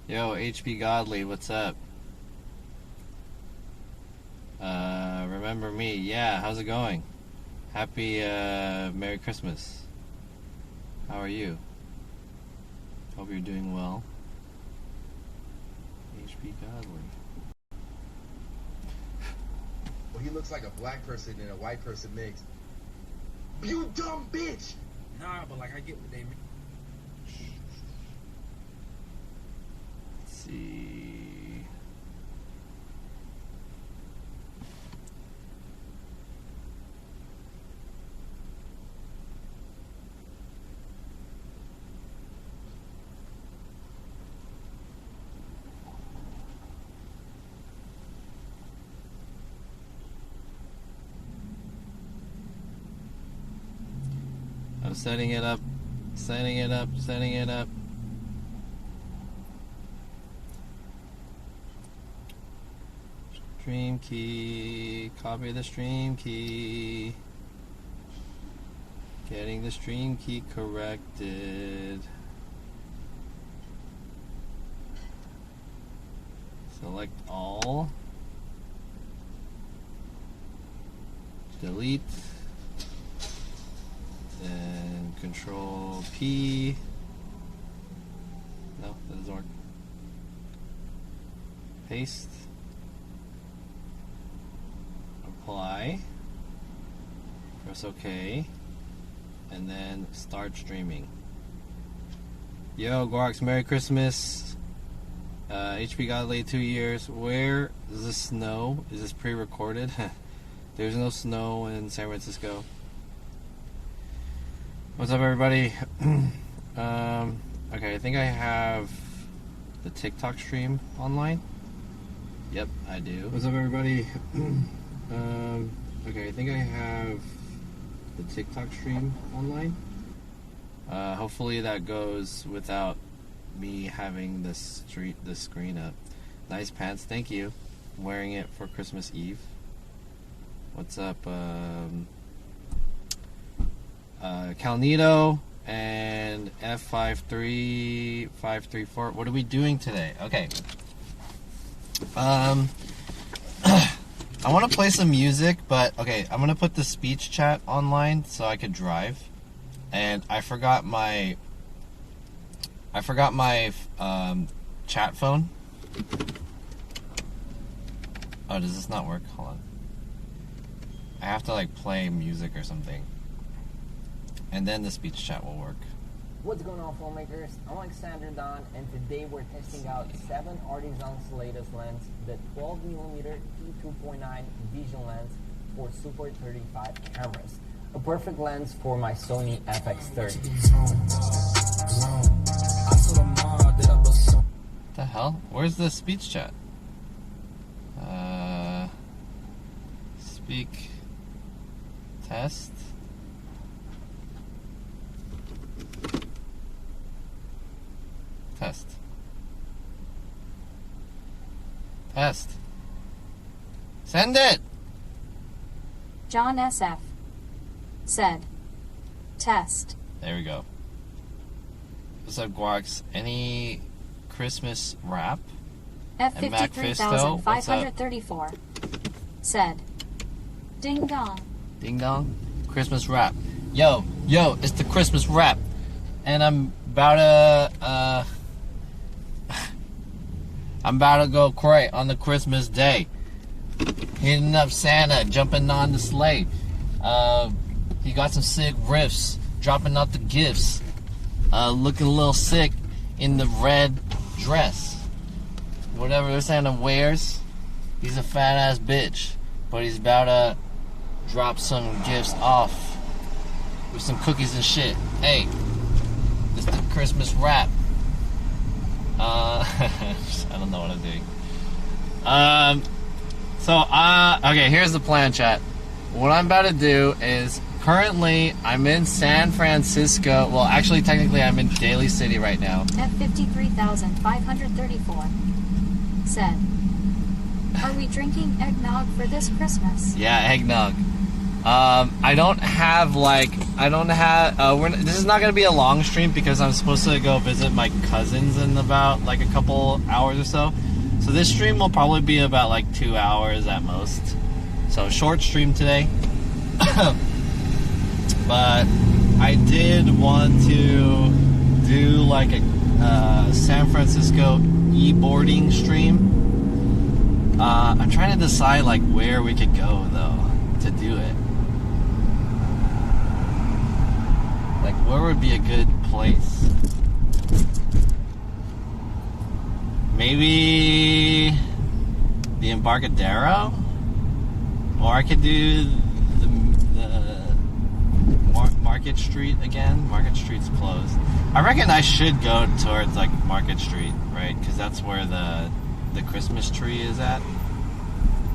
Yo, HB Godly, what's up? Remember me? Yeah, how's it going? Happy Merry Christmas. How are you? Hope you're doing well. HB Godly. Well, he looks like a black person and a white person mixed. You dumb bitch! Nah, but like I get what they mean. Let's see. I'm setting it up. Setting it up. Stream key. Copy the stream key. Getting the stream key corrected. Select all. Delete. Then Control P. No, that doesn't work. Paste. Apply. Press OK. And then start streaming. Yo, Gorks, Merry Christmas. HP Godly, 2 years. Where does this snow? Is this pre-recorded? There's no snow in San Francisco. What's up, everybody? Okay, I think I have the TikTok stream online. Yep, I do. What's up, everybody? Okay, I think I have the TikTok stream online. Hopefully that goes without me having this screen up. Nice pants, thank you. I'm wearing it for Christmas Eve. What's up, Calnito and F53534. What are we doing today? Okay. I want to play some music, but okay, I'm gonna put the speech chat online so I could drive. And I forgot my chat phone. Oh, does this not work? Hold on. I have to like play music or something. And then the speech chat will work. What's going on, filmmakers? I'm Alexander Don, and today we're testing out 7 Artisan's latest lens, the 12mm f2.9 Vision lens for Super 35 cameras. A perfect lens for my Sony FX30. What the hell? Where's the speech chat? Speak. Test. Test. Send it! John SF said, test. There we go. What's up, Guax? Any Christmas rap? F53,534 said, ding dong. Ding dong? Christmas rap. Yo, it's the Christmas rap. And I'm about to go cray on the Christmas day. Hitting up Santa, jumping on the sleigh. He got some sick riffs, dropping out the gifts. Looking a little sick in the red dress. Whatever Santa wears, he's a fat ass bitch. But he's about to drop some gifts off with some cookies and shit. Hey, this the Christmas rap. I don't know what I'm doing. Okay, here's the plan, chat. What I'm about to do is, currently, I'm in San Francisco. Well, actually, technically, I'm in Daly City right now. F53,534 said, are we drinking eggnog for this Christmas? Yeah, eggnog. I don't have this is not gonna be a long stream because I'm supposed to go visit my cousins in about like a couple hours or so. So this stream will probably be about like 2 hours at most. So short stream today. But I did want to do like a San Francisco e-boarding stream. I'm trying to decide like where we could go though to do it. Like where would be a good place? Maybe the Embarcadero? Or I could do the Market Street again. Market Street's closed. I reckon I should go towards like Market Street, right? Because that's where the Christmas tree is at.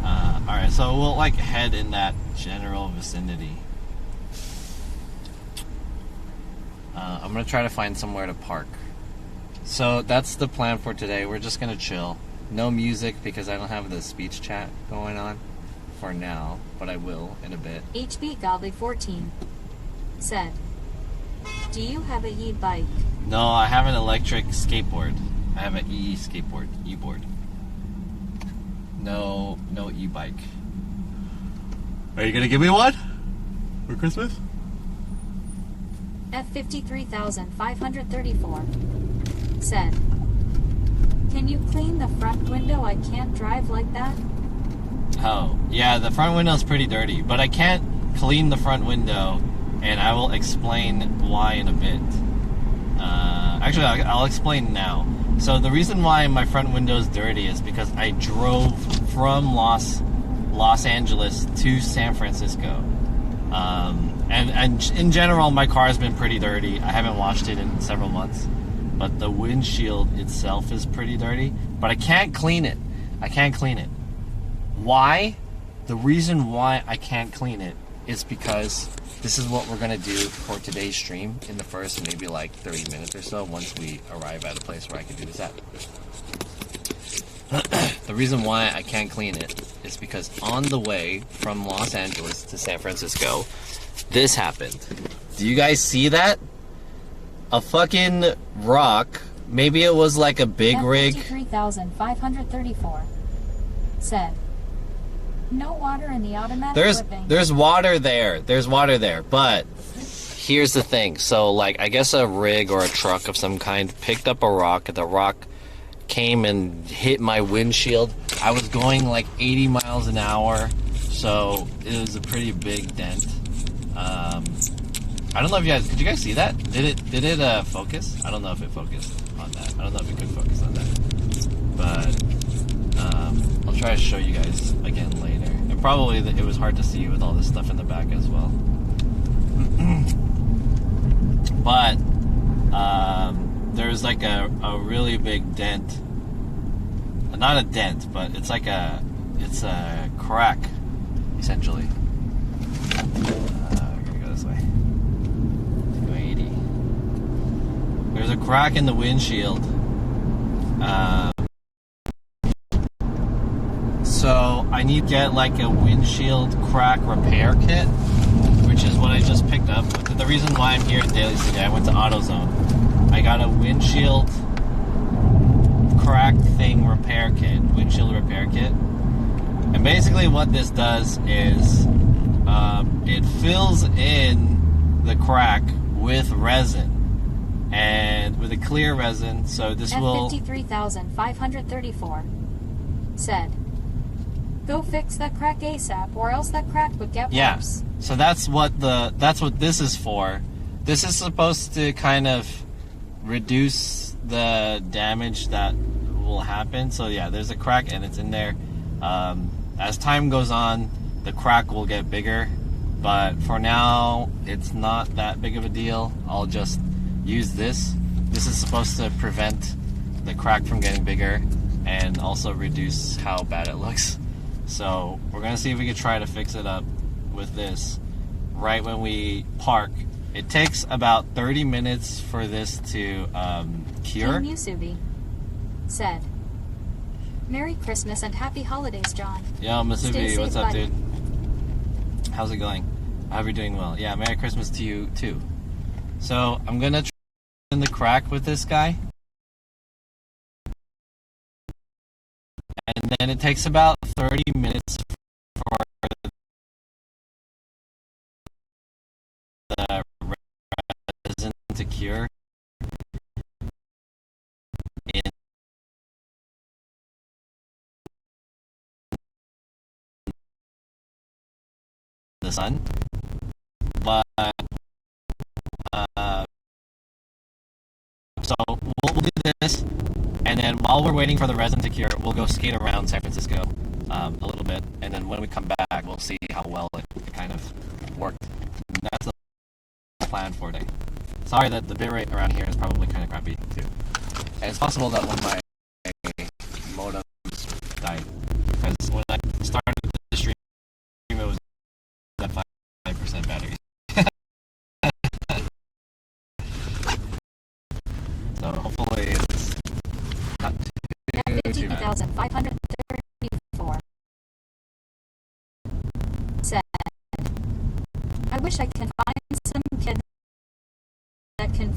Alright, so we'll like head in that general vicinity. I'm gonna try to find somewhere to park. So that's the plan for today. We're just gonna chill. No music because I don't have the speech chat going on for now, but I will in a bit. HB Godly 14 said, do you have a e-bike? No, I have an electric skateboard. I have an e-skateboard, e-board. No e-bike. Are you gonna give me one for Christmas? F53534 said, can you clean the front window? I can't drive like that. Oh, yeah, the front window is pretty dirty, but I can't clean the front window, and I will explain why in a bit. Actually, I'll explain now. So the reason why my front window is dirty is because I drove from Los Angeles to San Francisco. And in general, my car has been pretty dirty. I haven't washed it in several months, but the windshield itself is pretty dirty, but I can't clean it. I can't clean it. Why? The reason why I can't clean it is because this is what we're gonna do for today's stream in the first maybe like 30 minutes or so once we arrive at a place where I can do this at. The reason why I can't clean it is because on the way from Los Angeles to San Francisco, this happened. Do you guys see that? A fucking rock, maybe it was like a big rig. F53534 said, no water in the automatic whipping. There's water there. There's water there, but here's the thing. So like I guess a rig or a truck of some kind picked up a rock, and the rock came and hit my windshield. I was going like 80 miles an hour, so it was a pretty big dent. I don't know if could you guys see that? Did it focus? I don't know if it focused on that. I don't know if it could focus on that. But I'll try to show you guys again later. And probably it was hard to see with all this stuff in the back as well. But there's like a really big dent. Not a dent, but it's like a crack, essentially. We're gonna go this way. Go 80. There's a crack in the windshield. So I need to get like a windshield crack repair kit, which is what I just picked up. The reason why I'm here at Daly City, I went to AutoZone. I got a windshield crack thing repair kit, windshield repair kit. And basically what this does is it fills in the crack with resin, and with a clear resin, so this will... F53534 said, go fix that crack ASAP, or else that crack would get worse. So that's what this is for. This is supposed to kind of reduce the damage that will happen. So yeah, there's a crack and it's in there. As time goes on, the crack will get bigger, but for now it's not that big of a deal. I'll just use this. This is supposed to prevent the crack from getting bigger and also reduce how bad it looks. So we're gonna see if we can try to fix it up with this right when we park. It takes about 30 minutes for this to cure. King Yusubi said, Merry Christmas and Happy Holidays, John. Yo, Masubi, Stay safe, what's up, buddy. dude? How's it going? I hope you're doing well. Yeah, Merry Christmas to you too. So I'm gonna try in the crack with this guy, and then it takes about 30 minutes for the resin to cure in the sun. But so we'll do this, and then while we're waiting for the resin to cure, we'll go skate around San Francisco a little bit, and then when we come back, we'll see how well it kind of worked. And that's the plan for today. Sorry that the bitrate around here is probably kind of crappy too, and it's possible that one of my modems died because when I started the stream, it was at 5% battery. So hopefully it's not too 15,534 said, I wish I can find some kid that can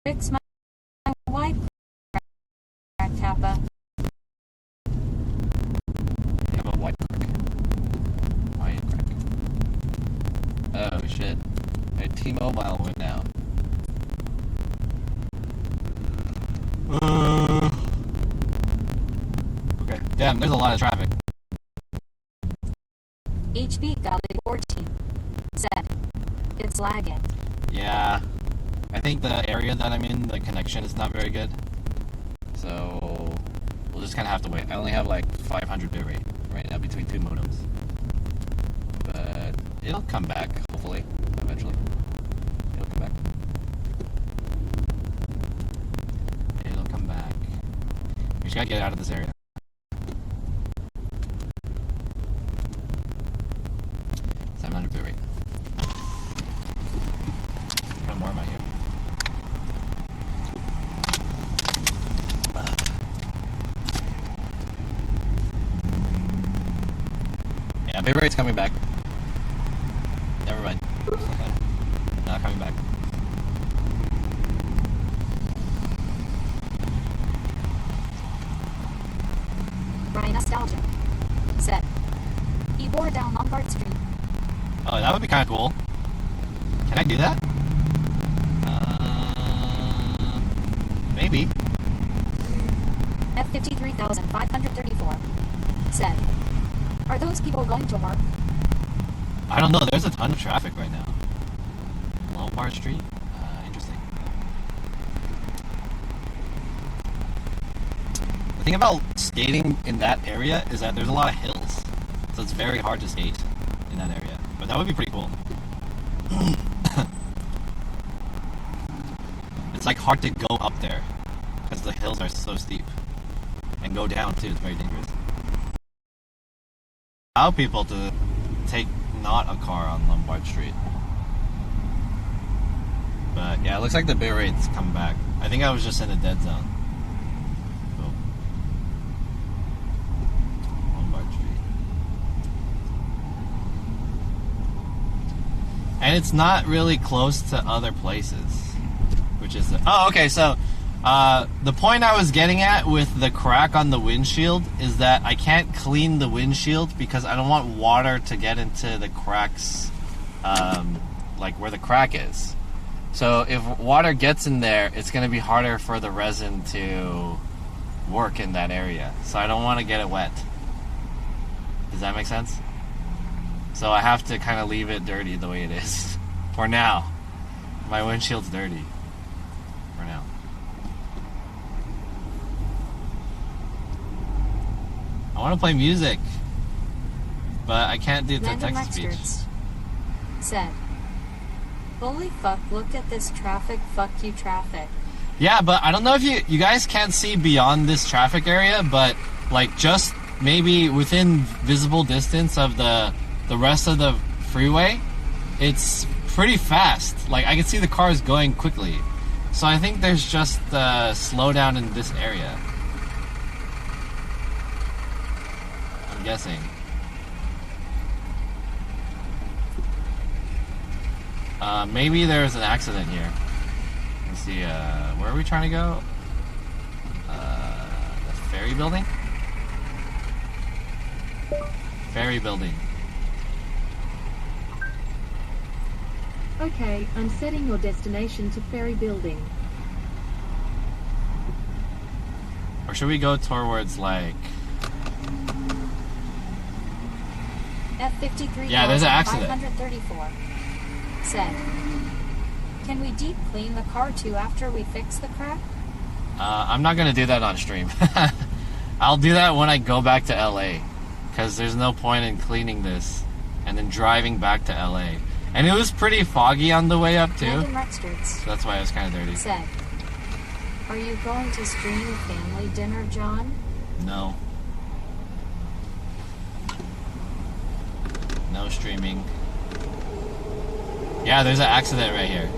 fix my white crack kappa. You have a white crack. White crack. Oh shit. My T-Mobile went out. Okay. Damn, there's a lot of traffic. HB Golly 14 said, it's lagging. Yeah. I think the area that I'm in, the connection is not very good. So we'll just kind of have to wait. I only have like 500 bitrate right now between two modems. But it'll come back, hopefully, eventually. It'll come back. It'll come back. We just gotta get out of this area. 700 bitrate. How more am I here? Yeah, bitrate's coming back. Never mind. Not coming back. Brian Nostalgia said, eboard down Lombard Street. Oh, that would be kind of cool. Can I do that? Maybe. F53,534 said, are those people going to work? I don't know. There's a ton of traffic right now. Lombard Street? Interesting. The thing about skating in that area is that there's a lot of hills. So it's very hard to skate in that area. But that would be pretty cool. It's like hard to go up there because the hills are so steep. And go down too. It's very dangerous. Allow people to take not a car on Lombard Street. But yeah, it looks like the bitrate's come back. I think I was just in a dead zone. Cool. Lombard Street. And it's not really close to other places. Which is oh, okay, so the point I was getting at with the crack on the windshield is that I can't clean the windshield because I don't want water to get into the cracks, like where the crack is. So if water gets in there, it's going to be harder for the resin to work in that area. So I don't want to get it wet. Does that make sense? So I have to kind of leave it dirty the way it is. For now. My windshield's dirty. For now. I want to play music, but I can't do the Landon text-to-speech. Rexterts said, holy fuck, look at this traffic, fuck you traffic. Yeah, but I don't know if you guys can't see beyond this traffic area, but like just maybe within visible distance of the rest of the freeway, it's pretty fast. Like I can see the cars going quickly. So I think there's just a slowdown in this area. I'm guessing. Maybe there's an accident here. Let's see, where are we trying to go? The ferry building? Ferry building. Okay, I'm setting your destination to Ferry Building. Or should we go towards like... F53,534 Yeah, there's an accident. Said, can we deep clean the car too after we fix the crack? I'm not gonna do that on stream. I'll do that when I go back to LA. Because there's no point in cleaning this and then driving back to LA. And it was pretty foggy on the way up too. Brandon Rexterds So that's why it was kind of dirty. said, are you going to stream family dinner, John? No. No streaming. Yeah, there's an accident right here.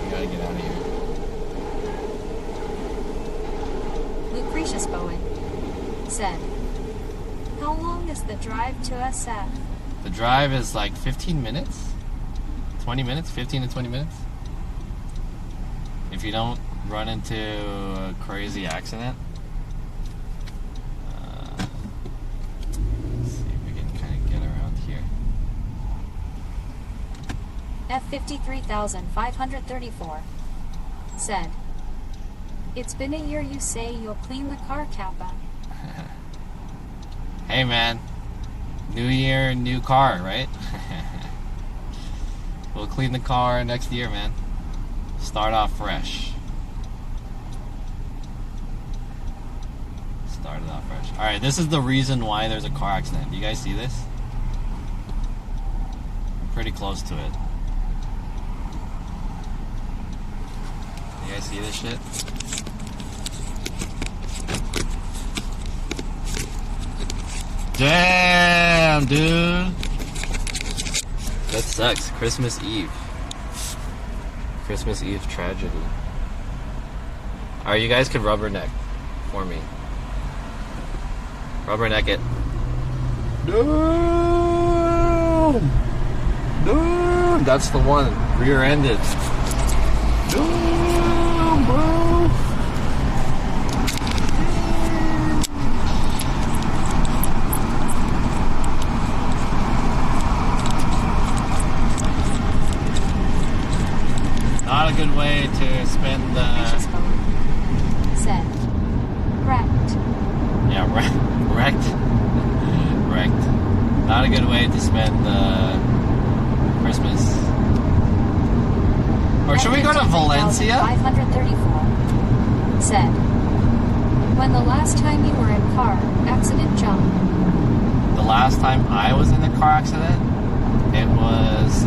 We gotta get out of here. Lucretius Bowen said, how long is the drive to SF? The drive is like 15 minutes? 20 minutes? 15 to 20 minutes? If you don't run into a crazy accident. Let's see if we can kind of get around here. F53,534 said, it's been a year you say you'll clean the car, Kappa. Hey man, new year, new car, right? We'll clean the car next year, man. Start off fresh. Start it off fresh. Alright, this is the reason why there's a car accident. Do you guys see this? I'm pretty close to it. You guys see this shit? Damn, dude. That sucks. Christmas Eve. Christmas Eve tragedy. Alright, you guys can rubberneck for me. Rubberneck it. No! No! That's the one. Rear-ended. No, bro! Not a good way to spend the... Said, wrecked. Yeah, wrecked. Wrecked. Not a good way to spend Christmas. Or should we go to Valencia? 534 said, when the last time you were in car accident, John? The last time I was in a car accident, it was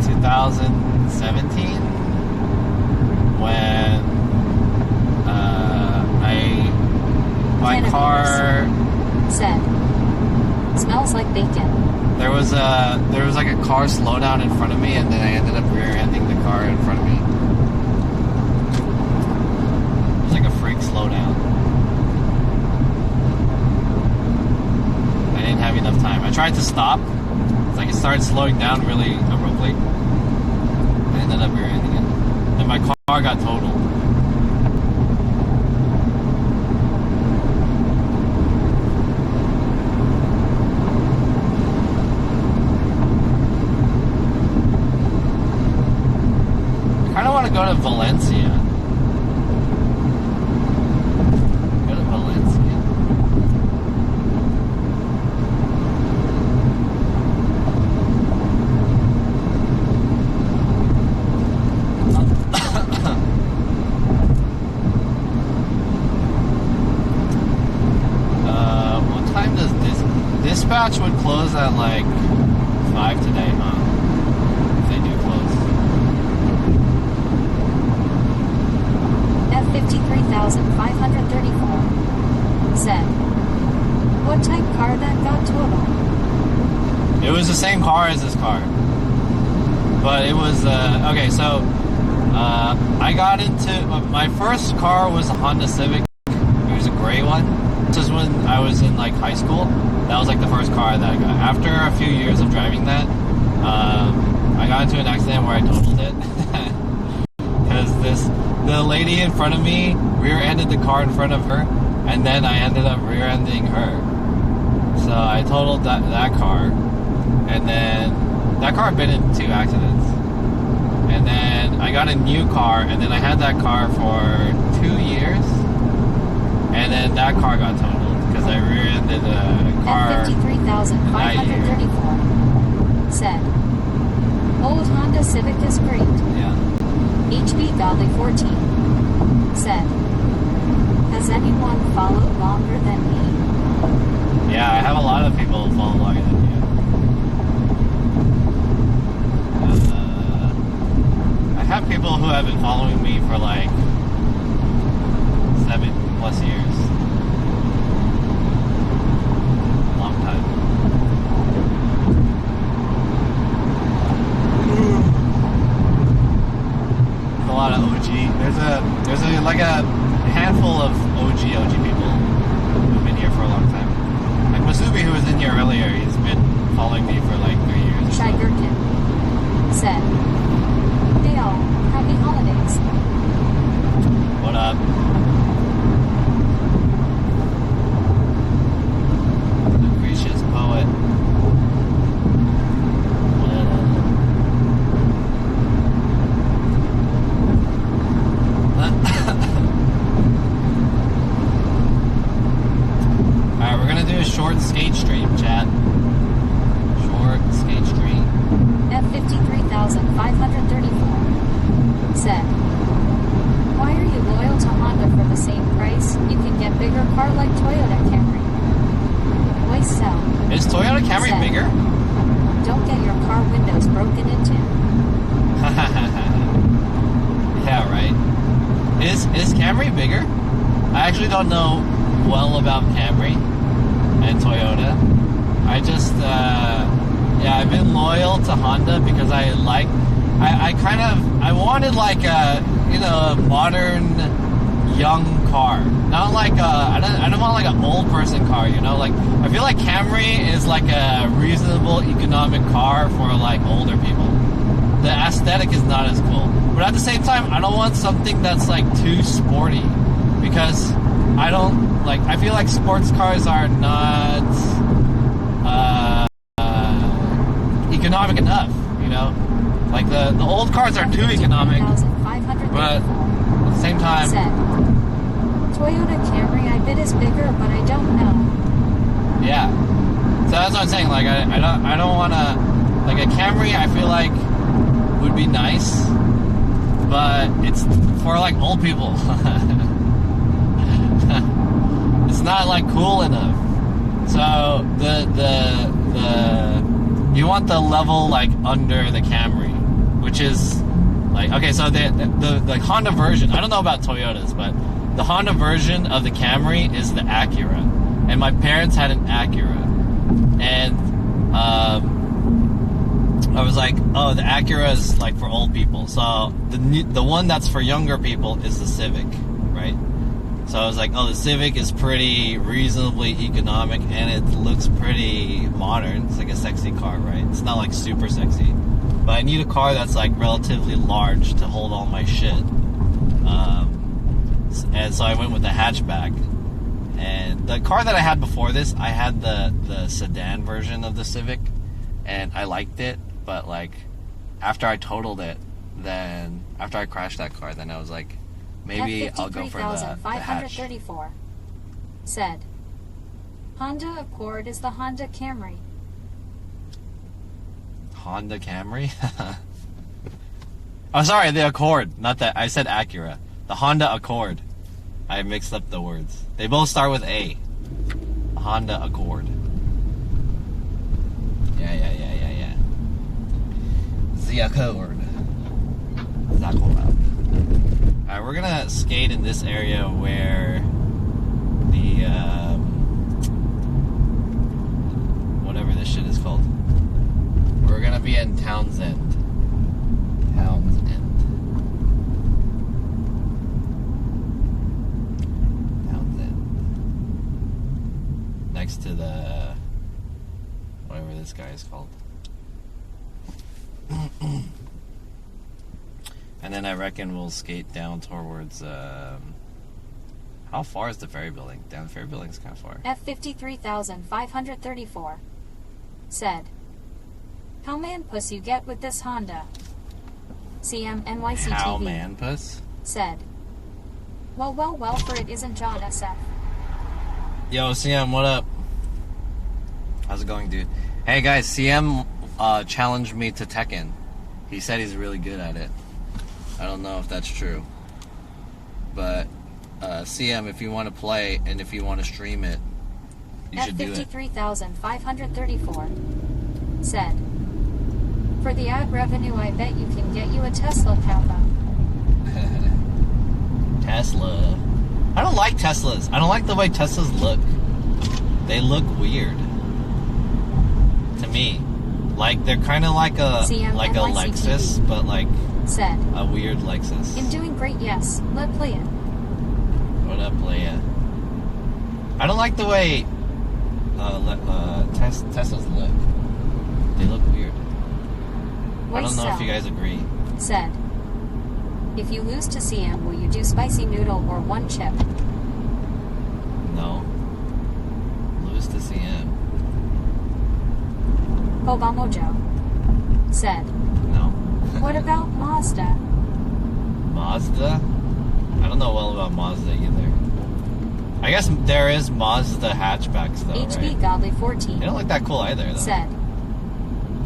2017 when my Jennifer car said, smells like bacon. there was like a car slowdown in front of me, and then I ended up rear-ending the car in front of me. It was like a freak slowdown. I didn't have enough time. I tried to stop. It's like it started slowing down really abruptly. I ended up rear-ending it. Then my car got totaled. I kind of want to go to Valencia. Go to Valencia. What time does dispatch would close at like 5 today, huh? If they do close. F53,534 said, what type car that got totaled? It was the same car as this car. But it was, okay, so, I got into, my first car was a Honda Civic. It was a gray one. This is when I was in, like, high school. That was, like, the first car that I got. After a few years of driving that, I got into an accident where I totaled it. Because the lady in front of me rear-ended the car in front of her, and then I ended up rear-ending her. So I totaled that car, and then that car had been in 2 accidents. And then I got a new car, and then I had that car for 2 years, and then that car got totaled because I rear-ended a car. At 53,534 said, old Honda Civic is great. Yeah. HB Godly 14 said, has anyone followed longer than me? Yeah, I have a lot of people who follow longer than you. I have people who have been following me for like 7+ years. Long time. There's a lot of OG. There's like a handful of OG people who've been here for a long time. Like Masubi, who was in here earlier, he's been following me for like 3 years. or so. Shai Gherkin said, hey all, happy holidays. What up? Lucretius poet. Alright, we're gonna do a short skate stream, chat. Short skate stream. At 53,534 said, why are you loyal to Honda for the same price? You can get bigger car like Toyota Camry. Why sell? Is Toyota Camry Said, bigger? don't get your car windows broken into. Yeah, right. Is Camry bigger? I actually don't know well about Camry and Toyota. I just, I've been loyal to Honda because I wanted like a modern, young car. Not like I don't want like an old person car, like, I feel like Camry is like a reasonable economic car for like older people. The aesthetic is not as cool. But at the same time, I don't want something that's like too sporty, because I feel like sports cars are not economic enough, like the old cars are too economic, but at the same time, said, Toyota Camry I bet is bigger, but I don't know. yeah. So that's what I'm saying. Like I don't want to, like, a Camry. I feel like would be nice, but it's for like old people. It's not like cool enough. So the you want the level like under the Camry, which is like, okay, so the Honda version, I don't know about Toyotas, but the Honda version of the Camry is the Acura, and my parents had an Acura, and I was like, oh, the Acura is like for old people, so the one that's for younger people is the Civic, right? So I was like, oh, the Civic is pretty reasonably economic, and it looks pretty modern. It's like a sexy car, right? It's not like super sexy, but I need a car that's like relatively large to hold all my shit. And so I went with the hatchback. And the car that I had before this, I had the sedan version of the Civic, and I liked it, but like after I totaled it, then after I crashed that car, then I was like, maybe I'll go for the hatch. 534 said, Honda Accord is the Honda Camry. Honda Camry? Oh, sorry, the Accord. Not that. I said Acura. The Honda Accord. I mixed up the words. They both start with A. Honda Accord. Yeah. The Accord. Alright, we're gonna skate in this area where the, whatever this shit is called. We're gonna be in Townsend. Next to the, whatever this guy is called. And then I reckon we'll skate down towards, how far is the ferry building? Down the ferry building's kind of far. F53,534 said, "How man puss you get with this Honda?" CM NYCTV How man puss? said, well, for it isn't John SF. Yo, CM, what up? How's it going, dude? Hey guys, CM challenged me to Tekken. He said he's really good at it. I don't know if that's true. But CM, if you want to play and if you want to stream it, you should do it. F53,534 said, "For the ad revenue, I bet you can get you a Tesla Kappa." Tesla. I don't like Teslas. I don't like the way Teslas look. They look weird to me. Like they're kind of like a Lexus, but like said, a weird Lexus. "I'm doing great. Yes, let's play it." What up, playa? I don't like the way Teslas look. They look weird. I don't know if you guys agree. Said, "If you lose to CM, will you do spicy noodle or one chip?" No. Lose to CM. Obamojo said, No. "What about Mazda?" Mazda? I don't know well about Mazda either. I guess there is Mazda hatchbacks though, HB right? Godly 14 They don't look that cool either though. said,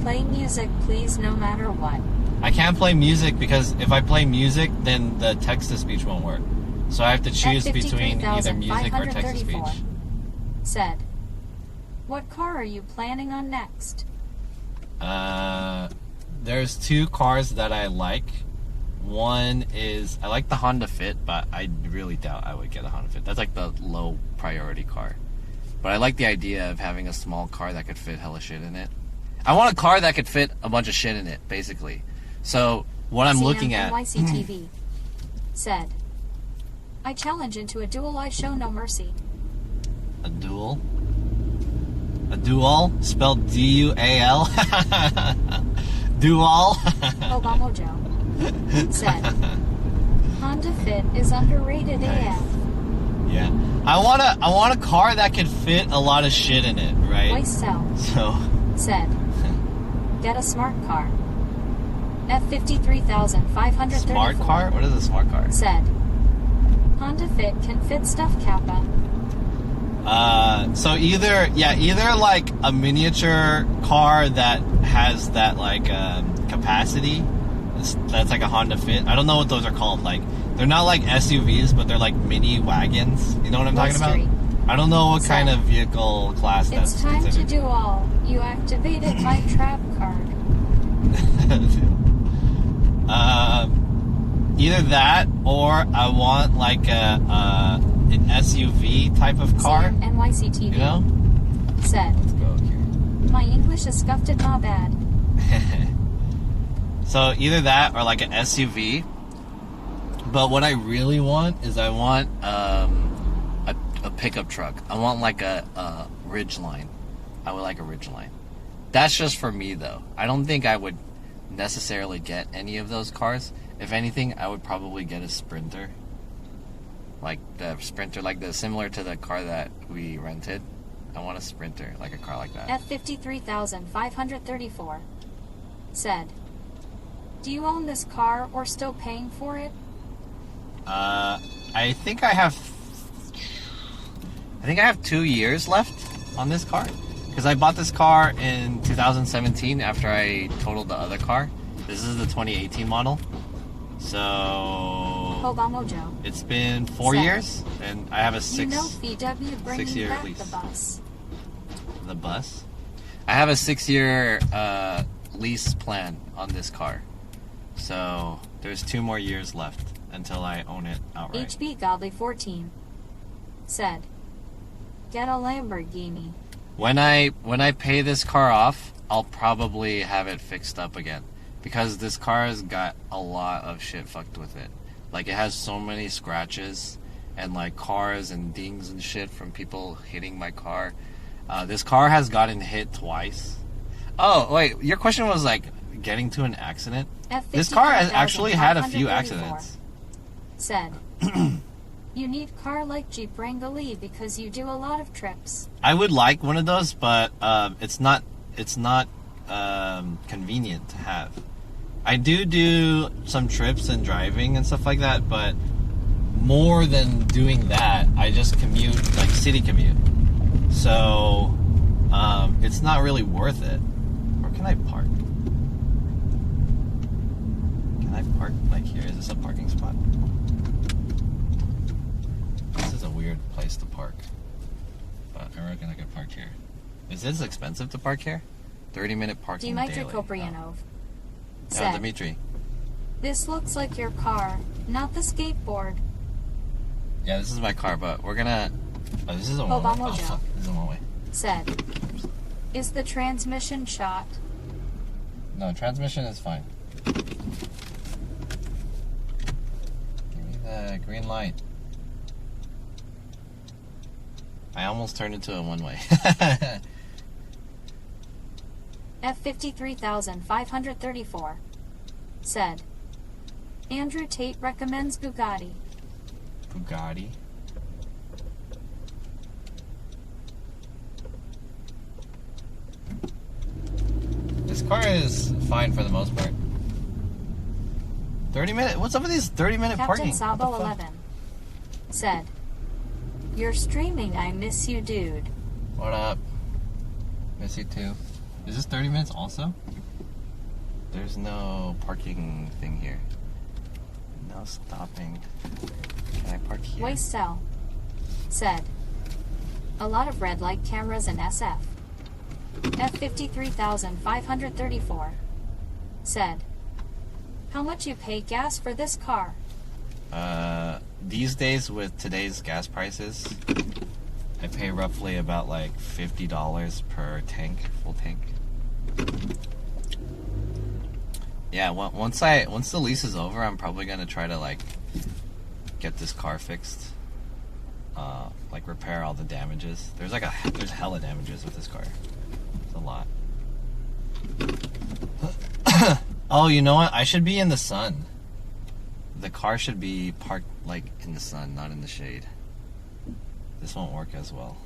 "Play music, please, no matter what." I can't play music because if I play music, then the text-to-speech won't work. So I have to choose between either music or text-to-speech. Said, "What car are you planning on next?" There's two cars that I like. One is, I like the Honda Fit, but I really doubt I would get a Honda Fit. That's like the low priority car. But I like the idea of having a small car that could fit hella shit in it. I want a car that could fit a bunch of shit in it, basically. So what I'm looking at... CMNYCTV said, "I challenge into a duel, I show no mercy." A duel? A duel? Spelled D-U-A-L? Dual? Obamojo said, "Honda Fit is underrated AF." Yeah. I want a car that could fit a lot of shit in it, right? Voice Cell So said, "Get a smart car." F53,534 smart car? What is a smart car? said, "Honda Fit can fit stuff Kappa." So either like a miniature car that has that like capacity, that's like a Honda Fit. I don't know what those are called. Like they're not like SUVs, but they're like mini wagons. You know what I'm talking about? I don't know what kind of vehicle class that's It's time considered. to do all. You activated my trap card. Either that or I want like an SUV type of car. NYCTV You know? said, Let's go here. "My English is scuffed at my bad." So either that or like an SUV. But what I really want is I want a pickup truck. I want like a Ridgeline. I would like a Ridgeline. That's just for me though. I don't think I would necessarily get any of those cars. If anything, I would probably get a Sprinter. Like the Sprinter, like similar to the car that we rented. I want a Sprinter, like a car like that. F53,534 said, "Do you own this car or still paying for it?" I think I have 2 years left on this car. Because I bought this car in 2017 after I totaled the other car. This is the 2018 model. So Obamojo it's been 4 years, and I have a VW bringing 6-year back lease. the bus. The bus? I have a 6-year lease plan on this car. So there's 2 more years left until I own it outright. HB Godly 14 said, "Get a Lamborghini." When I pay this car off, I'll probably have it fixed up again. Because this car has got a lot of shit fucked with it. Like, it has so many scratches and, like, cars and dings and shit from people hitting my car. This car has gotten hit twice. Oh, wait, your question was, like, getting to an accident. This car has actually had a few accidents. Said, you need car like Jeep Wrangler because you do a lot of trips. I would like one of those, but it's not convenient to have. I do some trips and driving and stuff like that, but more than doing that, I just commute, like city commute. So it's not really worth it. Where can I park? Can I park like here? Is this a parking spot? This is a weird place to park, but I reckon I could park here. Is this expensive to park here? 30-minute parking daily. Dimitri Koprianov Yeah, said, Dimitri. this looks like your car, not the skateboard. Yeah, this is my car, but we're gonna... Oh, this is a Obama one-way. Oh, Joe. fuck. This is a one-way. Said, is the transmission shot? No, transmission is fine. Give me the green light. I almost turned into a one-way. F53534 said, Andrew Tate recommends Bugatti. Bugatti. This car is fine for the most part. 30-minute? What's up with these 30-minute Captain parking? Sabo What the fuck? 11 said, you're streaming, I miss you, dude. What up? Miss you too. Is this 30 minutes also? There's no parking thing here. No stopping. Can I park here? Waste Cell said, a lot of red light cameras in SF. F53534 said, how much you pay gas for this car? These days with today's gas prices, I pay roughly about like $50 per tank, full tank. Yeah, once the lease is over, I'm probably gonna try to like get this car fixed, like repair all the damages. There's hella damages with this car. It's a lot. Oh, you know what? I should be in the sun. The car should be parked like in the sun, not in the shade. This won't work as well.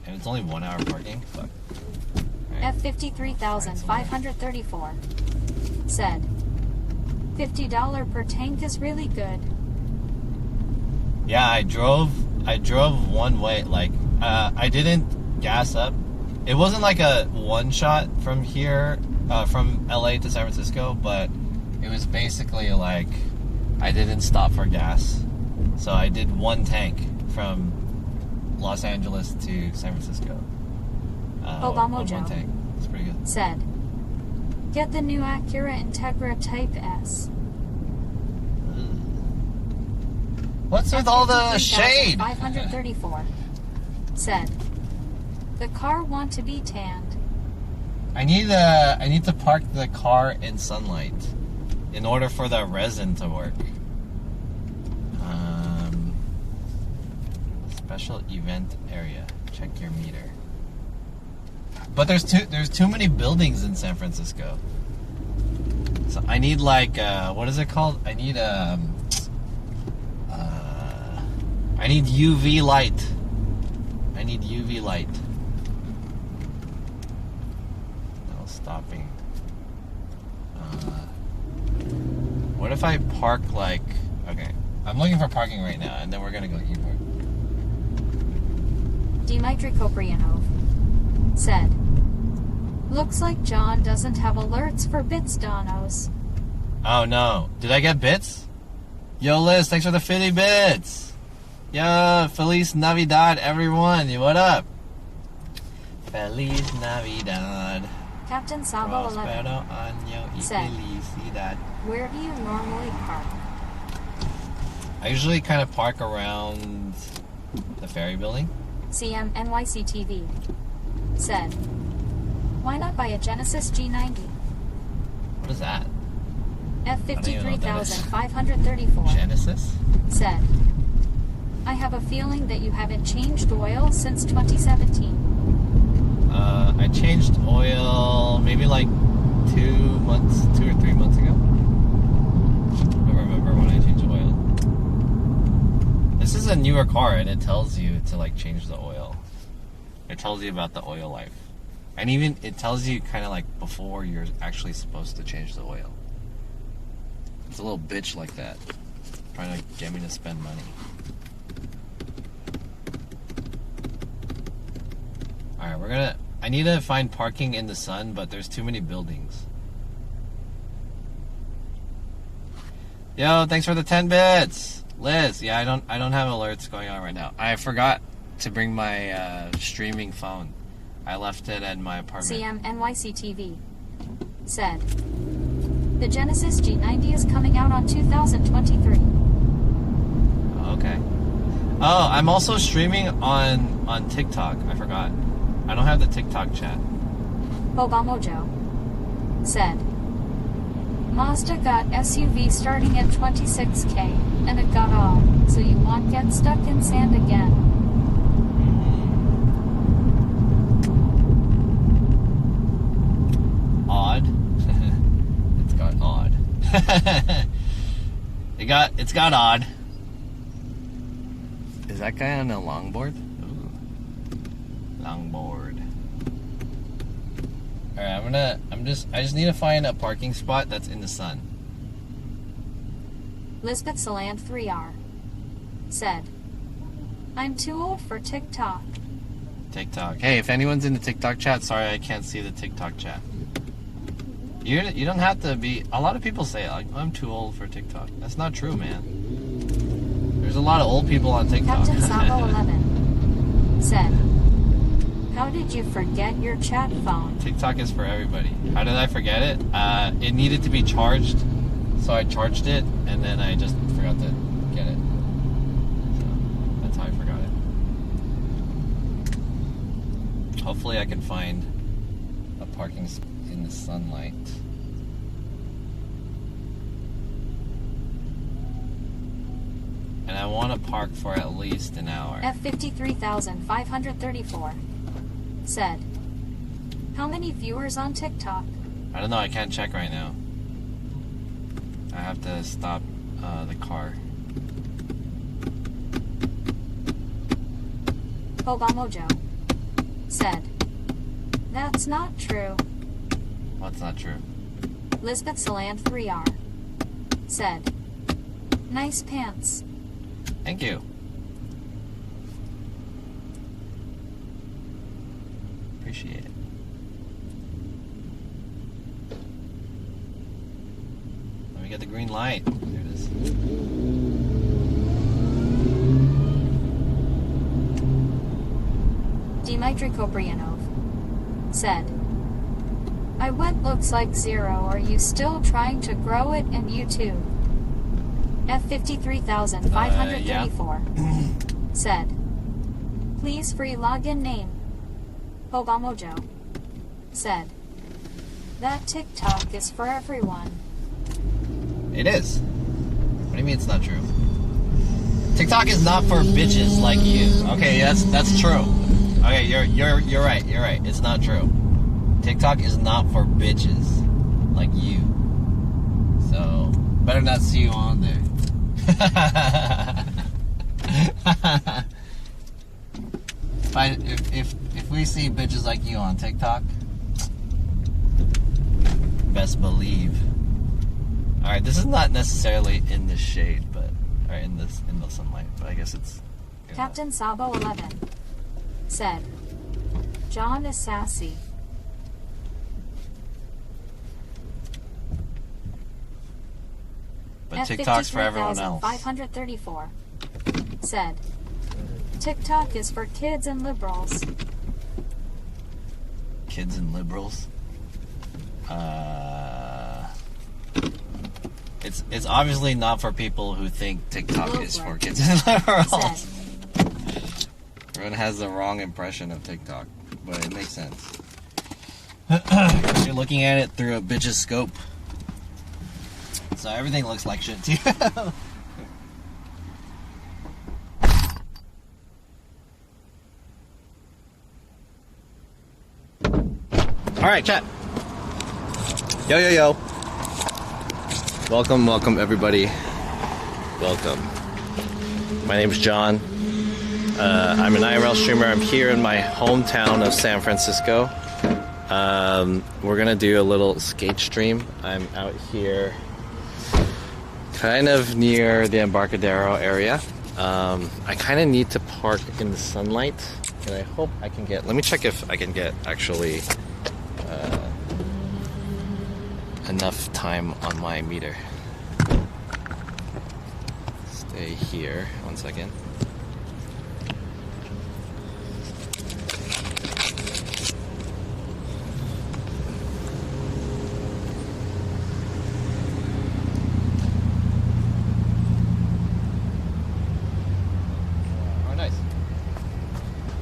And it's only 1 hour parking. Fuck. Right. F53534 said, $50 per tank is really good. Yeah, I drove one way. Like, I didn't gas up. It wasn't like a one shot from here, from LA to San Francisco, but it was basically like I didn't stop for gas. So I did one tank from Los Angeles to San Francisco. Obama Joe one tank. It's pretty good. said, get the new Acura Integra Type S. What's with all the shade? 534 said, the car want to be tanned. I need to park the car in sunlight in order for the resin to work. Special event area. Check your meter. But there's too many buildings in San Francisco. So I need like what is it called? I need UV light. I need UV light. No stopping. What if I park like... Okay, I'm looking for parking right now, and then we're gonna go eboard. Dimitri Koprianov said, looks like John doesn't have alerts for bits donos. Oh no. Did I get bits? Yo Liz, thanks for the 50 bits. Yo, Feliz Navidad everyone. What up? Feliz Navidad. Captain Sabo 11 Prospero año y said, felicidad. where do you normally park? I usually kind of park around the ferry building. CM NYC TV said, why not buy a Genesis G90? What is that? I don't even know what that is. F53534 Genesis? said, I have a feeling that you haven't changed oil since 2017. I changed oil maybe like 2 or 3 months ago. I don't remember when I changed the oil. This is a newer car, and it tells you to like change the oil. It tells you about the oil life. And even it tells you kind of like before you're actually supposed to change the oil. It's a little bitch like that, trying to get me to spend money. Alright, I need to find parking in the sun, but there's too many buildings. Yo, thanks for the 10 bits! Liz, yeah, I don't have alerts going on right now. I forgot to bring my streaming phone. I left it at my apartment. CMNYCTV said, the Genesis G90 is coming out on 2023. Okay. Oh, I'm also streaming on TikTok. I forgot. I don't have the TikTok chat. Bobamojo said, Mazda got SUV starting at 26K, and it got odd, so you won't get stuck in sand again. Odd? It's got odd. It's got odd. Is that guy on a longboard? Ooh. Longboard. Alright, I just need to find a parking spot that's in the sun. Lisbeth Saland 3R said, I'm too old for TikTok. TikTok. Hey, if anyone's in the TikTok chat, sorry I can't see the TikTok chat. You don't have to be. A lot of people say like, I'm too old for TikTok. That's not true, man. There's a lot of old people on TikTok. Captain Sabo 11 said, how did you forget your chat phone? TikTok is for everybody. How did I forget it? It needed to be charged, so I charged it, and then I just forgot to get it. So that's how I forgot it. Hopefully I can find a parking spot in the sunlight. And I want to park for at least an hour. F53534 said, how many viewers on TikTok? I don't know, I can't check right now. I have to stop the car. Bobamojo said, that's not true. What's not true? Lisbeth Saland 3R said, nice pants. Thank you. Appreciate it. Let me get the green light. There it is. Dmitry Koprianov said, my wet looks like 0. Are you still trying to grow it in YouTube? F53534 said, please free login name. Bobamojo said, that TikTok is for everyone. It is. What do you mean it's not true? TikTok is not for bitches like you. Okay, that's true. Okay, you're right. You're right. It's not true. TikTok is not for bitches like you. So better not see you on there. If we see bitches like you on TikTok, best believe. All right, this is not necessarily in the shade, but or in the sunlight, but I guess it's good. Captain Sabo 11 said, John is sassy. But TikTok's for everyone else. 534 said, TikTok is for kids and liberals. Kids and liberals? It's obviously not for people who think TikTok is for kids and liberals. Everyone has the wrong impression of TikTok, but it makes sense. You're looking at it through a bitch's scope. So everything looks like shit to you. Alright, chat. Yo, yo, yo. Welcome, welcome, everybody. Welcome. My name's John. I'm an IRL streamer. I'm here in my hometown of San Francisco. We're gonna do a little skate stream. I'm out here kind of near the Embarcadero area. I kind of need to park in the sunlight, and I hope I can get, let me check if I can get actually enough time on my meter. Stay here, 1 second. Oh, nice.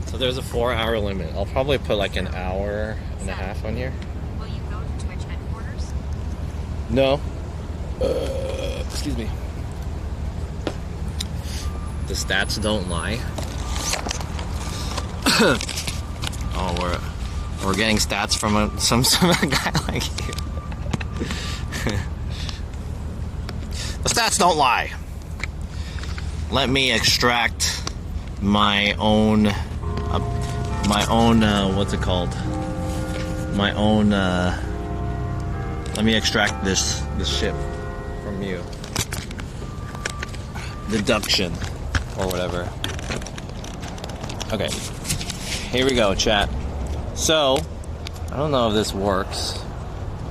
So there's a 4-hour limit. I'll probably put like an hour and a half on here. Will you go to Twitch headquarters? No. Excuse me. The stats don't lie. Oh, we're getting stats from some guy like you. The stats don't lie. Let me extract my own what's it called? My own let me extract this shit from you. Deduction or whatever. Okay. Here we go, chat. So, I don't know if this works.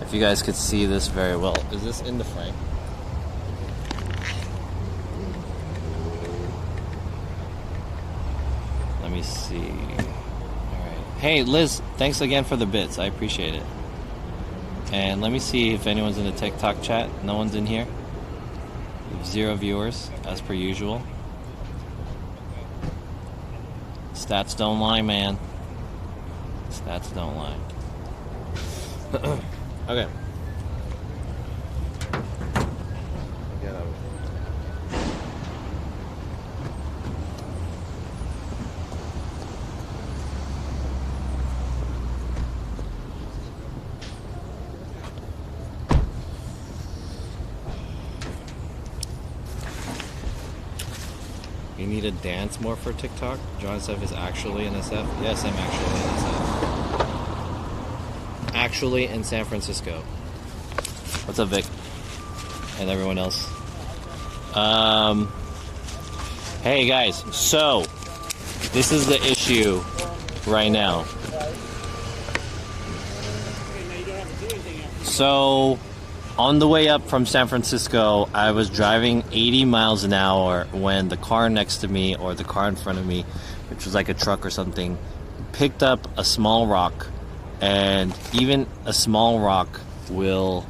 If you guys could see this very well. Is this in the frame? Let me see. Alright. Hey, Liz, thanks again for the bits. I appreciate it. And let me see if anyone's in the TikTok chat. No one's in here. 0 viewers, as per usual. Stats don't lie, man. Stats don't lie. Okay. Get out. You need to dance more for TikTok? John SF is actually in SF? Yes, I'm actually in SF. Actually in San Francisco. What's up, Vic? And everyone else. Hey guys, so this is the issue right now. So on the way up from San Francisco, I was driving 80 miles an hour when the car next to me, or the car in front of me, which was like a truck or something, picked up a small rock. And even a small rock will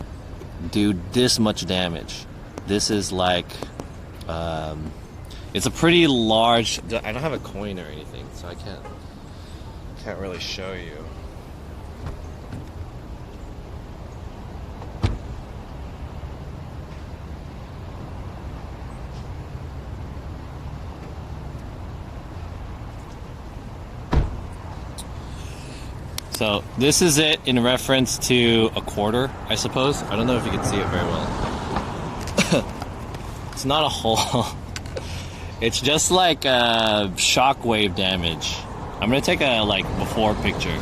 do this much damage. This is like, it's a pretty large, I don't have a coin or anything, so I can't really show you. So this is it in reference to a quarter, I suppose. I don't know if you can see it very well. It's not a hole. It's just like shockwave damage. I'm gonna take a before picture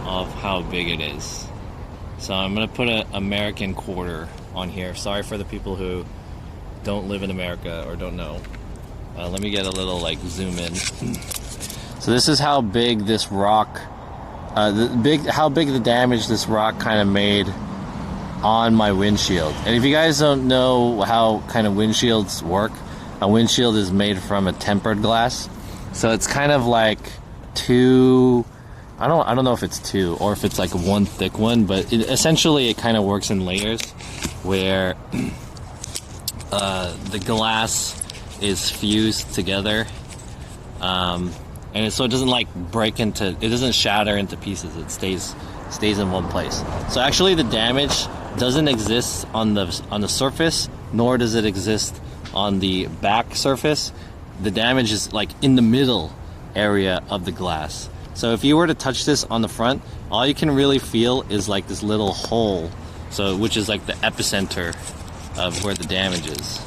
of how big it is. So I'm gonna put an American quarter on here. Sorry for the people who don't live in America or don't know. Let me get a little zoom in. So this is how big this rock. How big the damage this rock kind of made on my windshield. And if you guys don't know how kind of windshields work, a windshield is made from a tempered glass, so it's kind of like two. I don't know if it's two or if it's like one thick one, but essentially it kind of works in layers, where the glass is fused together. And so it doesn't break into, it doesn't shatter into pieces. It stays in one place. So actually the damage doesn't exist on the surface, nor does it exist on the back surface. The damage is in the middle area of the glass. So if you were to touch this on the front, all you can really feel is this little hole So, which is like the epicenter of where the damage is.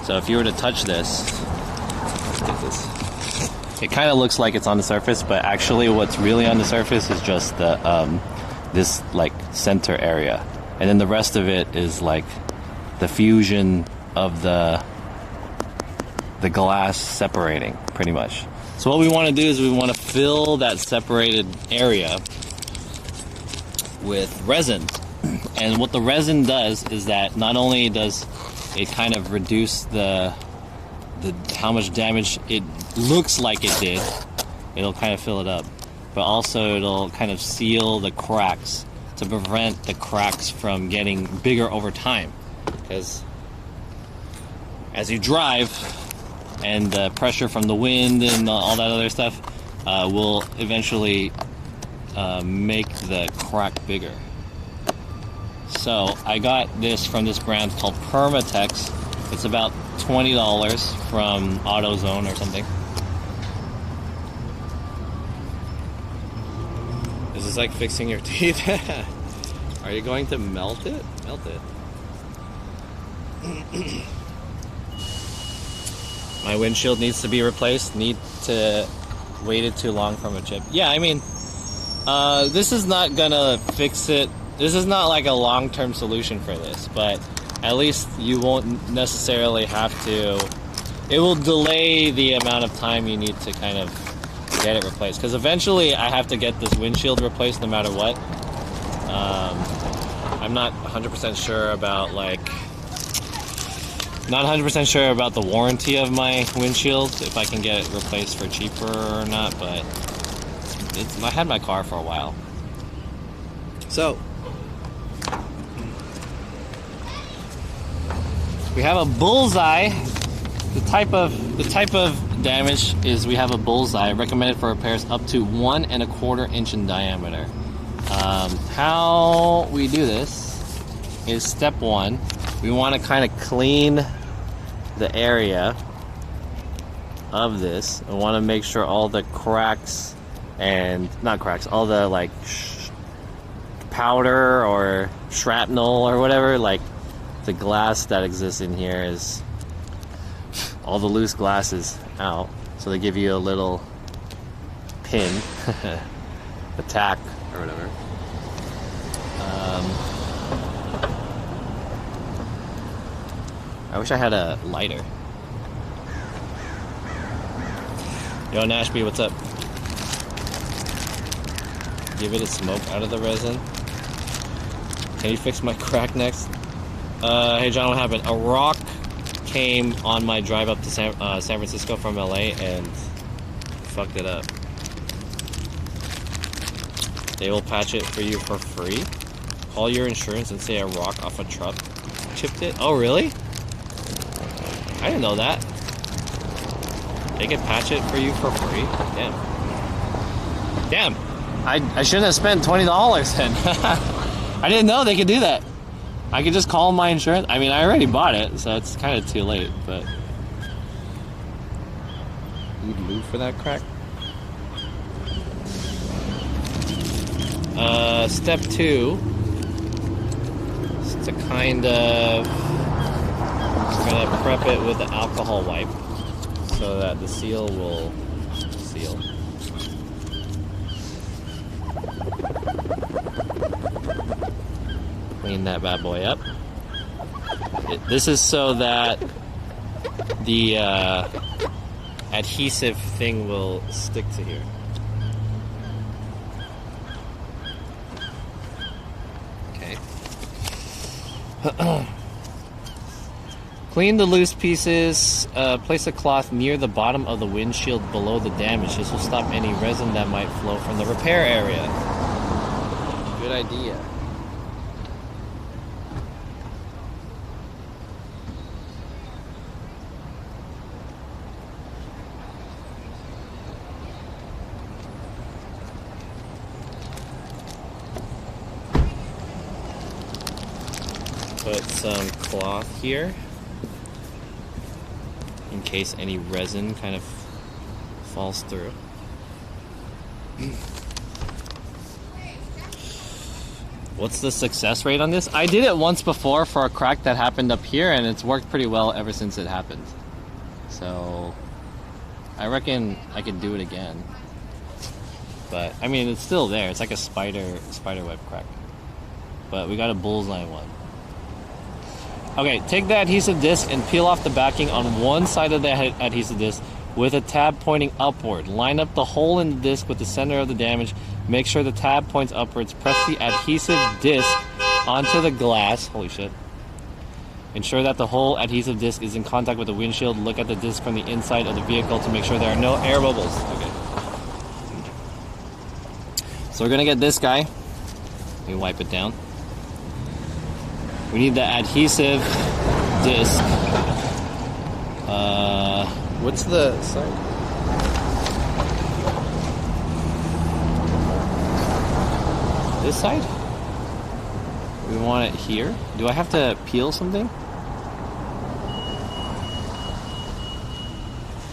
So if you were to touch this, let's get this. It kind of looks like it's on the surface, but actually what's really on the surface is just the this like center area, and then the rest of it is like the fusion of the glass separating, pretty much. So what we want to do is we want to fill that separated area with resin. And what the resin does is that not only does it kind of reduce the how much damage it looks like it did, it'll kind of fill it up, but also it'll kind of seal the cracks to prevent the cracks from getting bigger over time. Because as you drive, and the pressure from the wind and all that other stuff will eventually make the crack bigger. So I got this from this brand called Permatex. It's about $20 from AutoZone or something. This is like fixing your teeth. Are you going to melt it? Melt it. My windshield needs to be replaced. Waited too long from a chip. Yeah, I mean, this is not gonna fix it. This is not like a long-term solution for this, but at least you won't necessarily have to. It will delay the amount of time you need to kind of get it replaced. Because eventually I have to get this windshield replaced no matter what. I'm not 100% sure about Not 100% sure about the warranty of my windshield, if I can get it replaced for cheaper or not, but I had my car for a while. So, we have a bullseye. The type of damage is we have a bullseye recommended for repairs up to 1 1/4 inch in diameter. How we do this is step 1. We want to kind of clean the area of this. We want to make sure all the cracks and not cracks, all the like powder or shrapnel or whatever, like the glass that exists in here is all the loose glass is out. So they give you a little pin, a tack or whatever. I wish I had a lighter. Yo, Nashby, what's up? Give it a smoke out of the resin. Can you fix my crack next? Hey John, what happened? A rock came on my drive up to San Francisco from LA and fucked it up. They will patch it for you for free. Call your insurance and say a rock off a truck chipped it. Oh, really? I didn't know that. They can patch it for you for free? Damn. Damn! I shouldn't have spent $20 then. I didn't know they could do that. I could just call my insurance. I mean, I already bought it, so it's kind of too late, but... Need lube for that crack? Step 2 is to kind of... We're going to prep it with the alcohol wipe so that the seal will seal. Clean that bad boy up. This is so that the adhesive thing will stick to here. Okay. Clean the loose pieces. Place a cloth near the bottom of the windshield below the damage. This will stop any resin that might flow from the repair area. Good idea. Put some cloth here in case any resin kind of falls through. What's the success rate on this? I did it once before for a crack that happened up here, and it's worked pretty well ever since it happened. So I reckon I could do it again. But I mean, it's still there. It's like a spider web crack. But we got a bullseye one. Okay, take the adhesive disc and peel off the backing on one side of the adhesive disc with a tab pointing upward. Line up the hole in the disc with the center of the damage. Make sure the tab points upwards. Press the adhesive disc onto the glass. Holy shit. Ensure that the whole adhesive disc is in contact with the windshield. Look at the disc from the inside of the vehicle to make sure there are no air bubbles. Okay. So we're gonna get this guy. Let me wipe it down. We need the adhesive disc. What's the side? This side? We want it here. Do I have to peel something?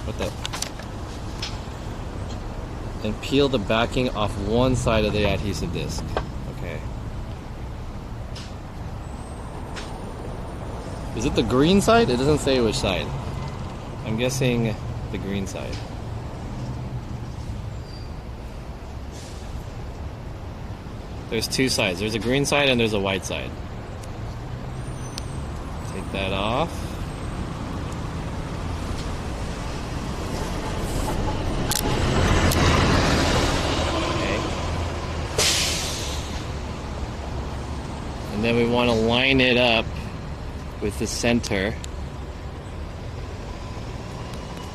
What the? And peel the backing off one side of the adhesive disc. Okay. Is it the green side? It doesn't say which side. I'm guessing the green side. There's two sides. There's a green side and there's a white side. Take that off. Okay. And then we want to line it up with the center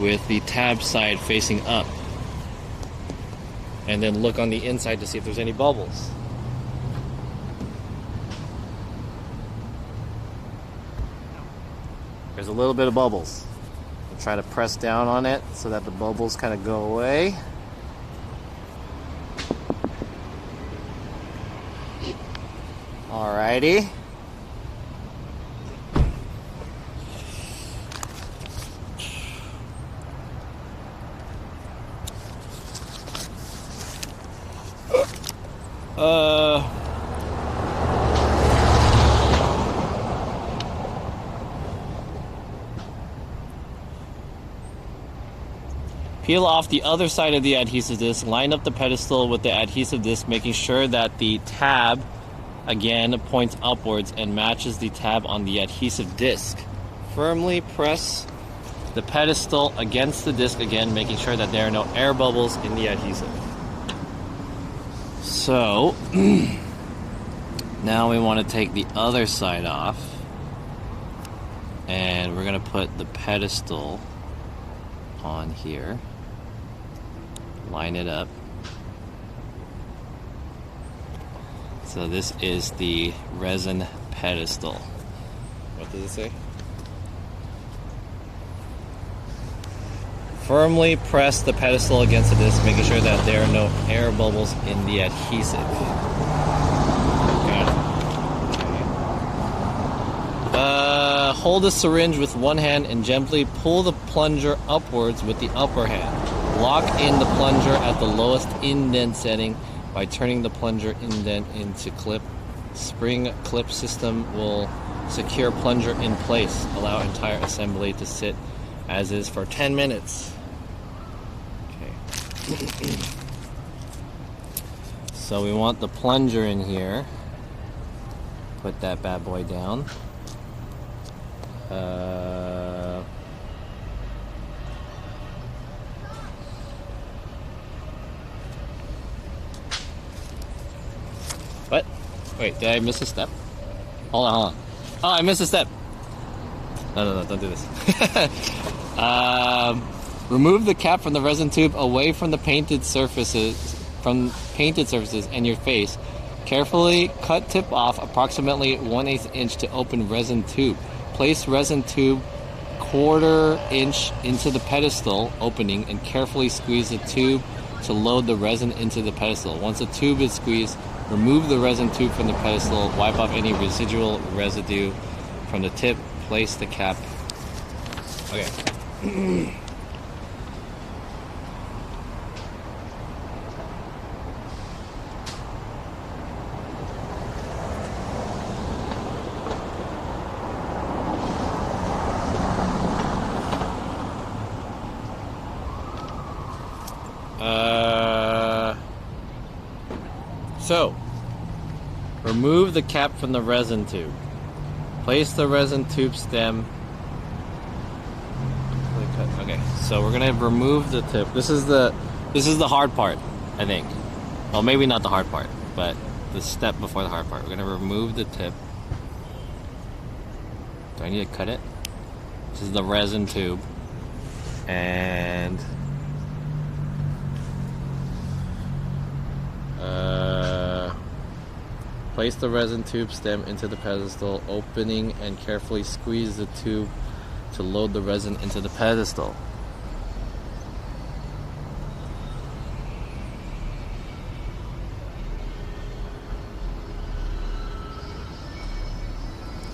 with the tab side facing up. And then look on the inside to see if there's any bubbles. There's a little bit of bubbles. We'll try to press down on it so that the bubbles kind of go away. Alrighty. Peel off the other side of the adhesive disc, line up the pedestal with the adhesive disc, making sure that the tab, again, points upwards and matches the tab on the adhesive disc. Firmly press the pedestal against the disc again, making sure that there are no air bubbles in the adhesive. So, now we want to take the other side off, and we're going to put the pedestal on here. Line it up. So this is the resin pedestal. What does it say? Firmly press the pedestal against the disc, making sure that there are no air bubbles in the adhesive. Okay. Hold a syringe with one hand and gently pull the plunger upwards with the upper hand. Lock in the plunger at the lowest indent setting by turning the plunger indent into clip. Spring clip system will secure plunger in place. Allow entire assembly to sit as is for 10 minutes. Okay. So we want the plunger in here. Put that bad boy down. What? Wait, did I miss a step? Hold on. Oh, I missed a step. No, don't do this. Remove the cap from the resin tube away from the painted surfaces, and your face. Carefully cut tip off approximately 1/8 inch to open resin tube. Place resin tube 1/4 inch into the pedestal opening and carefully squeeze the tube to load the resin into the pedestal. Once the tube is squeezed, remove the resin tube from the pedestal, wipe off any residual residue from the tip, place the cap. Okay. So, remove the cap from the resin tube. Place the resin tube stem. Okay, so we're gonna remove the tip. This is the hard part, I think. Well, maybe not the hard part, but the step before the hard part. We're gonna remove the tip. Do I need to cut it? This is the resin tube. And place the resin tube stem into the pedestal, opening and carefully squeeze the tube to load the resin into the pedestal.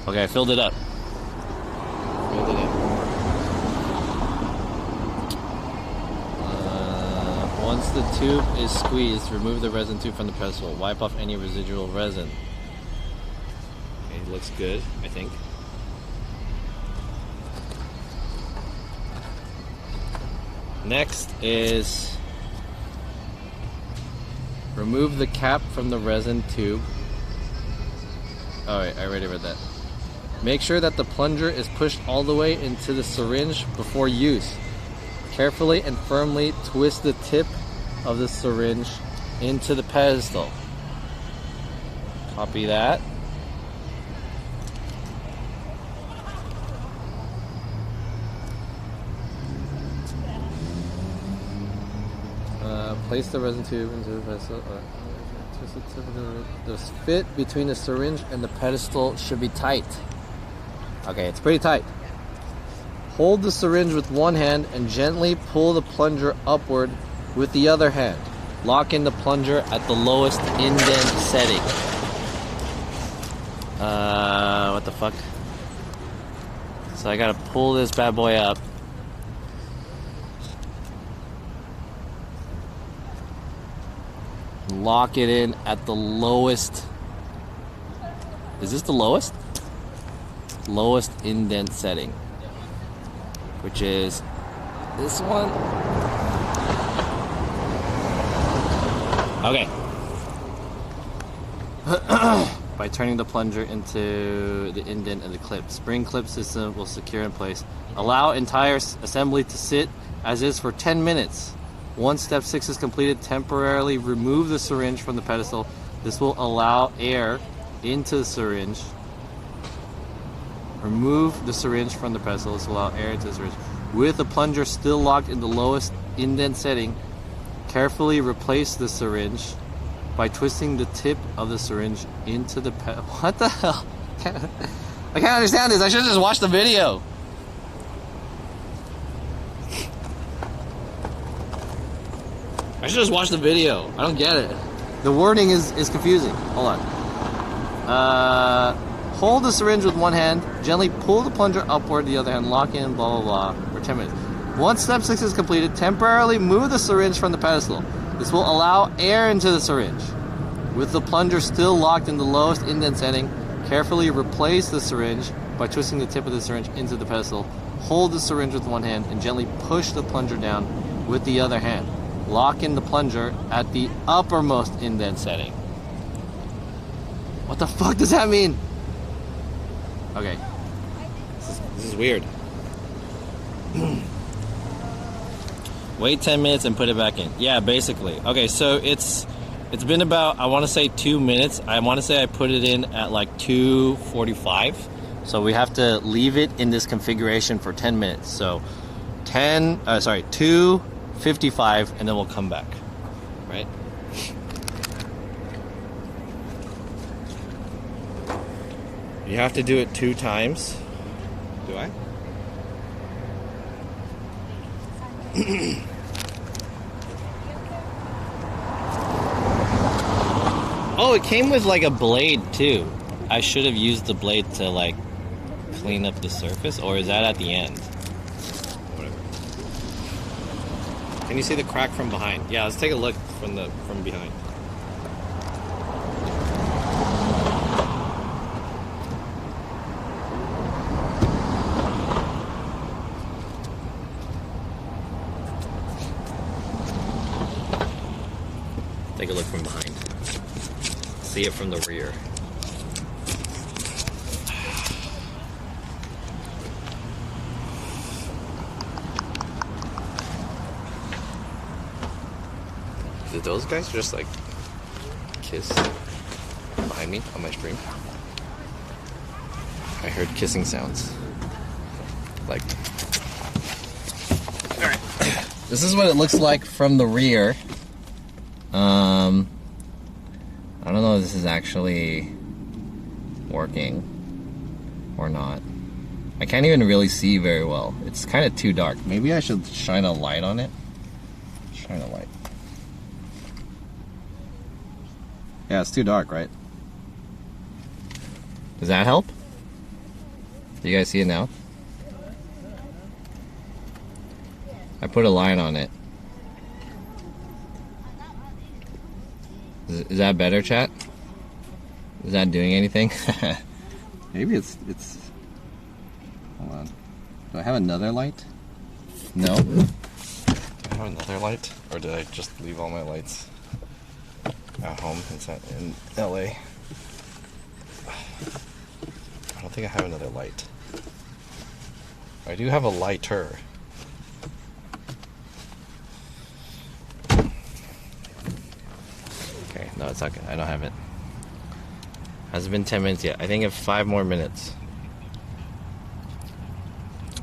Okay, I filled it up. Once the tube is squeezed, remove the resin tube from the pedestal. Wipe off any residual resin. Okay, looks good, I think. Next is remove the cap from the resin tube. Alright, I already read that. Make sure that the plunger is pushed all the way into the syringe before use. Carefully and firmly twist the tip of the syringe into the pedestal. Copy that. Place the resin tube into the pedestal. Twist the tip of the fit between the syringe and the pedestal should be tight. Okay, it's pretty tight. Hold the syringe with one hand and gently pull the plunger upward with the other hand. Lock in the plunger at the lowest indent setting. What the fuck? So I gotta pull this bad boy up. Lock it in at the lowest. Is this the lowest? Lowest indent setting, which is this one. Okay. By turning the plunger into the indent of the clip. Spring clip system will secure in place. Allow entire assembly to sit as is for 10 minutes. Once step 6 is completed, temporarily remove the syringe from the pedestal. This will allow air into the syringe. Remove the syringe from the pedestal. This will allow air into the syringe. With the plunger still locked in the lowest indent setting, carefully replace the syringe by twisting the tip of the syringe into the What the hell? I can't understand this. I should just watch the video. I should just watch the video. I don't get it. The wording is confusing. Hold on. Hold the syringe with one hand. Gently pull the plunger upward, the other hand. Lock in, blah, blah, blah, for 10 minutes. Once step 6 is completed, temporarily move the syringe from the pedestal. This will allow air into the syringe. With the plunger still locked in the lowest indent setting, carefully replace the syringe by twisting the tip of the syringe into the pedestal. Hold the syringe with one hand and gently push the plunger down with the other hand. Lock in the plunger at the uppermost indent setting. What the fuck does that mean? Okay. This is weird. Wait 10 minutes and put it back in. Yeah, basically. Okay, so it's been about, I want to say 2 minutes. I want to say I put it in at like 2:45. So we have to leave it in this configuration for 10 minutes. So 2:55, and then we'll come back, right? You have to do it 2 times. Do I? Oh, it came with like a blade too. I should have used the blade to like clean up the surface, or is that at the end? Whatever. Can you see the crack from behind? Yeah, let's take a look from behind. Take a look from behind. see it from the rear. Did those guys just like kiss behind me on my stream? I heard kissing sounds. Like, alright. This is what it looks like from the rear. I don't know if this is actually working or not. I can't even really see very well. It's kind of too dark. Maybe I should shine a light on it. Shine a light. Yeah, it's too dark, right? Does that help? Do you guys see it now? I put a light on it. Is that better, chat? Is that doing anything? Maybe it's... Hold on. Do I have another light? No? Do I have another light? Or did I just leave all my lights at home in LA? I don't think I have another light. I do have a lighter. Okay, no, it's not good. I don't have it. Hasn't been 10 minutes yet. I think I have 5 more minutes.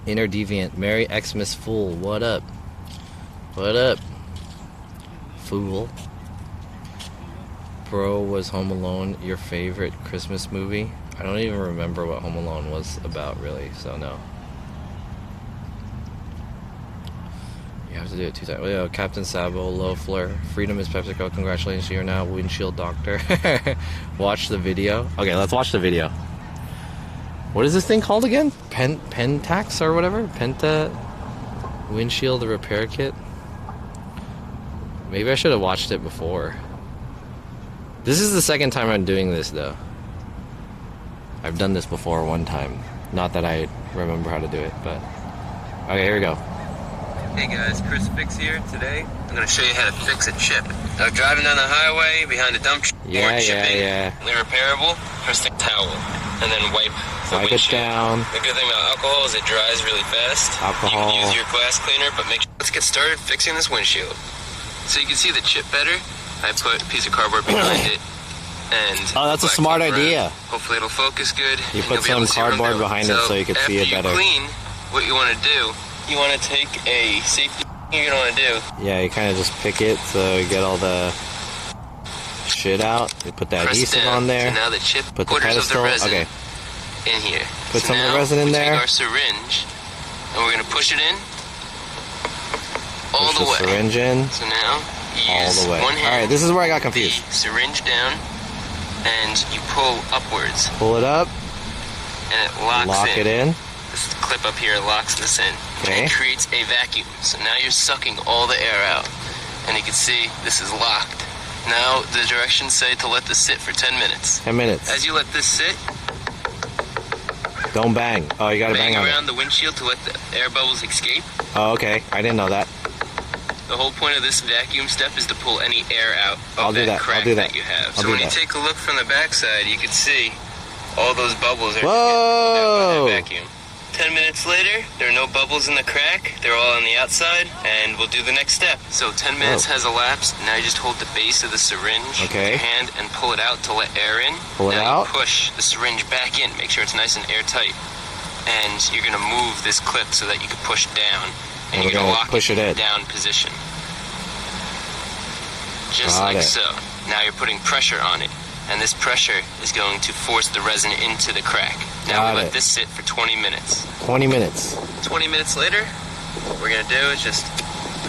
Inner Deviant, Merry Xmas Fool. What up? What up? Fool. Bro, was Home Alone your favorite Christmas movie? I don't even remember what Home Alone was about, really, so no. You have to do it 2 times. Yo, Captain Sabo, Loeffler, Freedom is PepsiCo. Congratulations, you're now windshield doctor. Watch the video. Okay, let's watch the video. What is this thing called again? Pentax or whatever? Penta windshield repair kit? Maybe I should have watched it before. This is the second time I'm doing this, though. I've done this before one time. Not that I remember how to do it, but... Okay, here we go. Hey guys, Chris Fix here. Today, I'm going to show you how to fix a chip. Now, driving down the highway behind a dump truck, repairable, first thing, towel, and then wipe the windshield. Down. The good thing about alcohol is it dries really fast. Alcohol. You can use your glass cleaner, but let's get started fixing this windshield. So you can see the chip better. I put a piece of cardboard behind it. And that's a smart idea. Hopefully it'll focus good. You put some cardboard behind it so you can see it better. After you clean, what you want to do, you want to take a safety you're going to want to do. Yeah, you kind of just pick it so you get all the shit out. You put the adhesive on there. So now the chip, put the pedestal. Okay. In here. Put some of the resin in there. Take our syringe and we're going to push it in all the way. Syringe in. So now you use all the way. One hand. All right, this is where I got confused. The syringe down and you pull upwards. Pull it up. And it locks in. Lock it in. This clip up here locks this in. Okay. And it creates a vacuum. So now you're sucking all the air out. And you can see this is locked. Now the directions say to let this sit for 10 minutes. 10 minutes. As you let this sit, don't bang. Oh, you gotta bang on it. around the windshield to let the air bubbles escape. Oh, okay. I didn't know that. The whole point of this vacuum step is to pull any air out of that crack that you have. So when you take a look from the backside, you can see all those bubbles are pulled out by that vacuum. 10 minutes later, there are no bubbles in the crack. They're all on the outside, and we'll do the next step. So 10 minutes has elapsed. Now you just hold the base of the syringe with your hand and pull it out to let air in. Pull it out. You push the syringe back in. Make sure it's nice and airtight. And you're going to move this clip so that you can push down. And you're going to lock it in the down position. Just like so. Now you're putting pressure on it. And this pressure is going to force the resin into the crack. Now we let this sit for 20 minutes. 20 minutes. 20 minutes later, what we're going to do is just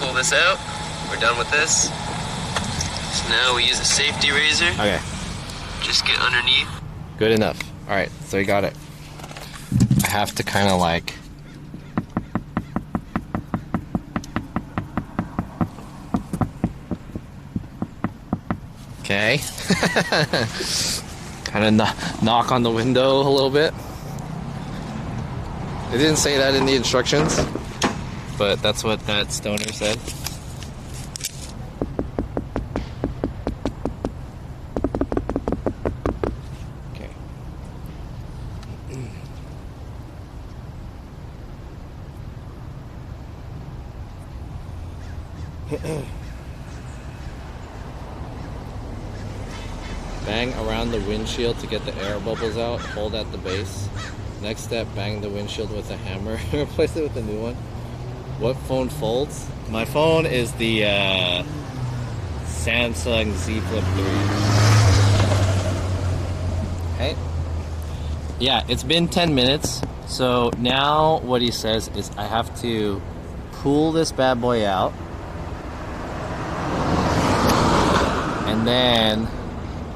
pull this out. We're done with this. So now we use a safety razor. Okay. Just get underneath. Good enough. Alright, so you got it. I have to kind of like... Okay. Kind of knock on the window a little bit. They didn't say that in the instructions, but that's what that stoner said. Bang around the windshield to get the air bubbles out. Hold at the base. Next step, bang the windshield with a hammer. Replace it with a new one. What phone folds? My phone is the Samsung Z Flip 3. Okay. Yeah, it's been 10 minutes. So now what he says is I have to pull this bad boy out. And then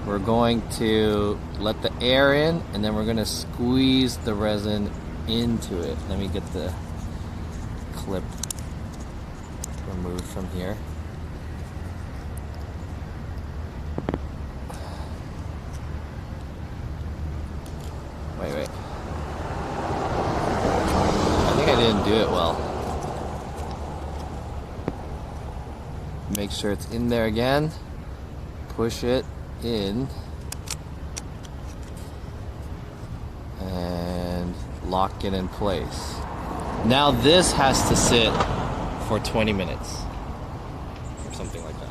we're going to let the air in, and then we're going to squeeze the resin into it. Let me get the clip removed from here. Wait. I think I didn't do it well. Make sure it's in there again. Push it in. And lock it in place. Now this has to sit for 20 minutes. Or something like that.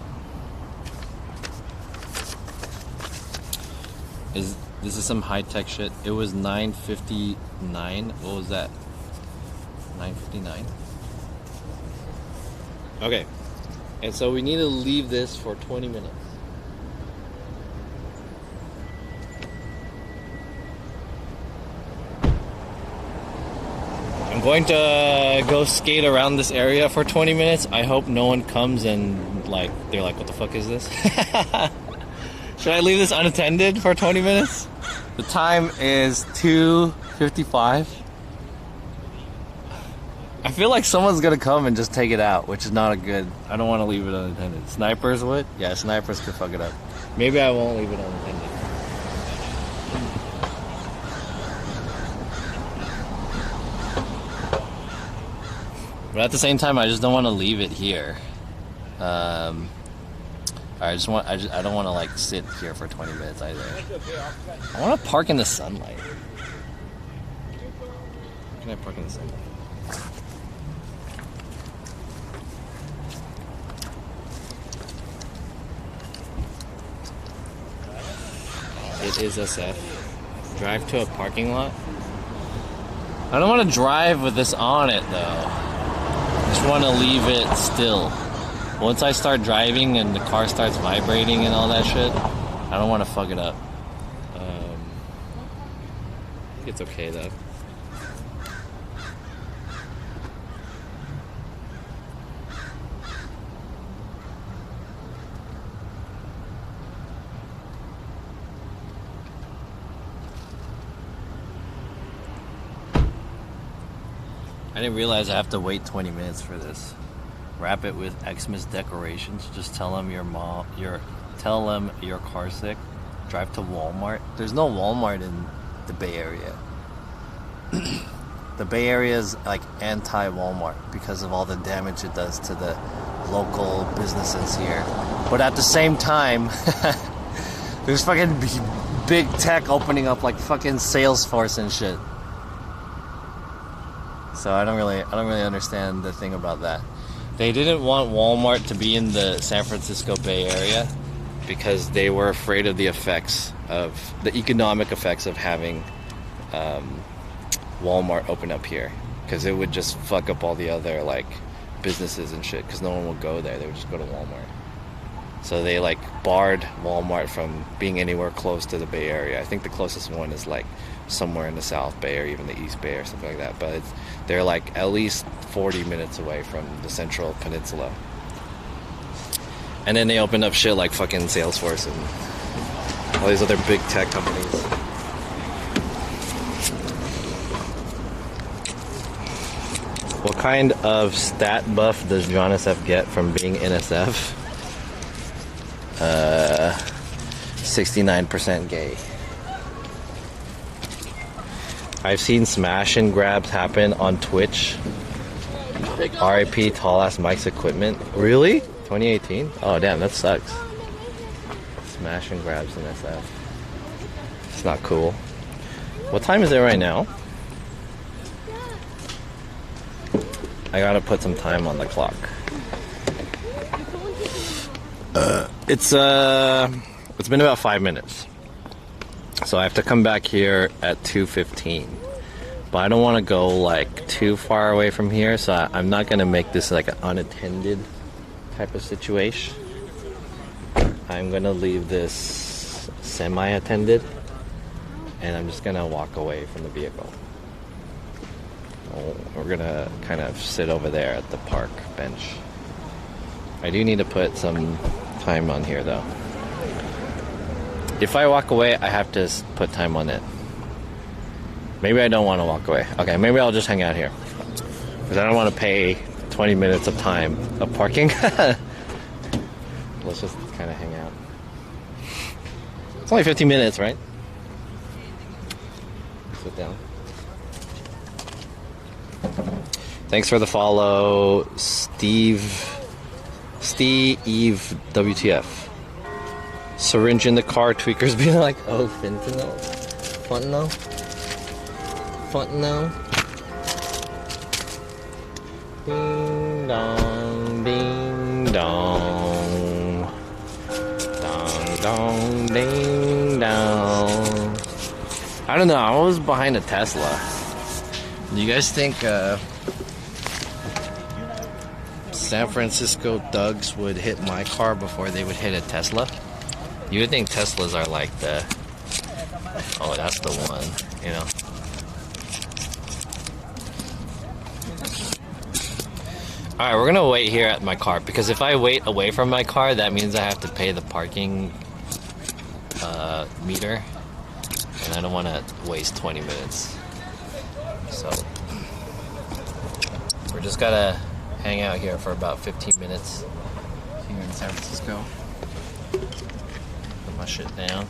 This is some high-tech shit. It was $9.59. What was that? $9.59? Okay. And so we need to leave this for 20 minutes. I'm going to go skate around this area for 20 minutes. I hope no one comes and they're like, what the fuck is this? Should I leave this unattended for 20 minutes? The time is 2:55. I feel like someone's gonna come and just take it out, which is not a good. I don't want to leave it unattended. Snipers would? Yeah, snipers could fuck it up. Maybe I won't leave it unattended. But at the same time, I just don't want to leave it here. I don't want to like sit here for 20 minutes either. I want to park in the sunlight. Can I park in the sunlight? It is SF. Drive to a parking lot. I don't want to drive with this on it though. I just want to leave it still. Once I start driving and the car starts vibrating and all that shit, I don't want to fuck it up. I think it's okay though. I didn't realize I have to wait 20 minutes for this. Wrap it with Xmas decorations. Just tell them your car's sick. Drive to Walmart. There's no Walmart in the Bay Area. The Bay Area is like anti-Walmart because of all the damage it does to the local businesses here. But at the same time, there's fucking big tech opening up like fucking Salesforce and shit. So I don't really understand the thing about that. They didn't want Walmart to be in the San Francisco Bay Area because they were afraid of the economic effects of having Walmart open up here, because it would just fuck up all the other like businesses and shit, because no one would go there. They would just go to Walmart. So they like barred Walmart from being anywhere close to the Bay Area. I think the closest one is like somewhere in the South Bay or even the East Bay or something like that. But they're like at least 40 minutes away from the Central Peninsula. And then they opened up shit like fucking Salesforce and all these other big tech companies. What kind of stat buff does John SF get from being NSF? 69% gay. I've seen smash and grabs happen on Twitch. RIP tall ass Mike's equipment. Really? 2018? Oh damn, that sucks. Smash and grabs in SF. It's not cool. What time is it right now? I gotta put some time on the clock. It's been about 5 minutes. So I have to come back here at 2:15. But I don't want to go like too far away from here, so I'm not going to make this like an unattended type of situation. I'm going to leave this semi-attended, and I'm just going to walk away from the vehicle. We're going to kind of sit over there at the park bench. I do need to put some time on here though. If I walk away, I have to put time on it. Maybe I don't want to walk away. Okay, maybe I'll just hang out here. Because I don't want to pay 20 minutes of time of parking. Let's just kind of hang out. It's only 15 minutes, right? Sit down. Thanks for the follow, Steve WTF. Syringe in the car, tweakers being like, oh, fentanyl. Fentanyl. Ding dong, ding dong. Dong dong, ding dong. I don't know, I was behind a Tesla. Do you guys think San Francisco thugs would hit my car before they would hit a Tesla? You would think Teslas are like the, oh, that's the one, you know. Alright, we're gonna wait here at my car, because if I wait away from my car, that means I have to pay the parking meter, and I don't want to waste 20 minutes. So, we're just gotta hang out here for about 15 minutes here in San Francisco. Put my shit down.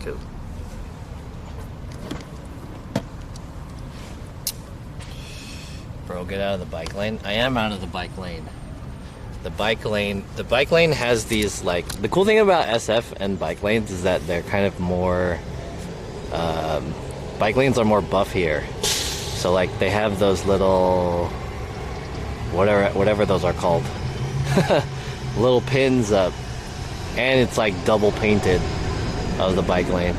Cool. Bro, get out of the bike lane. I am out of the bike lane. The bike lane has these, like, the cool thing about SF and bike lanes is that they're kind of more, bike lanes are more buff here. So like they have those little, whatever those are called, little pins up, and it's like double painted of the bike lane.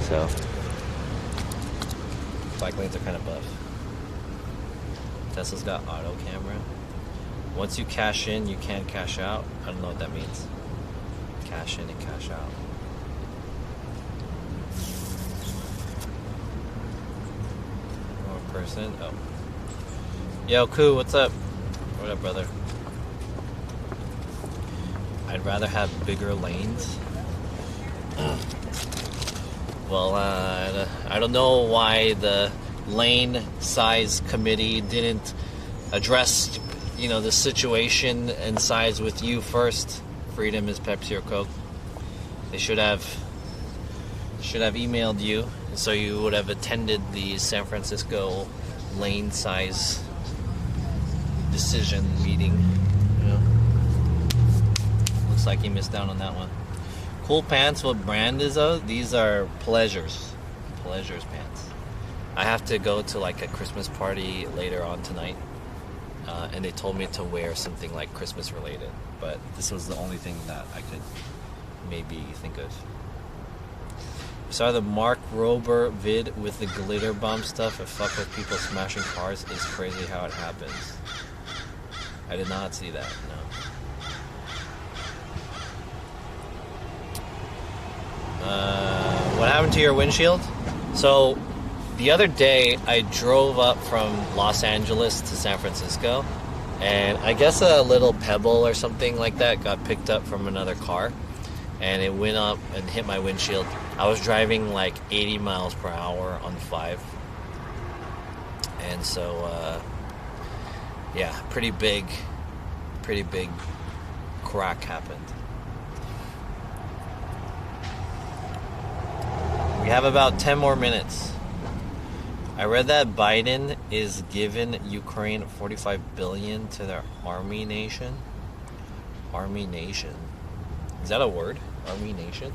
So bike lanes are kind of buff. Tesla's got auto camera. Once you cash in, you can't cash out. I don't know what that means. Cash in and cash out. More person. Oh. Yo, Koo, what's up? What up, brother? I'd rather have bigger lanes. Well, I don't know why the lane size committee didn't address, you know, the situation and size with you first. Freedom is Pepsi or Coke. They should have emailed you, so you would have attended the San Francisco lane size decision meeting. You know, looks like you missed out on that one. Cool pants. What brand is those? These are Pleasures pants. I have to go to like a Christmas party later on tonight. And they told me to wear something like Christmas related, but this was the only thing that I could maybe think of. Saw the Mark Rober vid with the glitter bomb stuff. And fuck with people smashing cars is crazy how it happens. I did not see that, no. What happened to your windshield? So the other day, I drove up from Los Angeles to San Francisco, and I guess a little pebble or something like that got picked up from another car, and it went up and hit my windshield. I was driving like 80 miles per hour on 5, and so, yeah, pretty big crack happened. We have about 10 more minutes. I read that Biden is giving Ukraine $45 billion to their army nation. Army nation. Is that a word? Army nation?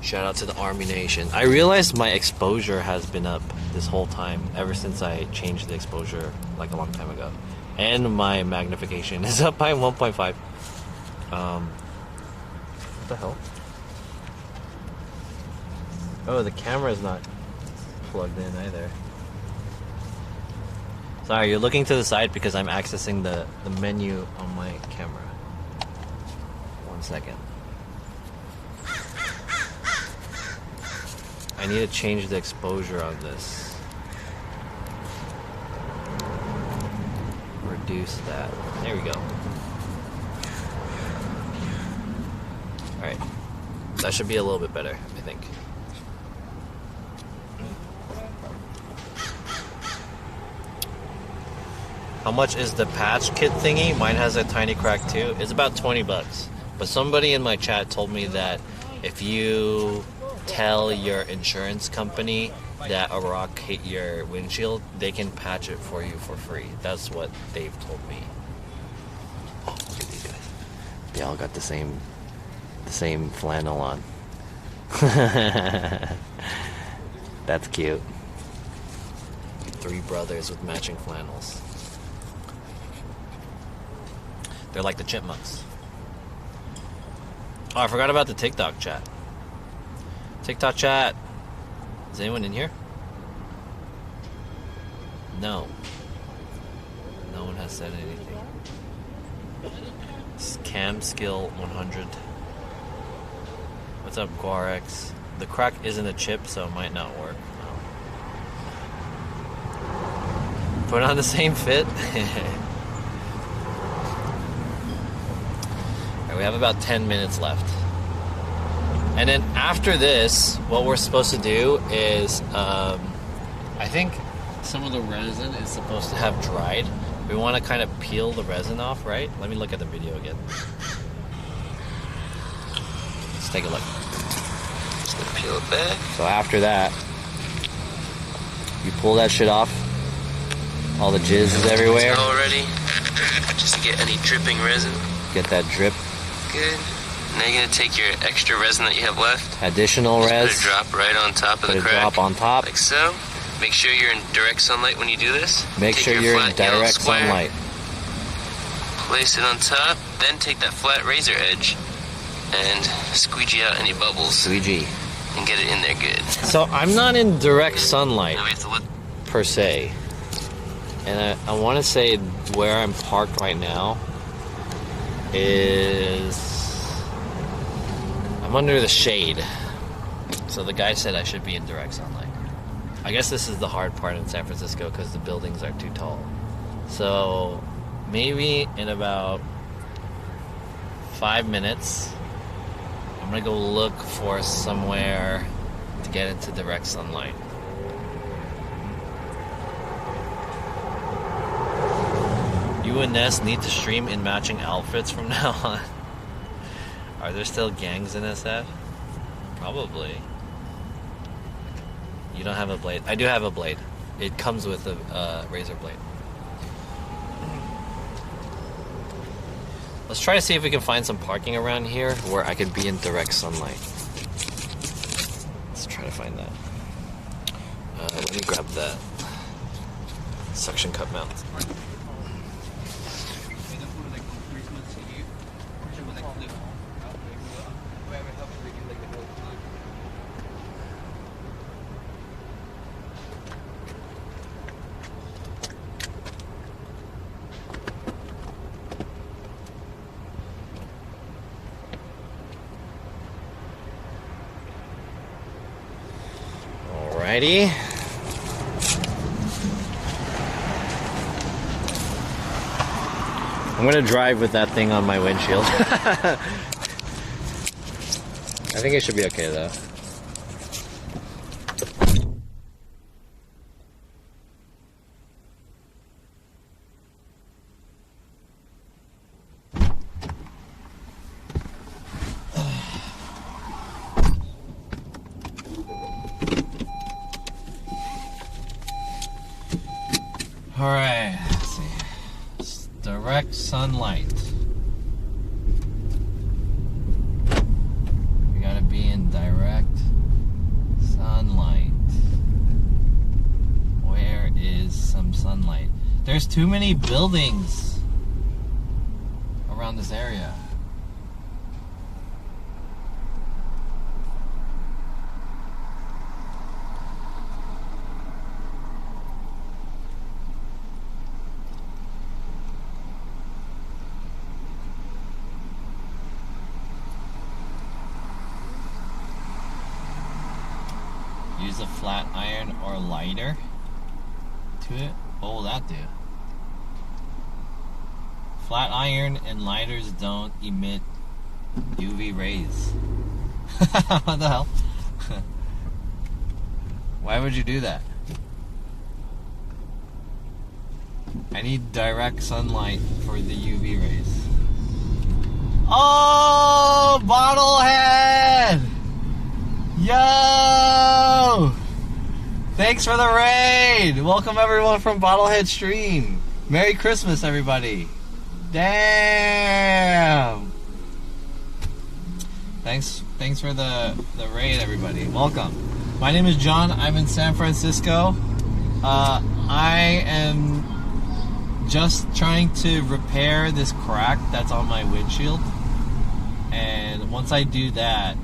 Shout out to the Army Nation. I realized my exposure has been up this whole time, ever since I changed the exposure like a long time ago. And my magnification is up by 1.5. What the hell? Oh, the camera is not plugged in either. Sorry, you're looking to the side because I'm accessing the menu on my camera. 1 second. I need to change the exposure on this. Reduce that. There we go. Alright. That should be a little bit better, I think. How much is the patch kit thingy? Mine has a tiny crack too. It's about 20 bucks. But somebody in my chat told me that if you tell your insurance company that a rock hit your windshield, they can patch it for you for free. That's what they've told me. Oh, look at these guys. They all got the same flannel on. That's cute. 3 brothers with matching flannels. They're like the chipmunks. Oh, I forgot about the TikTok chat. TikTok chat. Is anyone in here? No. No one has said anything. This is Cam Skill 100. What's up, Guarex? The crack isn't a chip, so it might not work. No. Put on the same fit. Alright, we have about 10 minutes left. And then after this, what we're supposed to do is, I think some of the resin is supposed to have dried. We want to kind of peel the resin off, right? Let me look at the video again. Let's take a look. Just gonna peel it back. So after that, you pull that shit off. All the jizz is everywhere. Already, just to get any dripping resin. Get that drip. Good. Now you're gonna take your extra resin that you have left. Additional Just res. put a drop right on top of the Put a crack. drop on top. Like so. Make sure you're in direct sunlight when you do this. Make Take sure your you're in flat yellow direct square, sunlight. Place it on top. Then take that flat razor edge and squeegee out any bubbles. Squeegee. And get it in there good. So I'm not in direct sunlight Now we have to look. per se. And I want to say where I'm parked right now is... I'm under the shade. So the guy said I should be in direct sunlight. I guess this is the hard part in San Francisco because the buildings are too tall. So maybe in about 5 minutes, I'm gonna go look for somewhere to get into direct sunlight. You and Ness need to stream in matching outfits from now on. Are there still gangs in SF? Probably. You don't have a blade. I do have a blade. It comes with a razor blade. Let's try to see if we can find some parking around here where I could be in direct sunlight. Let's try to find that. Let me grab that suction cup mount. Alrighty. I'm gonna drive with that thing on my windshield. I think it should be okay though. Alright, let's see. It's direct sunlight. We gotta be in direct sunlight? Where is some sunlight? There's too many buildings around this area. Use a flat iron or lighter to it. What will that do? Flat iron and lighters don't emit UV rays. What the hell? Why would you do that? I need direct sunlight for the UV rays. Oh, Bottlehead! Yo! Thanks for the raid! Welcome everyone from Bottlehead Stream. Merry Christmas, everybody. Damn! Thanks for the raid, everybody. Welcome. My name is John. I'm in San Francisco. I am just trying to repair this crack that's on my windshield. And once I do that,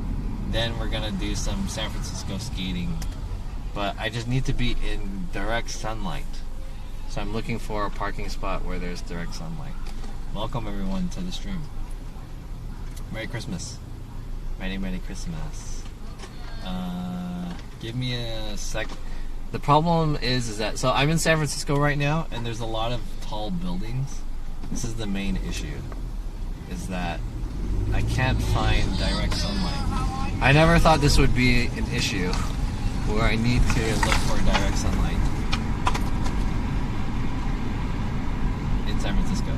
then we're gonna do some San Francisco skating. But I just need to be in direct sunlight. So I'm looking for a parking spot where there's direct sunlight. Welcome everyone to the stream. Merry Christmas. Merry Christmas. Give me a sec. The problem is that, so I'm in San Francisco right now and there's a lot of tall buildings. This is the main issue, is that I can't find direct sunlight. I never thought this would be an issue where I need to look for direct sunlight in San Francisco.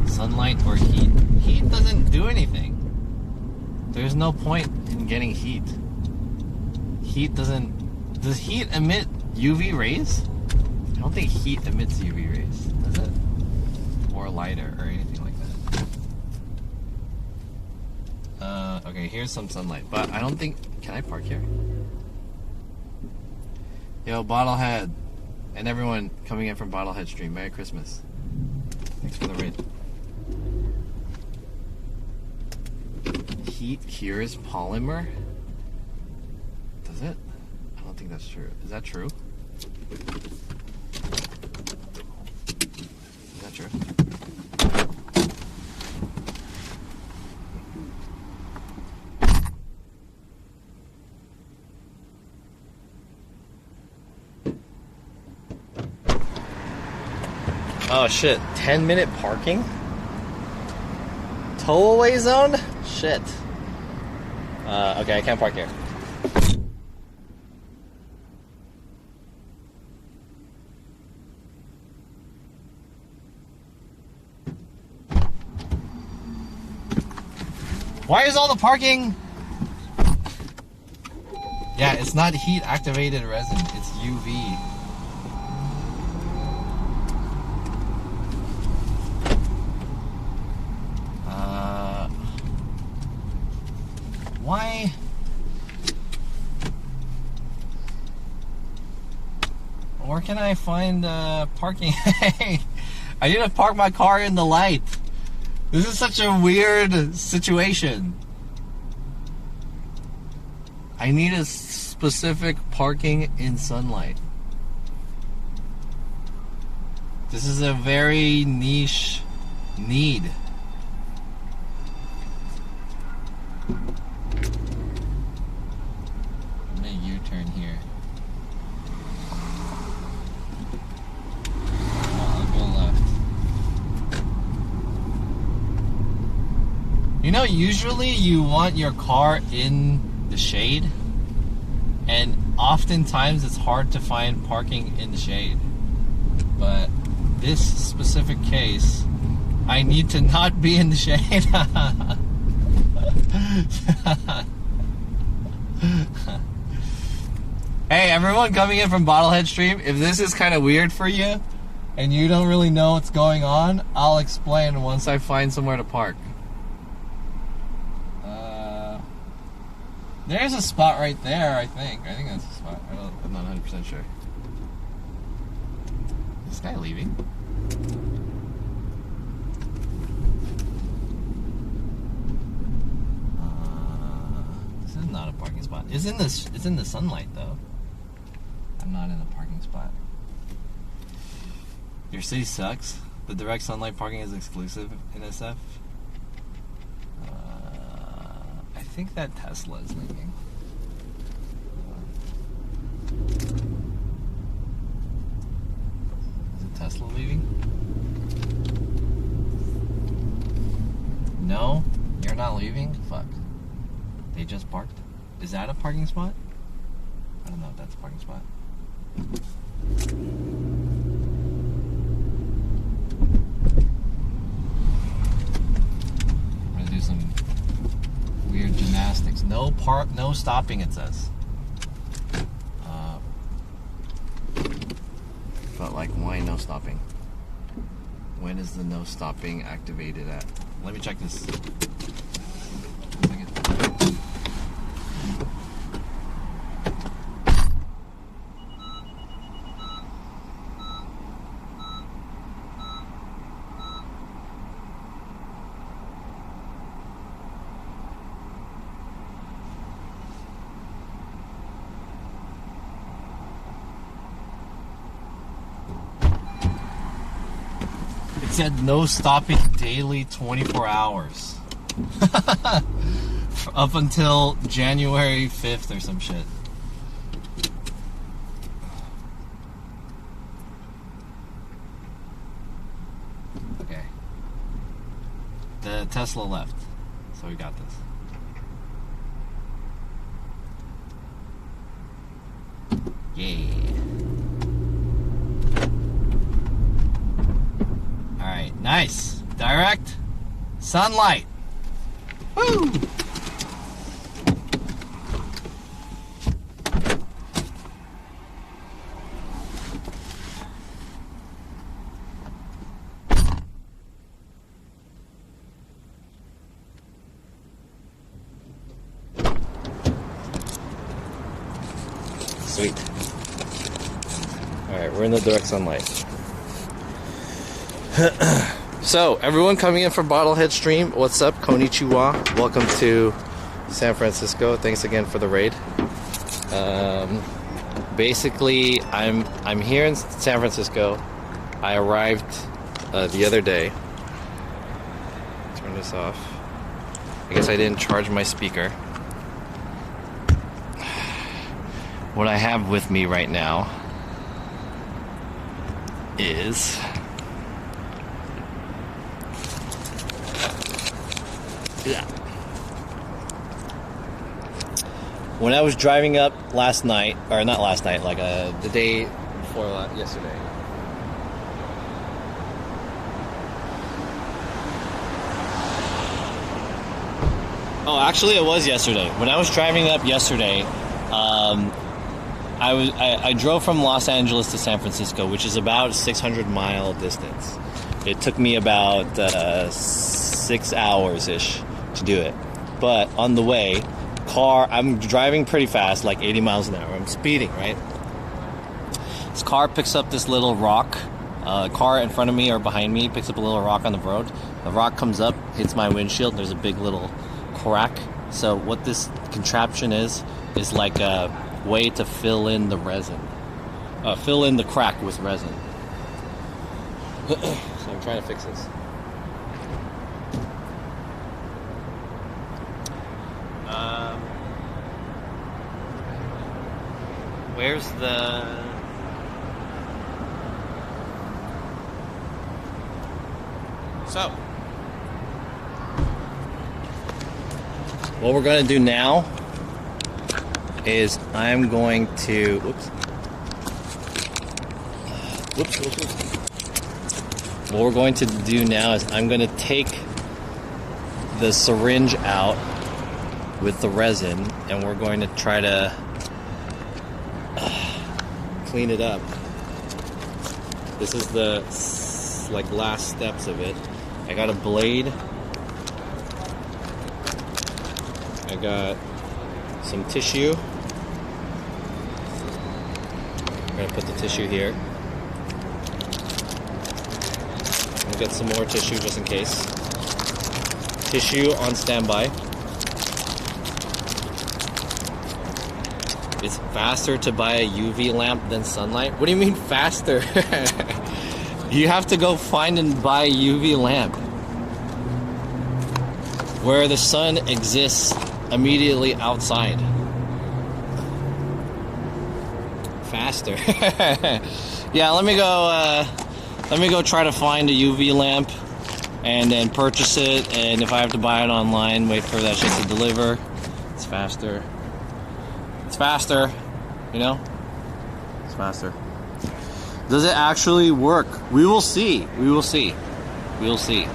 Sunlight or heat. Heat doesn't do anything. There's no point in getting heat. Heat doesn't... Does heat emit UV rays? I don't think heat emits UV rays, does it? Or lighter or anything like that. Okay, here's some sunlight, but I don't think... Can I park here? Yo, Bottlehead, and everyone coming in from Bottlehead Stream, Merry Christmas. Thanks for the raid. Heat cures polymer? Does it? I don't think that's true. Is that true? Is that true? Oh shit, 10-minute parking? Tow-away zone? Shit. Okay, I can't park here. Why is all the parking? Yeah, it's not heat activated resin, it's UV. Why? Where can I find parking? I need to park my car in the light. This is such a weird situation. I need a specific parking in sunlight. This is a very niche need. I'm gonna U-turn here. I'll go left. You know, usually you want your car in the shade, and oftentimes it's hard to find parking in the shade. But this specific case, I need to not be in the shade. Hey, everyone coming in from Bottlehead Stream, if this is kind of weird for you and you don't really know what's going on, I'll explain once I find somewhere to park. There's a spot right there, I think. I think that's a spot. I'm not 100% sure. Is this guy leaving? This is not a parking spot. It's in the sunlight though. I'm not in a parking spot. Your city sucks. The direct sunlight parking is exclusive in SF. I think that Tesla is leaving. Is it Tesla leaving? No, you're not leaving? Fuck. They just parked? Is that a parking spot? I don't know if that's a parking spot. I'm gonna do some weird gymnastics. No stopping, it says. But like, why no stopping? When is the no stopping activated at? Let me check this. It said no stopping daily 24 hours. Up until January 5th or some shit. Okay. The Tesla left, so we got this. Yeah. Alright, nice. Direct sunlight. Woo! Sweet. Alright, we're in the direct sunlight. So, everyone coming in for Bottlehead Stream, what's up? Konnichiwa. Welcome to San Francisco. Thanks again for the raid. Basically, I'm here in San Francisco. I arrived the other day. Turn this off. I guess I didn't charge my speaker. What I have with me right now is when I was driving up last night, or not last night, like the day before yesterday. Oh, actually, it was yesterday. When I was driving up yesterday, I drove from Los Angeles to San Francisco, which is about 600-mile distance. It took me about 6 hours-ish to do it. But on the way, I'm driving pretty fast, like 80 miles an hour. I'm speeding, right? This car picks up this little rock. Car in front of me or behind me picks up a little rock on the road. The rock comes up, hits my windshield. There's a big little crack. So what this contraption is like a way to fill in the resin. Fill in the crack with resin. So I'm trying to fix this. Where's the... So, what we're going to do now is I'm going to... Whoops. What we're going to do now is I'm going to take the syringe out with the resin, and we're going to try to clean it up. This is the last steps of it. I got a blade. I got some tissue. We're gonna put the tissue here. We'll get some more tissue just in case. Tissue on standby. It's faster to buy a UV lamp than sunlight. What do you mean faster? You have to go find and buy a UV lamp where the sun exists immediately outside. Faster. Yeah, let me go try to find a UV lamp and then purchase it, and if I have to buy it online, wait for that shit to deliver. It's faster. It's faster, you know? It's faster. Does it actually work? We will see. We will see. We will see.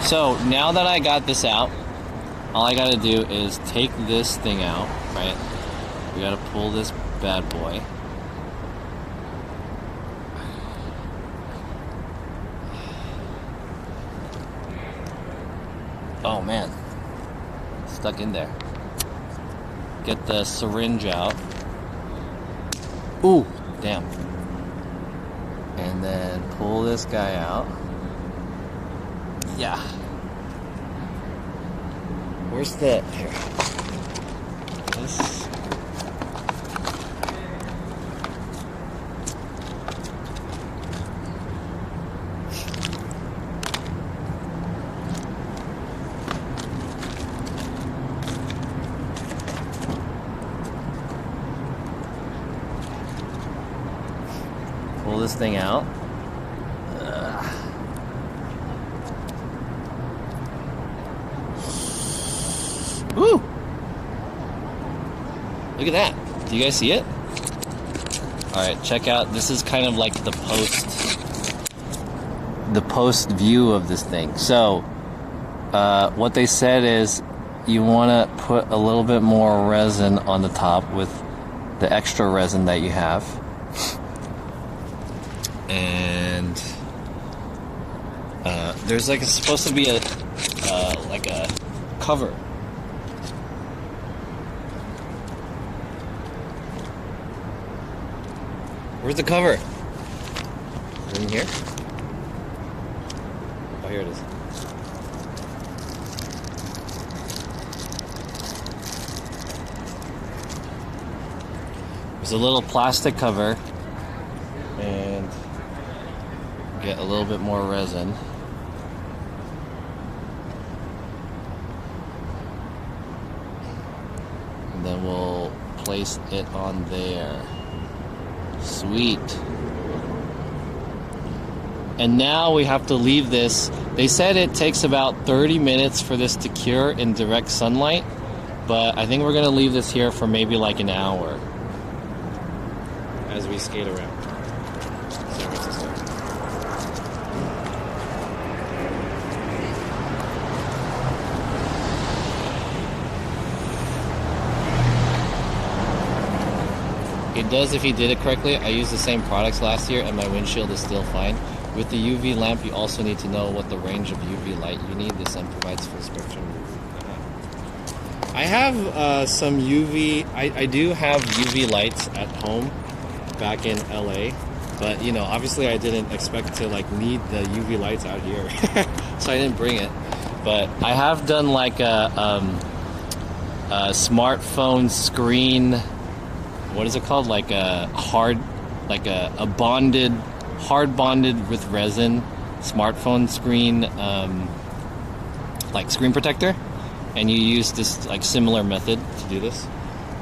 So now that I got this out, all I gotta do is take this thing out, right? We gotta pull this bad boy. Oh man, stuck in there. Get the syringe out. Ooh, damn. And then pull this guy out. Yeah. Where's the, here. This. Pull this thing out. Woo! Look at that. Do you guys see it? Alright, check out. This is kind of like the post view of this thing. So, what they said is you want to put a little bit more resin on the top with the extra resin that you have. And there's like supposed to be a like a cover. Where's the cover? Is it in here? Oh, here it is. There's a little plastic cover, and get a little bit more resin. And then we'll place it on there. Sweet. And now we have to leave this. They said it takes about 30 minutes for this to cure in direct sunlight, but I think we're gonna leave this here for maybe like an hour as we skate around. San Francisco. It does if you did it correctly. I used the same products last year and my windshield is still fine. With the UV lamp, you also need to know what the range of UV light you need. The sun provides full spectrum. I have some UV, I do have UV lights at home back in LA, but you know, obviously I didn't expect to like need the UV lights out here, so I didn't bring it. But I have done like a smartphone screen, what is it called? Like a hard bonded with resin smartphone screen, like screen protector, and you use this like similar method to do this,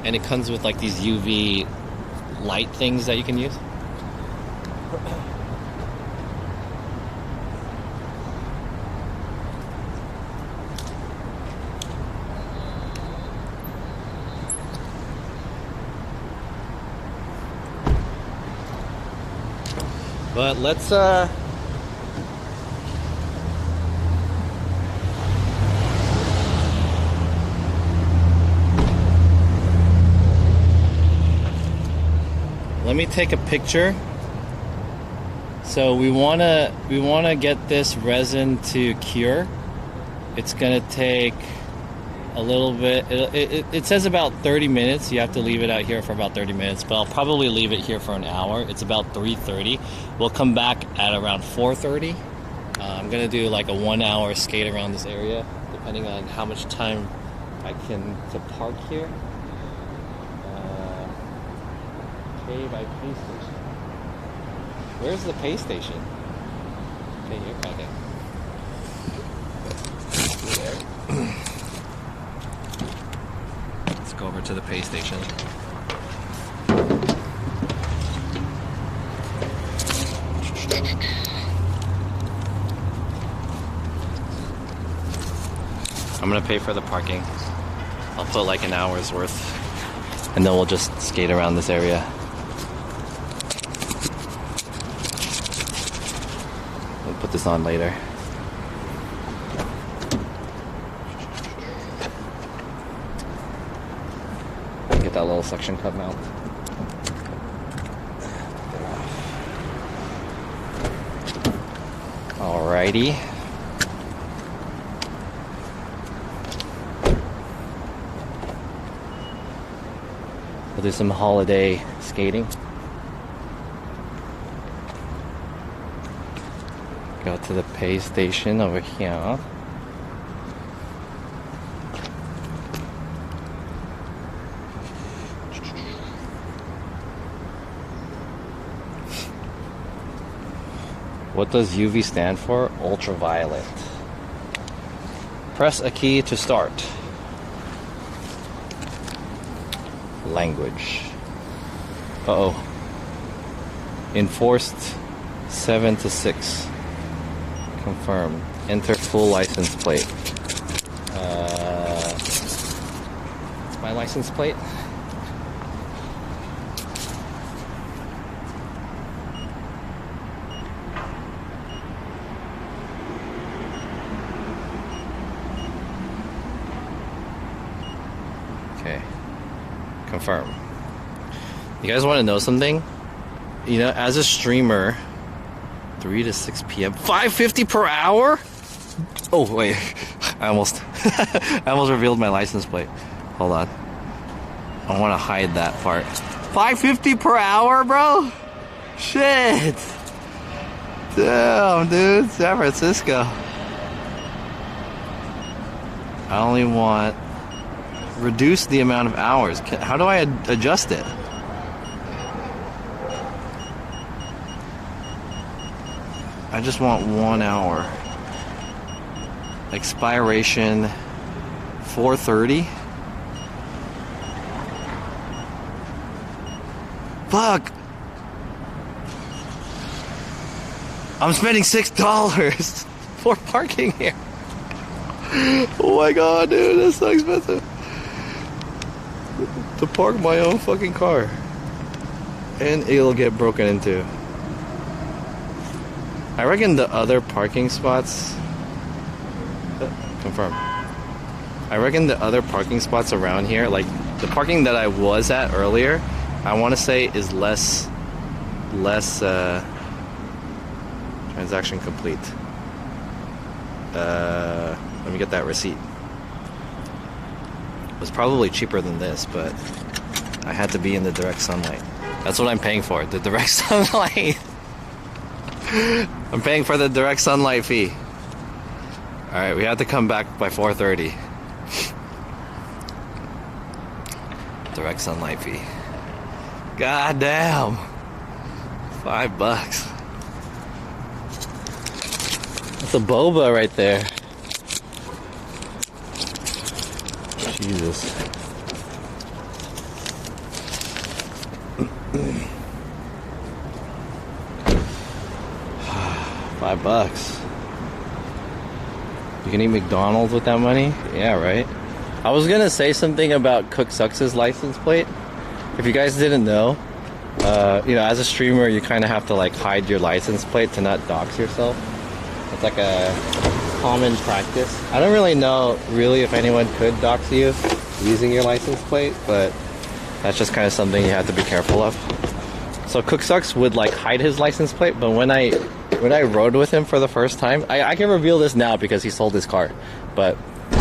and it comes with like these UV light things that you can use. But let's let me take a picture. So we wanna get this resin to cure. It's gonna take a little bit. It says about 30 minutes. You have to leave it out here for about 30 minutes, but I'll probably leave it here for an hour. It's about 3:30. We'll come back at around 4:30. I'm gonna do like a 1 hour skate around this area, depending on how much time I can to park here. Pay by pay station. Where's the pay station? Okay, here. Okay. Let's go over to the pay station. I'm gonna pay for the parking. I'll put like an hour's worth, and then we'll just skate around this area. We'll put this on later. Get that little suction cup mount. Alrighty. We'll do some holiday skating. Go to the pay station over here. What does UV stand for? Ultraviolet. Press a key to start. Language. Uh-oh. Enforced 7 to 6. Confirm. Enter full license plate. What's my license plate? Okay. Confirm. You guys want to know something? You know, as a streamer, 3 to 6 p.m. 550 per hour? Oh wait, I almost revealed my license plate. Hold on. I want to hide that part. 550 per hour, bro? Shit. Damn, dude. San Francisco. I only want reduce the amount of hours. How do I adjust it? I just want 1 hour. Expiration 4:30. Fuck. I'm spending $6 for parking here. Oh my god, dude, that's so expensive. To park my own fucking car. And it'll get broken into. I reckon the other parking spots... Confirm. I reckon the other parking spots around here, like the parking that I was at earlier, I want to say is less transaction complete. Let me get that receipt. It was probably cheaper than this, but I had to be in the direct sunlight. That's what I'm paying for, the direct sunlight. I'm paying for the direct sunlight fee. Alright, we have to come back by 4:30. Direct sunlight fee. God damn. $5. That's a boba right there. Jesus. $5. You can eat McDonald's with that money? Yeah, right? I was gonna say something about Cook Sucks' license plate. If you guys didn't know, you know, as a streamer, you kind of have to like hide your license plate to not dox yourself. It's like a common practice. I don't really know if anyone could dox you using your license plate, but that's just kind of something you have to be careful of. So Cook Sucks would like hide his license plate, but when I rode with him for the first time, I can reveal this now because he sold his car, but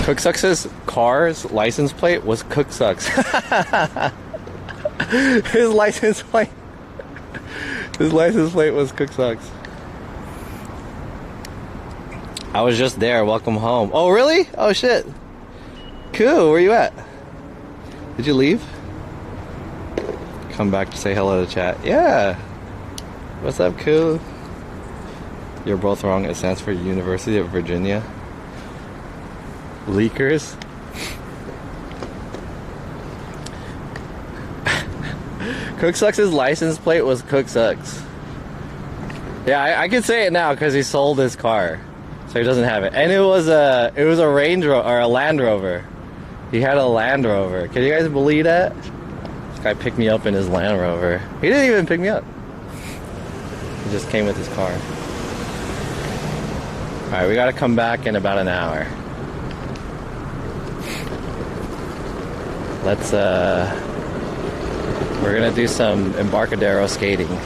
Cooksucks's car's license plate was Cooksucks. His license plate was Cooksucks. I was just there. Welcome home. Oh, really? Oh, shit. Cool. Where you at? Did you leave? Come back to say hello to chat. Yeah. What's up, cool? You're both wrong. It stands for University of Virginia. Leakers. Cooksucks' license plate was Cooksucks. Yeah, I can say it now because he sold his car, so he doesn't have it. And it was a Range Rover or a Land Rover. He had a Land Rover. Can you guys believe that? This guy picked me up in his Land Rover. He didn't even pick me up. He just came with his car. All right, we got to come back in about an hour. Let's we're gonna do some Embarcadero skating. I'm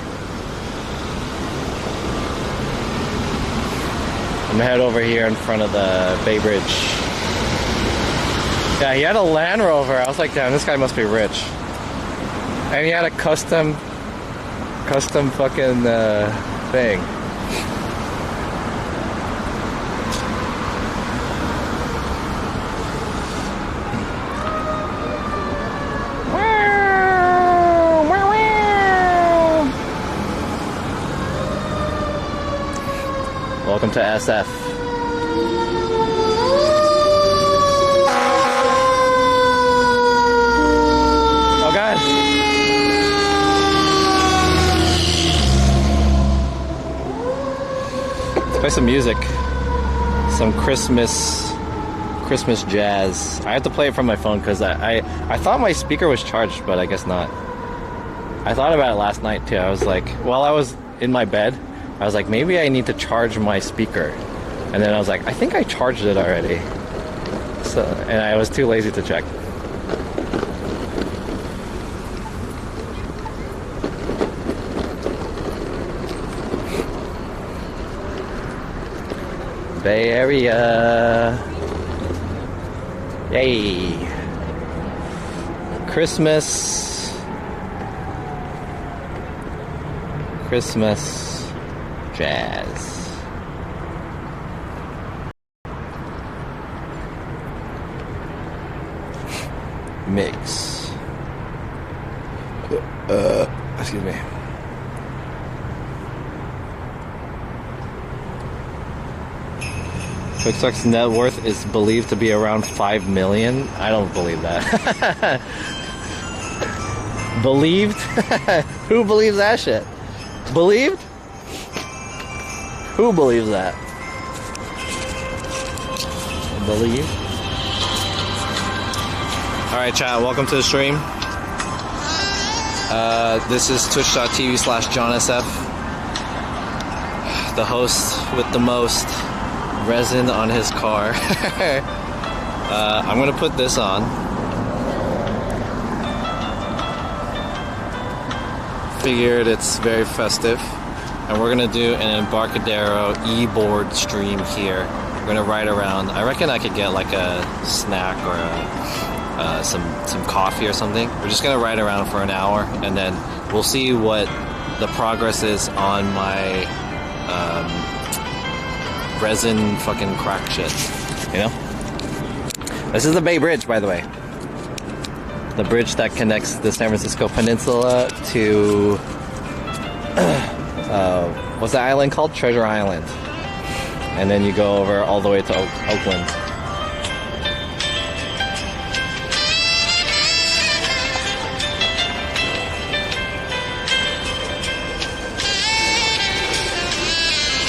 gonna head over here in front of the Bay Bridge. Yeah, he had a Land Rover. I was like, damn, this guy must be rich. And he had a custom fucking thing. Welcome to SF. Oh God. Let's play some music. Some Christmas jazz. I have to play it from my phone because I thought my speaker was charged, but I guess not. I thought about it last night too. I was like, while I was in my bed, I was like, maybe I need to charge my speaker. And then I was like, I think I charged it already. So, and I was too lazy to check. Bay Area. Yay. Christmas jazz. Mix. Excuse me. Cooksuck's net worth is believed to be around 5 million. I don't believe that. Believed? Who believes that shit? Believed? Who believes that? Believe? Alright chat, welcome to the stream. This is twitch.tv/JohnSF. The host with the most resin on his car. I'm gonna put this on. Figured it's very festive. And we're gonna do an Embarcadero eboard stream here. We're gonna ride around. I reckon I could get like a snack or some coffee or something. We're just gonna ride around for an hour, and then we'll see what the progress is on my resin fucking crack shit. You know? This is the Bay Bridge, by the way. The bridge that connects the San Francisco Peninsula to what's the island called? Treasure Island. And then you go over all the way to Oakland.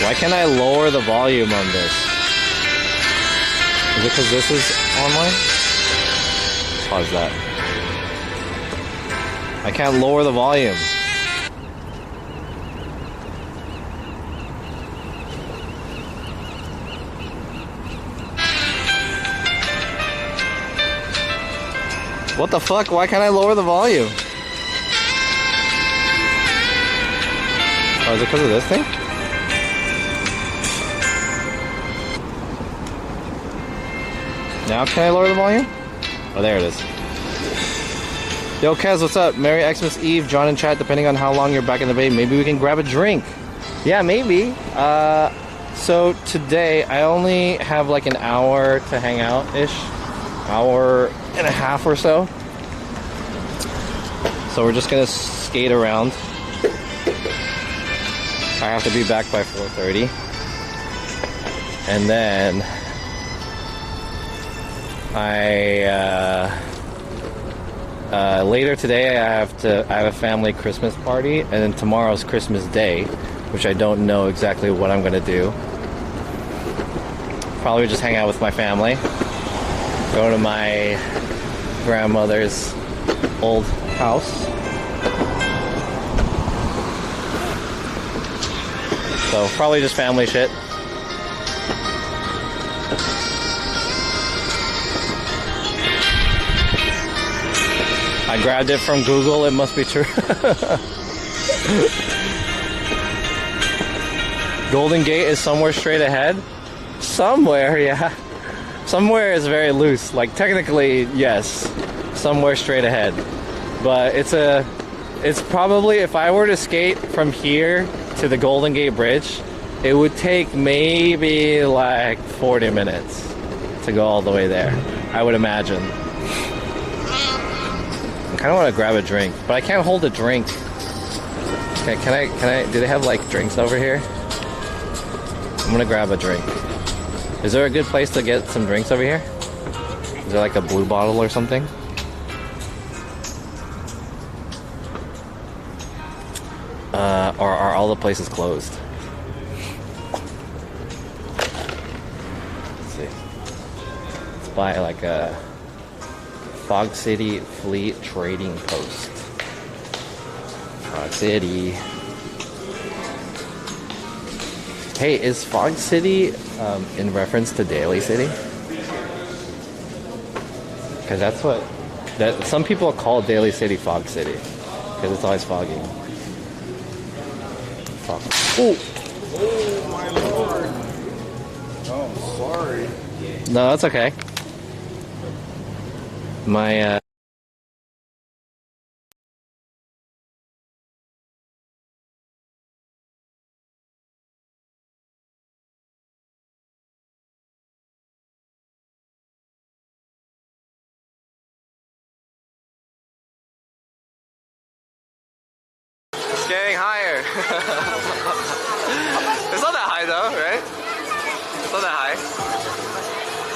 Why can't I lower the volume on this? Is it because this is online? Pause that. I can't lower the volume. What the fuck? Why can't I lower the volume? Oh, is it because of this thing? Now can I lower the volume? Oh, there it is. Yo, Kez, what's up? Merry Xmas Eve, John and chat. Depending on how long you're back in the Bay, maybe we can grab a drink. Yeah, maybe. So today I only have like an hour to hang out-ish. Hour and a half or so. So we're just gonna skate around. I have to be back by 4:30. And then later today I have a family Christmas party, and then tomorrow's Christmas Day, which I don't know exactly what I'm gonna do. Probably just hang out with my family. Go to my grandmother's old house. So probably just family shit. I grabbed it from Google, it must be true. Golden Gate is somewhere straight ahead? Somewhere, yeah. Somewhere is very loose. Like technically, yes, somewhere straight ahead. But it's probably, if I were to skate from here to the Golden Gate Bridge, it would take maybe like 40 minutes to go all the way there, I would imagine. I kind of want to grab a drink, but I can't hold a drink. Okay, can I, do they have like drinks over here? I'm gonna grab a drink. Is there a good place to get some drinks over here? Is there like a blue bottle or something? Or are all the places closed? Let's see. Let's buy like a Fog City Fleet Trading Post. Fog City. Hey, is Fog City in reference to Daly City? Because that's what some people call Daly City Fog City, because it's always foggy. Fog. Oh! Oh my lord! Oh, sorry. No, that's okay. My it's getting higher. It's not that high though, right? It's not that high.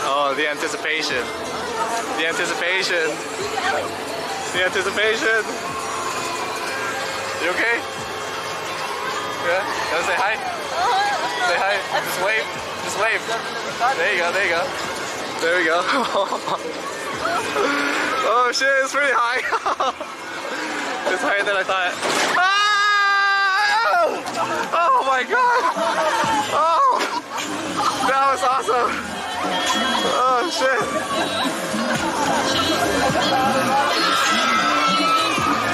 Oh, the anticipation. The anticipation. The anticipation. You okay? Yeah? Gotta say hi? Say hi. Just wave. Just wave. There you go, there you go. There we go. Oh shit, it's pretty high. It's higher than I thought. Ah! Oh my god! Oh! That was awesome! Oh shit!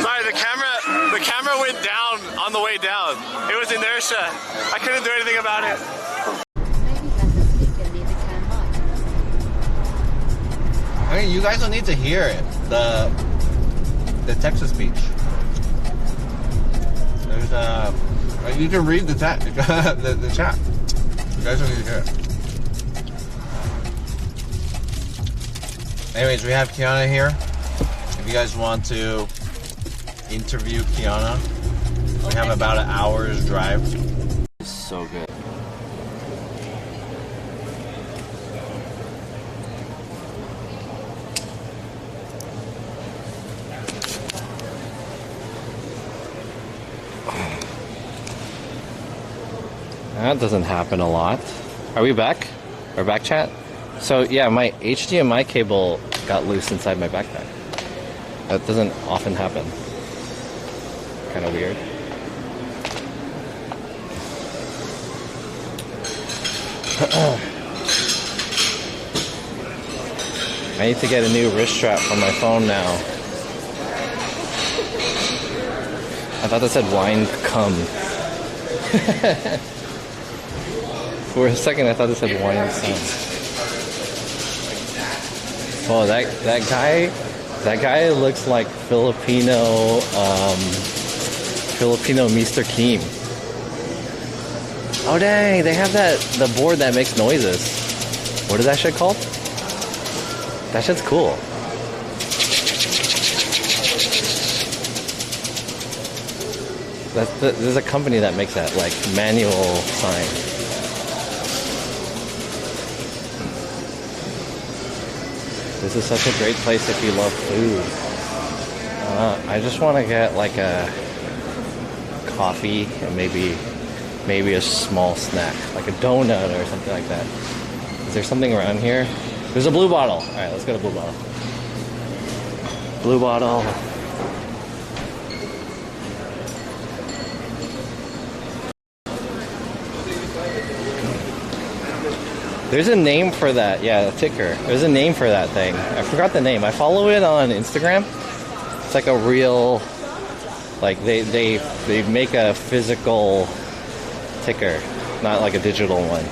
Sorry, the camera went down on the way down. It was inertia. I couldn't do anything about it. I mean, you guys don't need to hear it. The Texas speech. There's you can read the chat. the chat. You guys don't need to hear it. Anyways, we have Kiana here. If you guys want to interview Kiana, we have about an hour's drive. It's so good. That doesn't happen a lot. Are we back? Or back chat? So yeah, my HDMI cable got loose inside my backpack. That doesn't often happen. Kind of weird. I need to get a new wrist strap for my phone now. I thought that said wine cum. For a second I thought it said wine cum. Oh, that guy looks like Filipino Mr. Keem. Oh dang, they have the board that makes noises. What is that shit called? That shit's cool. There's a company that makes that, like, manual sign. This is such a great place if you love food. I just want to get like a coffee and maybe a small snack, like a donut or something like that. Is there something around here? There's a Blue Bottle. All right, let's go to Blue Bottle. Blue Bottle. There's a name for that. Yeah, a ticker. There's a name for that thing. I forgot the name. I follow it on Instagram. It's like a real, like they make a physical ticker, not like a digital one.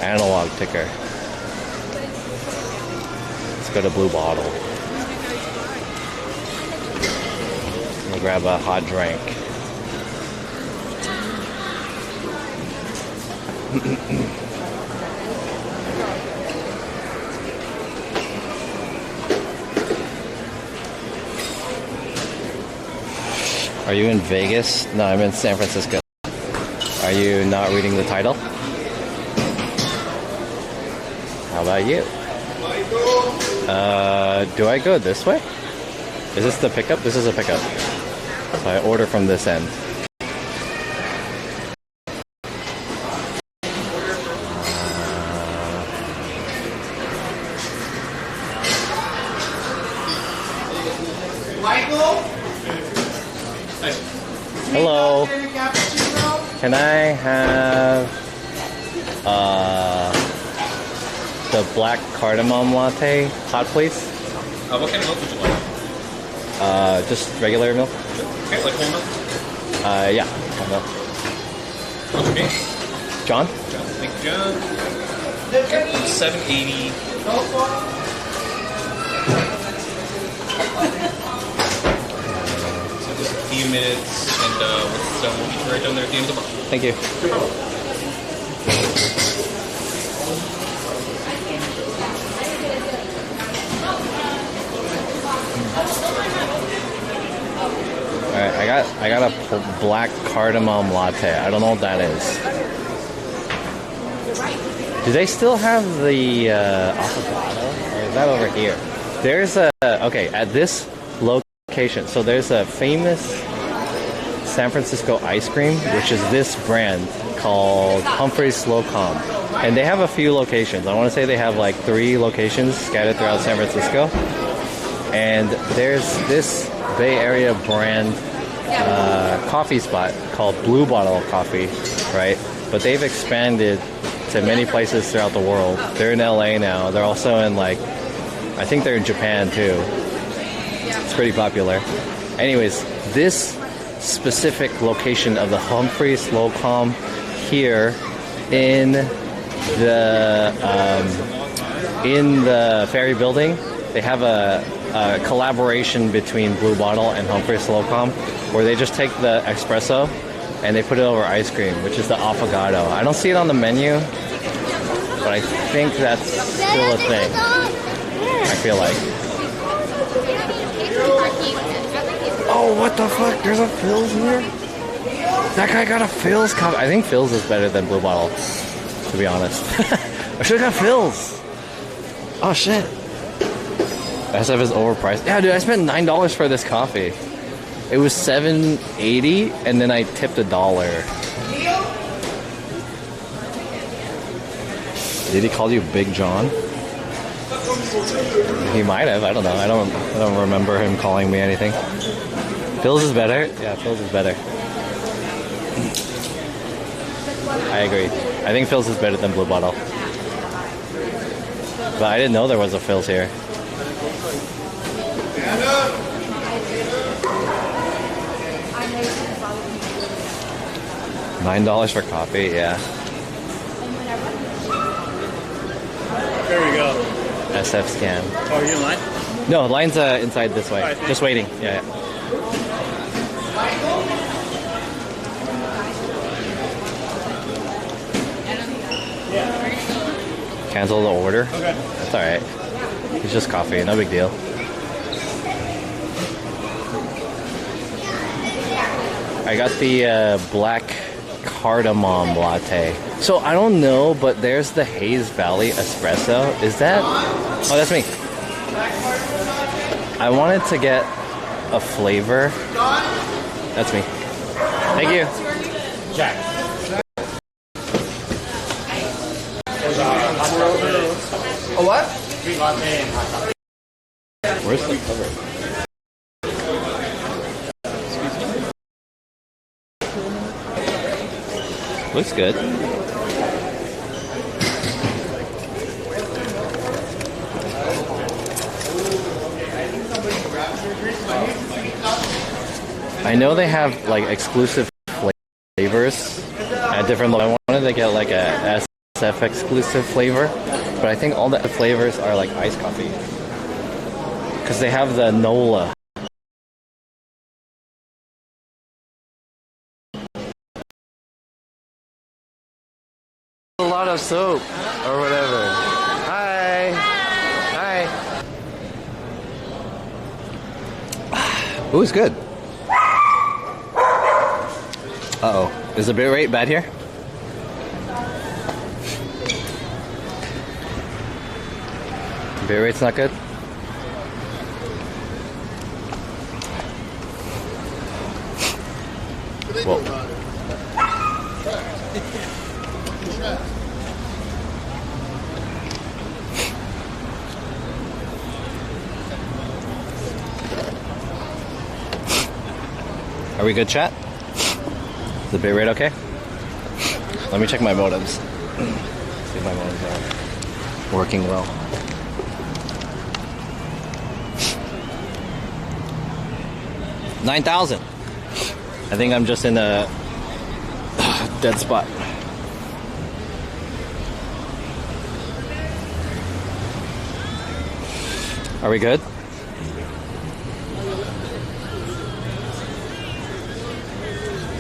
Analog ticker. Let's go to Blue Bottle. We'll grab a hot drink. Are you in Vegas? No, I'm in San Francisco. Are you not reading the title? How about you? Do I go this way? Is this the pickup? This is a pickup. So I order from this end. Hello. Can I have the black cardamom latte hot, please? What kind of milk would you like? Just regular milk. Okay, like whole milk? Yeah, whole milk. What's your name? John? John. Thank you, John. Okay, $7.80. Just a few minutes, and we'll be right down there at the end of the month. Thank you. Alright, I got a black cardamom latte. I don't know what that is. Do they still have the avocado? Or is that over here? There's a okay at this location. So there's a famous San Francisco ice cream, which is this brand called Humphrey's Slow Calm, and they have a few locations. I want to say they have like 3 locations scattered throughout San Francisco. And there's this Bay Area brand coffee spot called Blue Bottle Coffee, right? But they've expanded to many places throughout the world. They're in LA now. They're also in I think they're in Japan too. It's pretty popular. Anyways, this specific location of the Humphrey Slow Calm here in the Ferry Building, they have a collaboration between Blue Bottle and Humphrey Slow Calm, where they just take the espresso and they put it over ice cream, which is the affogato. I don't see it on the menu, but I think that's still a thing. I feel like. Oh, what the fuck? There's a Phil's here? That guy got a Phil's cup. I think Phil's is better than Blue Bottle, to be honest. I should have got Phil's. Oh, shit. SF is overpriced. Yeah, dude, I spent $9 for this coffee. It was $7.80, and then I tipped $1. Did he call you Big John? He might have. I don't know. I don't remember him calling me anything. Phil's is better. Yeah, Phil's is better. I agree. I think Phil's is better than Blue Bottle. But I didn't know there was a Phil's here. $9 for coffee, yeah. There we go. SF scan. Oh, are you in line? No, line's inside this way. Alright, thanks. Just waiting. Yeah. Cancel the order. Okay. That's all right. It's just coffee. No big deal. I got the black cardamom latte. So I don't know, but there's the Hayes Valley espresso. Is that? Oh, that's me. I wanted to get a flavor. That's me. Thank you. Jack. A what? Sweet latte and hot coffee. Where's the cover? Looks good. I know they have like exclusive flavors at different levels. I wanted to get like a SF exclusive flavor, but I think all the flavors are like iced coffee because they have the NOLA. A lot of soap or whatever. Hi. Ooh, it's good. Uh-oh. Is the bit rate bad here? Bit rate's not good? Well. Are we good, chat? Is the bit rate okay? Let me check my modems. See if my modems are working well. $9,000. I think I'm just in a dead spot. Are we good?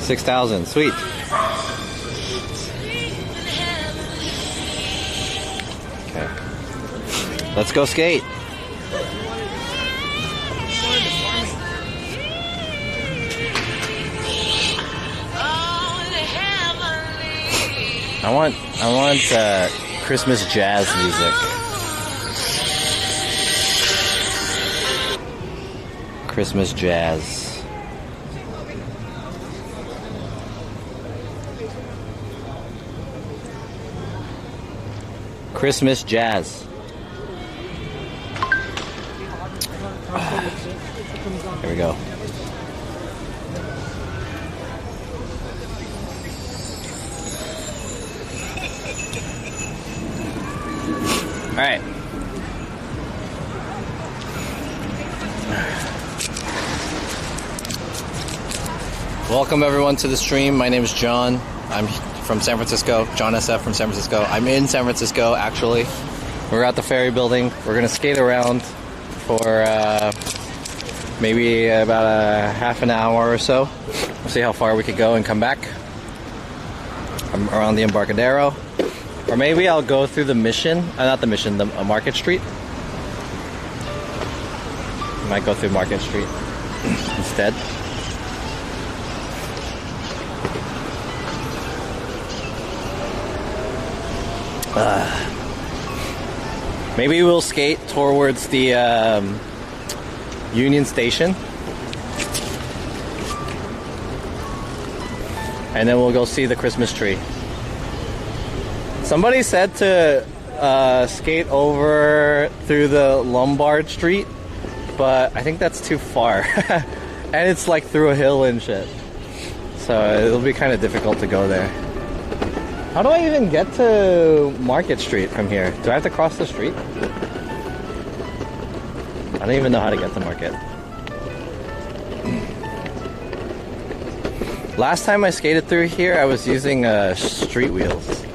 $6,000. Sweet. Okay. Let's go skate. I want Christmas jazz music. Christmas jazz. Christmas jazz. Here we go. All right. Welcome everyone to the stream. My name is John. I'm from San Francisco. John SF from San Francisco. I'm in San Francisco actually. We're at the ferry building. We're gonna skate around for maybe about a half an hour or so. We'll see how far we could go and come back. I'm around the Embarcadero. Or maybe I'll go through the Mission, not the Mission, the Market Street. Might go through Market Street instead. Maybe we'll skate towards the Union Station. And then we'll go see the Christmas tree. Somebody said to skate over through the Lombard Street, but I think that's too far. And it's like through a hill and shit. So it'll be kind of difficult to go there. How do I even get to Market Street from here? Do I have to cross the street? I don't even know how to get to Market. Last time I skated through here, I was using street wheels.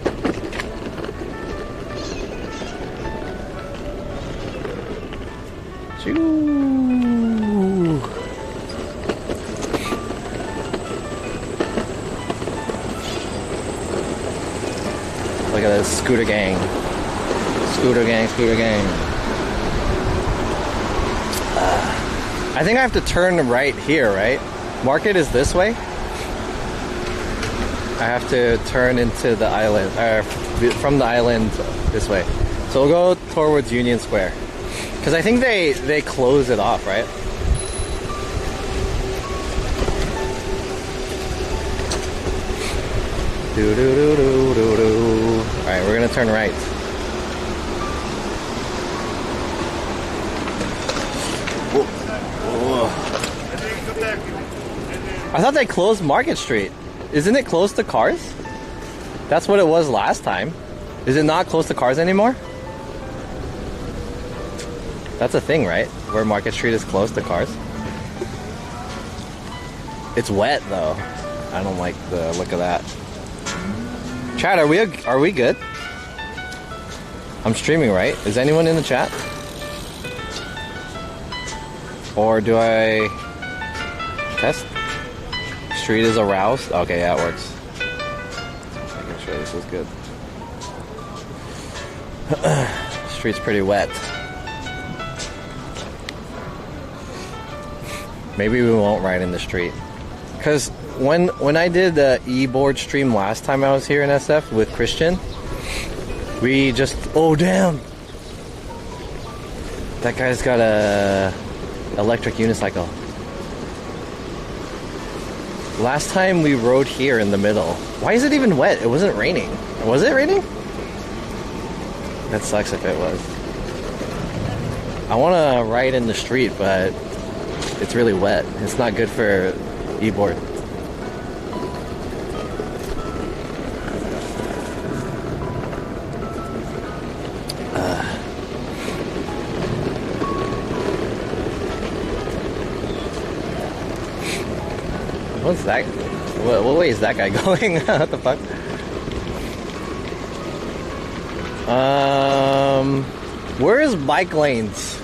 Look at this scooter gang. Scooter gang, scooter gang. I think I have to turn right here, right? Market is this way. I have to turn into the island, from the island this way. So we'll go towards Union Square. Because I think they close it off, right? Alright, we're gonna turn right. I thought they closed Market Street. Isn't it closed to cars? That's what it was last time. Is it not closed to cars anymore? That's a thing, right? Where Market Street is closed to cars. It's wet though. I don't like the look of that. Chat, are we good? I'm streaming, right? Is anyone in the chat? Or do I test? Street is aroused? Okay, yeah, it works. Making sure this is good. Street's pretty wet. Maybe we won't ride in the street. Because when I did the eboard stream last time I was here in SF with Christian, we just, oh damn! That guy's got a electric unicycle. Last time we rode here in the middle. Why is it even wet? It wasn't raining. Was it raining? That sucks if it was. I want to ride in the street, but it's really wet. It's not good for eboard. What's that? What way is that guy going? What the fuck? Where is bike lanes?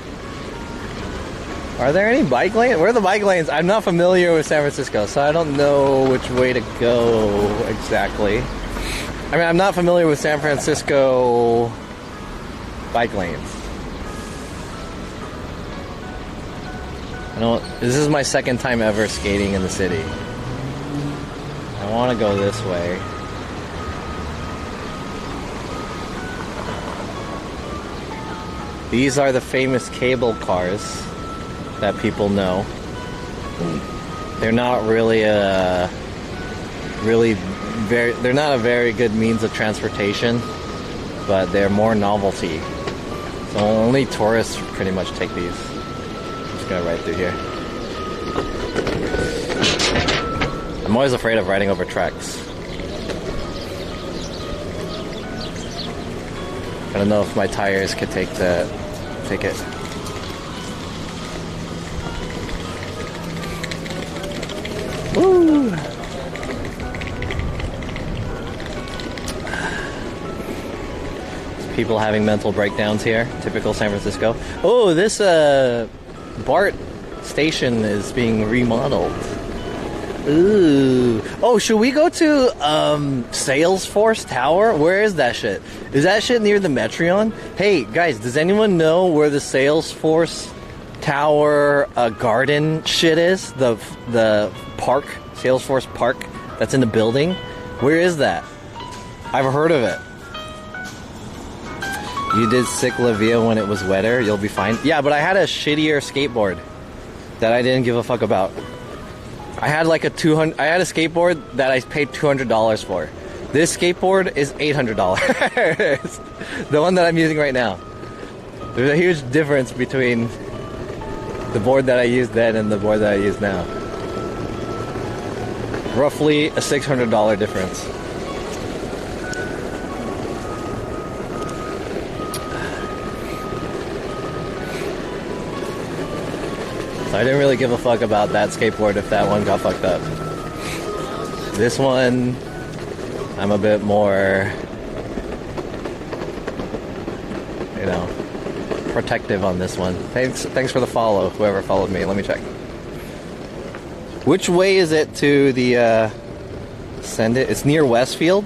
Are there any bike lanes? Where are the bike lanes? I'm not familiar with San Francisco, so I don't know which way to go exactly. I mean, I'm not familiar with San Francisco bike lanes. This is my second time ever skating in the city. I want to go this way. These are the famous cable cars that people know. They're not really they're not a very good means of transportation, but they're more novelty. So only tourists pretty much take these. Just go right through here. I'm always afraid of riding over tracks. I don't know if my tires could take it. Woo! People having mental breakdowns here. Typical San Francisco. Oh, this BART station is being remodeled. Ooh. Oh, should we go to Salesforce Tower? Where is that shit? Is that shit near the Metreon? Hey, guys, does anyone know where the Salesforce Tower garden shit is? The park, Salesforce Park that's in the building? Where is that? I've heard of it. You did sick La Via when it was wetter, you'll be fine. Yeah, but I had a shittier skateboard that I didn't give a fuck about. I had like a skateboard that I paid $200 for. This skateboard is $800. The one that I'm using right now. There's a huge difference between the board that I used then and the board that I use now. Roughly a $600 difference. So I didn't really give a fuck about that skateboard if that one got fucked up. This one, I'm a bit more, you know, protective on this one. Thanks for the follow, whoever followed me. Let me check. Which way is it to the, send it? It's near Westfield.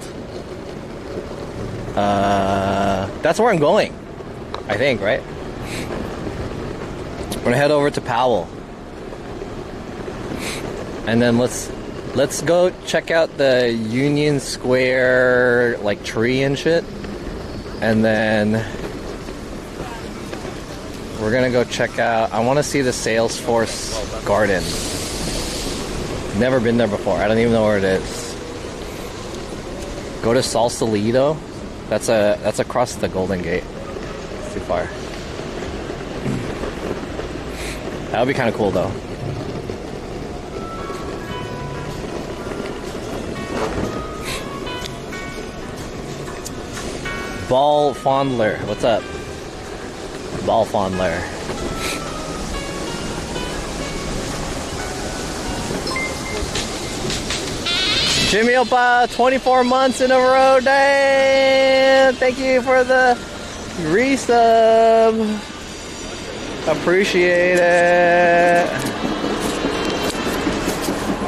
That's where I'm going, I think, right? We're gonna head over to Powell, and then let's go check out the Union Square like tree and shit, and then we're gonna go check out. I want to see the Salesforce Garden. Never been there before. I don't even know where it is. Go to Sausalito. That's across the Golden Gate. It's too far. That would be kind of cool though. Ball Fondler, what's up? Ball Fondler. Jimmy Opa, 24 months in a row, damn! Thank you for the resub. Appreciate it.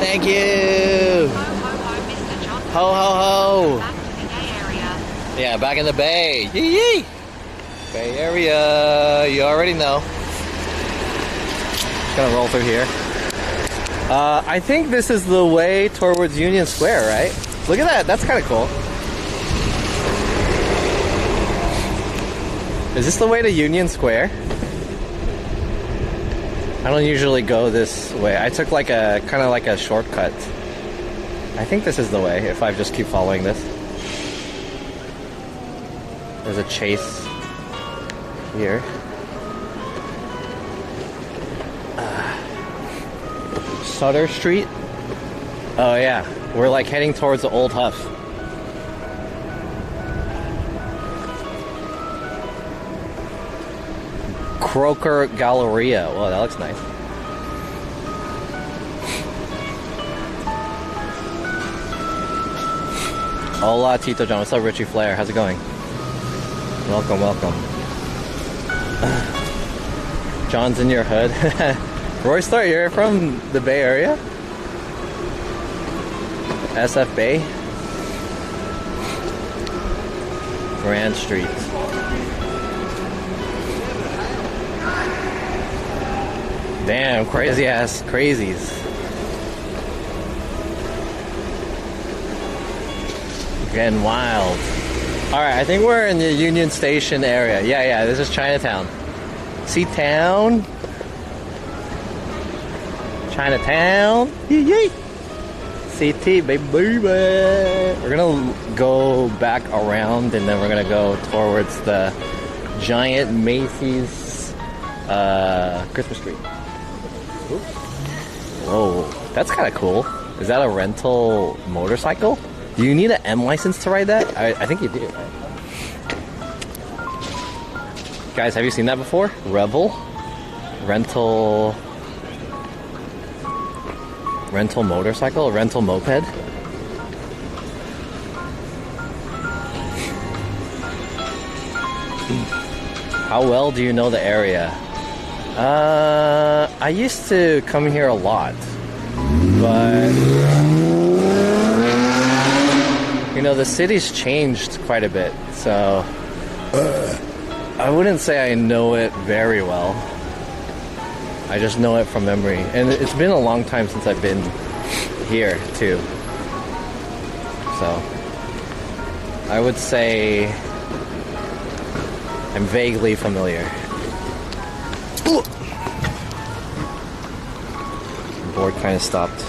Thank you. Ho ho ho. Yeah, back in the Bay. Yee yee. Bay Area. You already know. Just gonna roll through here. I think this is the way towards Union Square, right? Look at that. That's kind of cool. Is this the way to Union Square? I don't usually go this way. I took like a kind of like a shortcut. I think this is the way if I just keep following this. There's a Chase here. Sutter Street. Oh yeah, we're like heading towards the Old Huff. Croker Galleria. Whoa, that looks nice. Hola, Tito John. What's up, Richie Flair? How's it going? Welcome, welcome. John's in your hood. Roy Star, you're from the Bay Area? SF Bay? Grand Street. Damn, crazy ass crazies. Getting wild. Alright, I think we're in the Union Station area. Yeah, this is Chinatown. See town? Chinatown. Yee. CT, baby. We're gonna go back around and then we're gonna go towards the giant Macy's Christmas tree. Ooh. Whoa, that's kind of cool. Is that a rental motorcycle? Do you need an M license to ride that? I think you do, right? Guys, have you seen that before? Revel? Rental motorcycle? Rental moped? How well do you know the area? I used to come here a lot, but you know, the city's changed quite a bit, so I wouldn't say I know it very well. I just know it from memory, and it's been a long time since I've been here too. So I would say I'm vaguely familiar. Ooh. The board kind of stopped.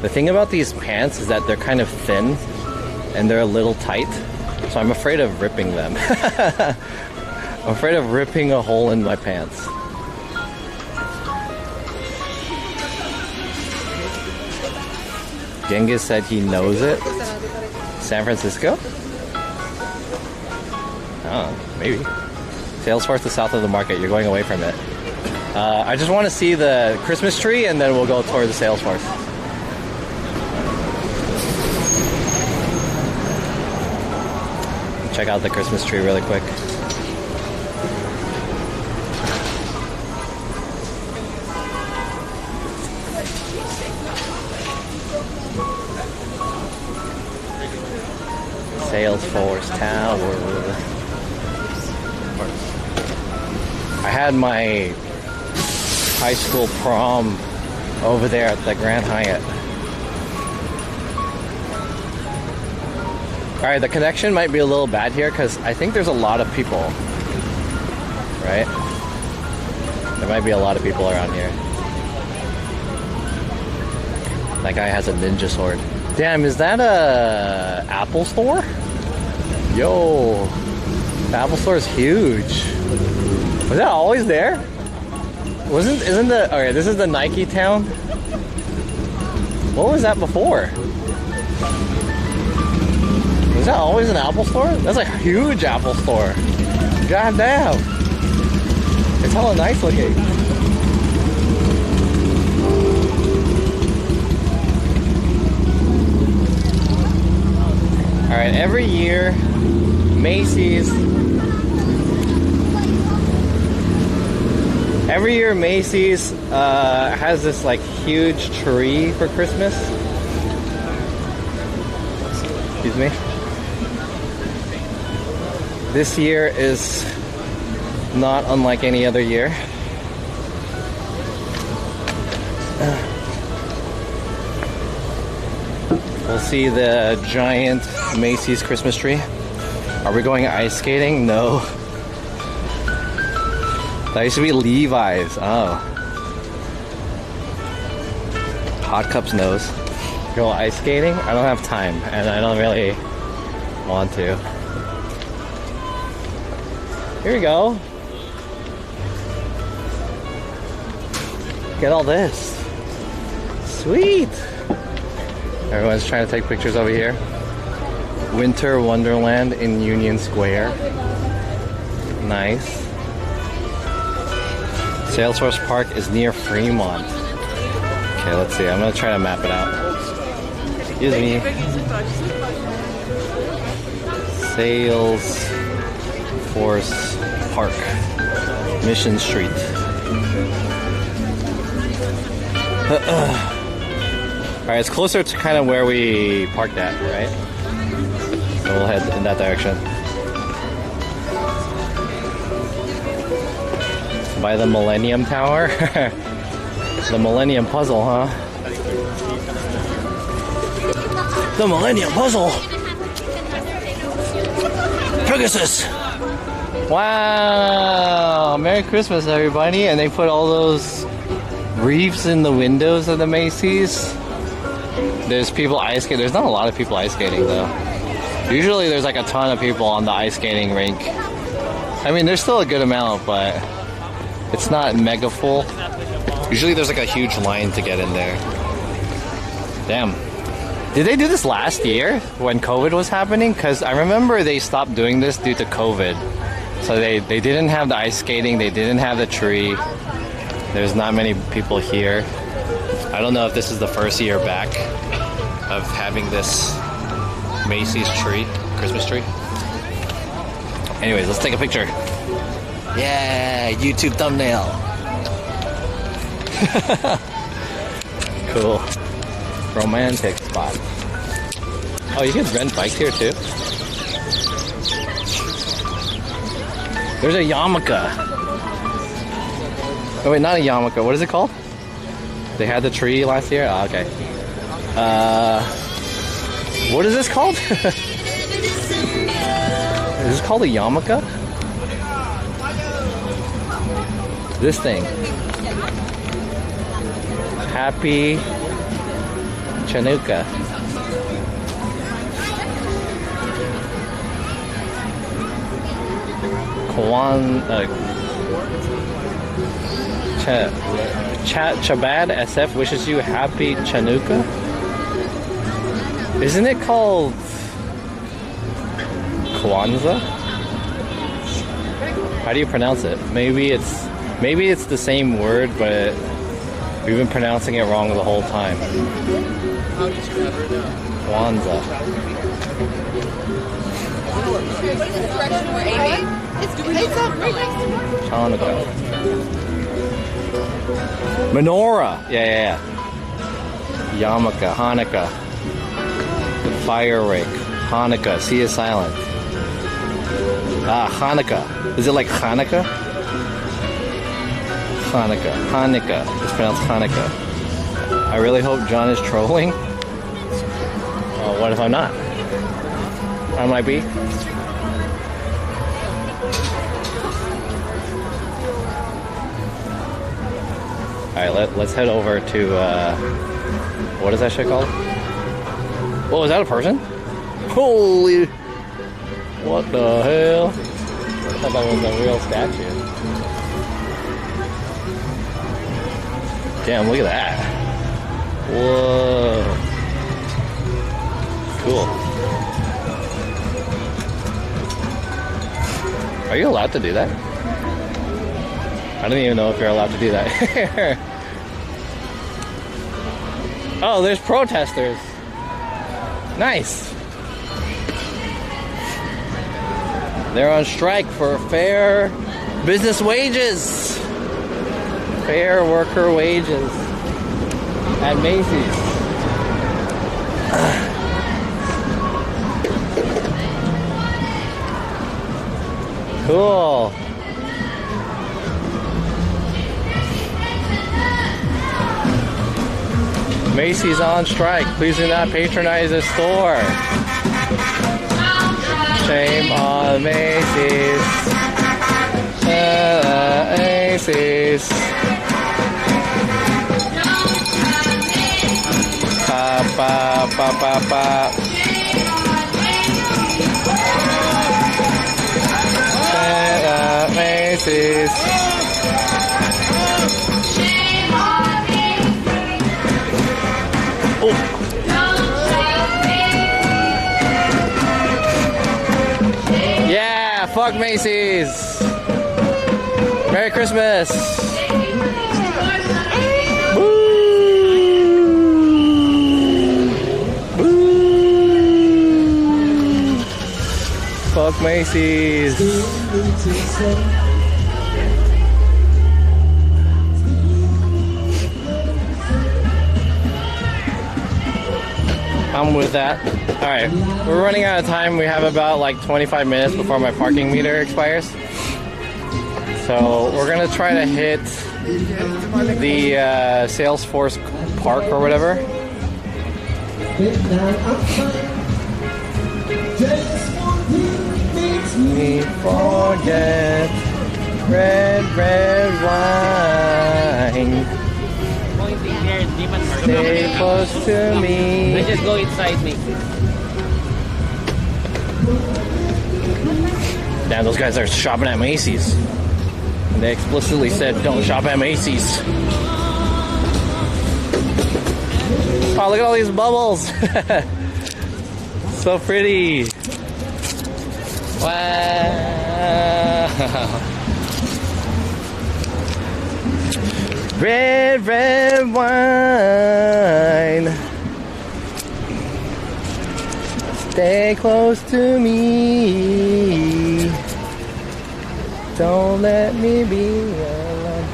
The thing about these pants is that they're kind of thin and they're a little tight, so I'm afraid of ripping them. I'm afraid of ripping a hole in my pants. Genghis said he knows it. San Francisco? Oh, maybe. Salesforce is south of the market. You're going away from it. I just want to see the Christmas tree and then we'll go toward the Salesforce. Check out the Christmas tree really quick. Salesforce Tower. I had my high school prom over there at the Grand Hyatt. Alright, the connection might be a little bad here because I think there's a lot of people. Right? There might be a lot of people around here. That guy has a ninja sword. Damn, is that a Apple store? Yo, the Apple store is huge. Was that always there? Isn't the, okay, this is the Nike town. What was that before? Was that always an Apple store? That's a huge Apple store. God damn. It's hella nice looking. Alright, every year, Macy's has this like huge tree for Christmas. Excuse me. This year is not unlike any other year. We'll see the giant Macy's Christmas tree. Are we going ice skating? No. That used to be Levi's. Oh. Hot Cup's nose. Go ice skating? I don't have time, and I don't really want to. Here we go. Get all this. Sweet. Everyone's trying to take pictures over here. Winter Wonderland in Union Square. Nice. Salesforce Park is near Fremont. Okay, let's see. I'm gonna try to map it out. Excuse me. Salesforce Park. Mission Street. Alright, it's closer to kind of where we parked at, right? So we'll head in that direction. By the Millennium Tower? The Millennium Puzzle, huh? The Millennium Puzzle! Pegasus! Wow! Merry Christmas, everybody! And they put all those reefs in the windows of the Macy's. There's people ice skating. There's not a lot of people ice skating, though. Usually there's like a ton of people on the ice skating rink. I mean, there's still a good amount, but it's not mega full. Usually there's like a huge line to get in there. Damn. Did they do this last year when COVID was happening? Because I remember they stopped doing this due to COVID. So they didn't have the ice skating, they didn't have the tree. There's not many people here. I don't know if this is the first year back of having this Macy's tree, Christmas tree. Anyways, let's take a picture. Yeah, YouTube thumbnail. Cool. Romantic spot. Oh, you can rent bikes here too? There's a yarmulke. Oh wait, not a yarmulke. What is it called? They had the tree last year? Oh, okay. What is this called? Is this called a yarmulke? This thing. Happy Chanukah. Chabad SF wishes you happy Chanukah. Isn't it called Kwanzaa? How do you pronounce it? Maybe it's the same word, but we've been pronouncing it wrong the whole time. Kwanzaa. Chanukah. Menorah. Yeah. Yarmulke, Hanukkah. Fire rake. Hanukkah. C is silent. Ah, Hanukkah. Is it like Hanukkah? Hanukkah. Hanukkah. It's pronounced Hanukkah. I really hope John is trolling. Oh, what if I'm not? I might be. Alright, let's head over to, what is that shit called? Oh, is that a person? Holy... What the hell? I thought that was a real statue. Damn, look at that. Whoa. Cool. Are you allowed to do that? I don't even know if you're allowed to do that. Oh, there's protesters. Nice. They're on strike for fair business wages. Fair worker wages at Macy's. Cool. Macy's on strike. Please do not patronize the store. Shame on Macy's. Macy's. Pa pa pa pa pa. Macy's. Oh. Yeah, fuck Macy's. Merry Christmas. Woo. Woo. Fuck Macy's. I'm with that. Alright, we're running out of time. We have about like 25 minutes before my parking meter expires. So we're gonna try to hit the Salesforce Park or whatever. Me forget red wine. Stay close to me. Let's just go inside me. Damn, those guys are shopping at Macy's. And they explicitly said, don't shop at Macy's. Oh, look at all these bubbles. So pretty. Wow. Red, red wine. Stay close to me. Don't let me be alone.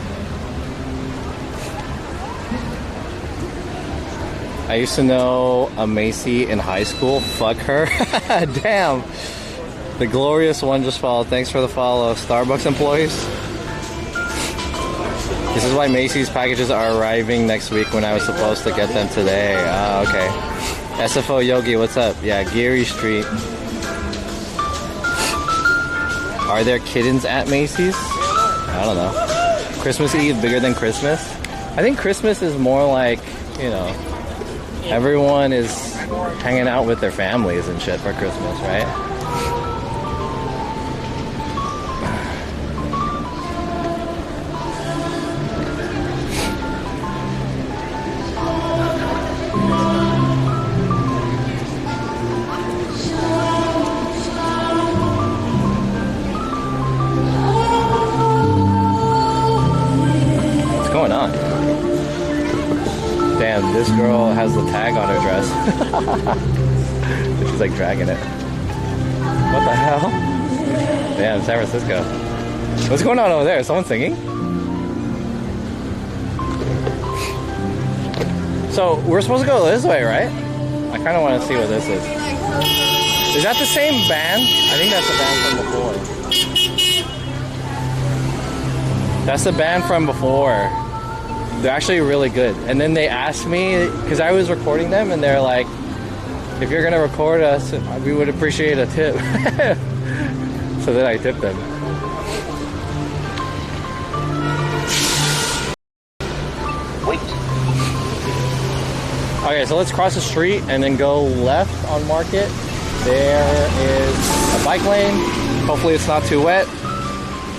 I used to know a Macy in high school. Fuck her. Damn. The glorious one just followed. Thanks for the follow. Starbucks employees. This is why Macy's packages are arriving next week when I was supposed to get them today. Ah, okay. SFO Yogi, what's up? Yeah, Geary Street. Are there kittens at Macy's? I don't know. Christmas Eve bigger than Christmas? I think Christmas is more like, you know, everyone is hanging out with their families and shit for Christmas, right? Damn, this girl has the tag on her dress. She's like dragging it. What the hell? Damn, San Francisco. What's going on over there? Is someone singing? So, we're supposed to go this way, right? I kind of want to see what this is. Is that the same band? I think that's the band from before. That's the band from before. They're actually really good. And then they asked me, because I was recording them, and they're like, if you're gonna record us, we would appreciate a tip. So then I tipped them. Wait. Okay, so let's cross the street and then go left on Market. There is a bike lane. Hopefully it's not too wet.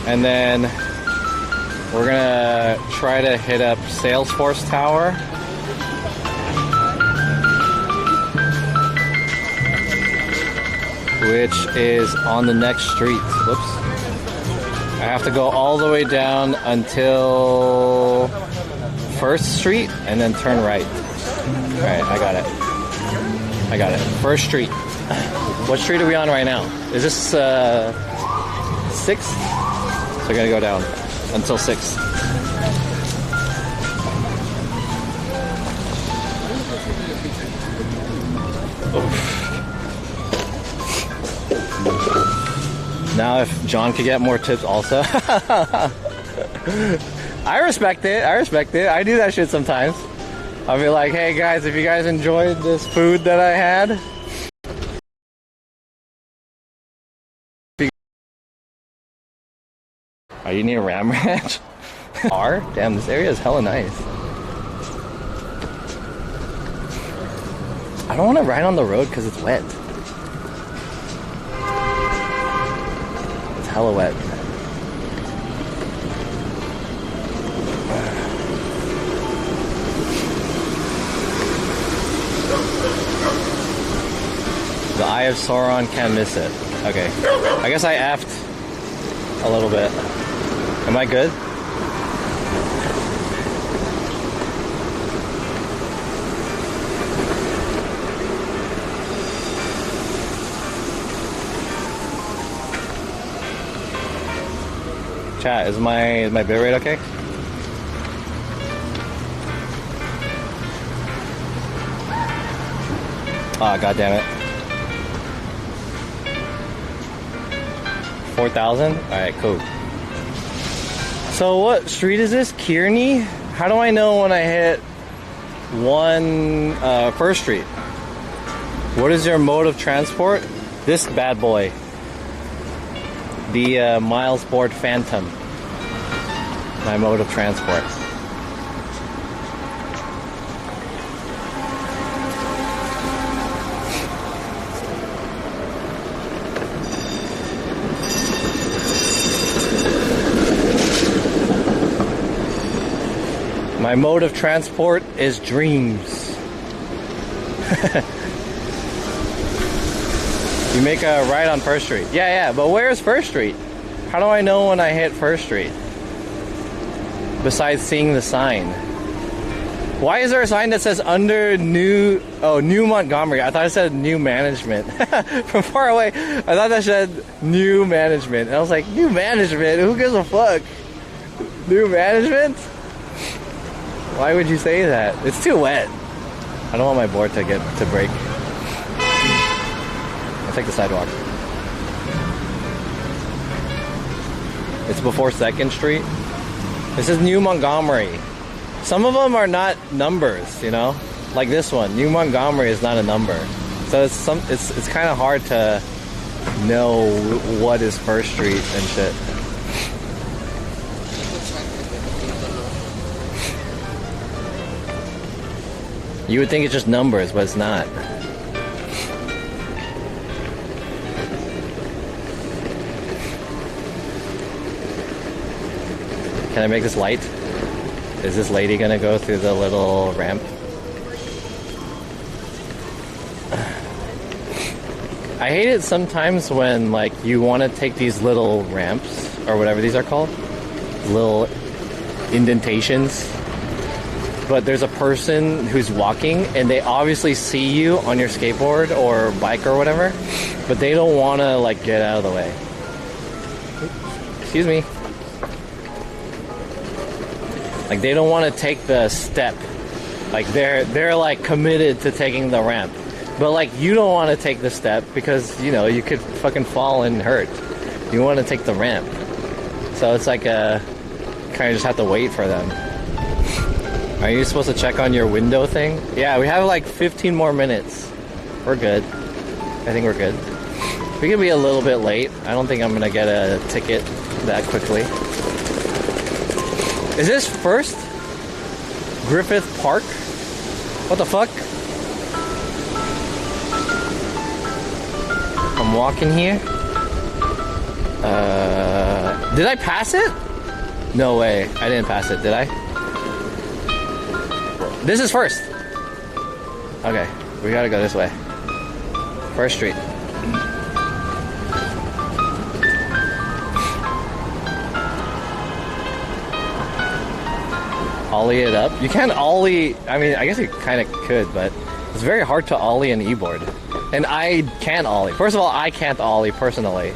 And then we're gonna try to hit up Salesforce Tower. Which is on the next street. Whoops. I have to go all the way down until 1st Street and then turn right. Alright, I got it. I got it. 1st Street. What street are we on right now? Is this 6th? So I gotta go down until 6th. Now if John could get more tips also. I respect it. I respect it. I do that shit sometimes. I'll be like, hey guys, if you guys enjoyed this food that I had. Oh, you need a Ram Ranch? Damn, this area is hella nice. I don't want to ride on the road because it's wet. It's hella wet. The Eye of Sauron, can't miss it. Okay. I guess I effed a little bit. Am I good? Chat, is my bitrate okay? Ah, god damn it. 4,000? Alright, cool. So what street is this? Kearney? How do I know when I hit 1st Street? What is your mode of transport? This bad boy. The Miles Board Phantom. My mode of transport. My mode of transport is dreams. You make a right on 1st Street. Yeah, but where's 1st Street? How do I know when I hit 1st Street? Besides seeing the sign. Why is there a sign that says under New Montgomery? I thought it said New Management. From far away, I thought that said New Management. And I was like, New Management? Who gives a fuck? New Management? Why would you say that? It's too wet. I don't want my board to break. I'll take the sidewalk. It's before 2nd Street. This is New Montgomery. Some of them are not numbers, you know? Like this one, New Montgomery is not a number. So it's kind of hard to know what is 1st Street and shit. You would think it's just numbers, but it's not. Can I make this light? Is this lady gonna go through the little ramp? I hate it sometimes when like you want to take these little ramps or whatever these are called, little indentations, but there's a person who's walking and they obviously see you on your skateboard or bike or whatever, but they don't want to like get out of the way. Excuse me. Like they don't want to take the step. Like they're like committed to taking the ramp. But like, you don't want to take the step because, you know, you could fucking fall and hurt. You want to take the ramp. So it's like a, kind of just have to wait for them. Are you supposed to check on your window thing? Yeah, we have like 15 more minutes. We're good. I think we're good. We can be a little bit late. I don't think I'm gonna get a ticket that quickly. Is this first? Griffith Park? What the fuck? I'm walking here. Did I pass it? No way. I didn't pass it, did I? This is first. Okay, we gotta go this way. First street. Ollie it up. You can't ollie, I mean, I guess you kind of could, but it's very hard to ollie an e-board. And I can't ollie. First of all, I can't ollie personally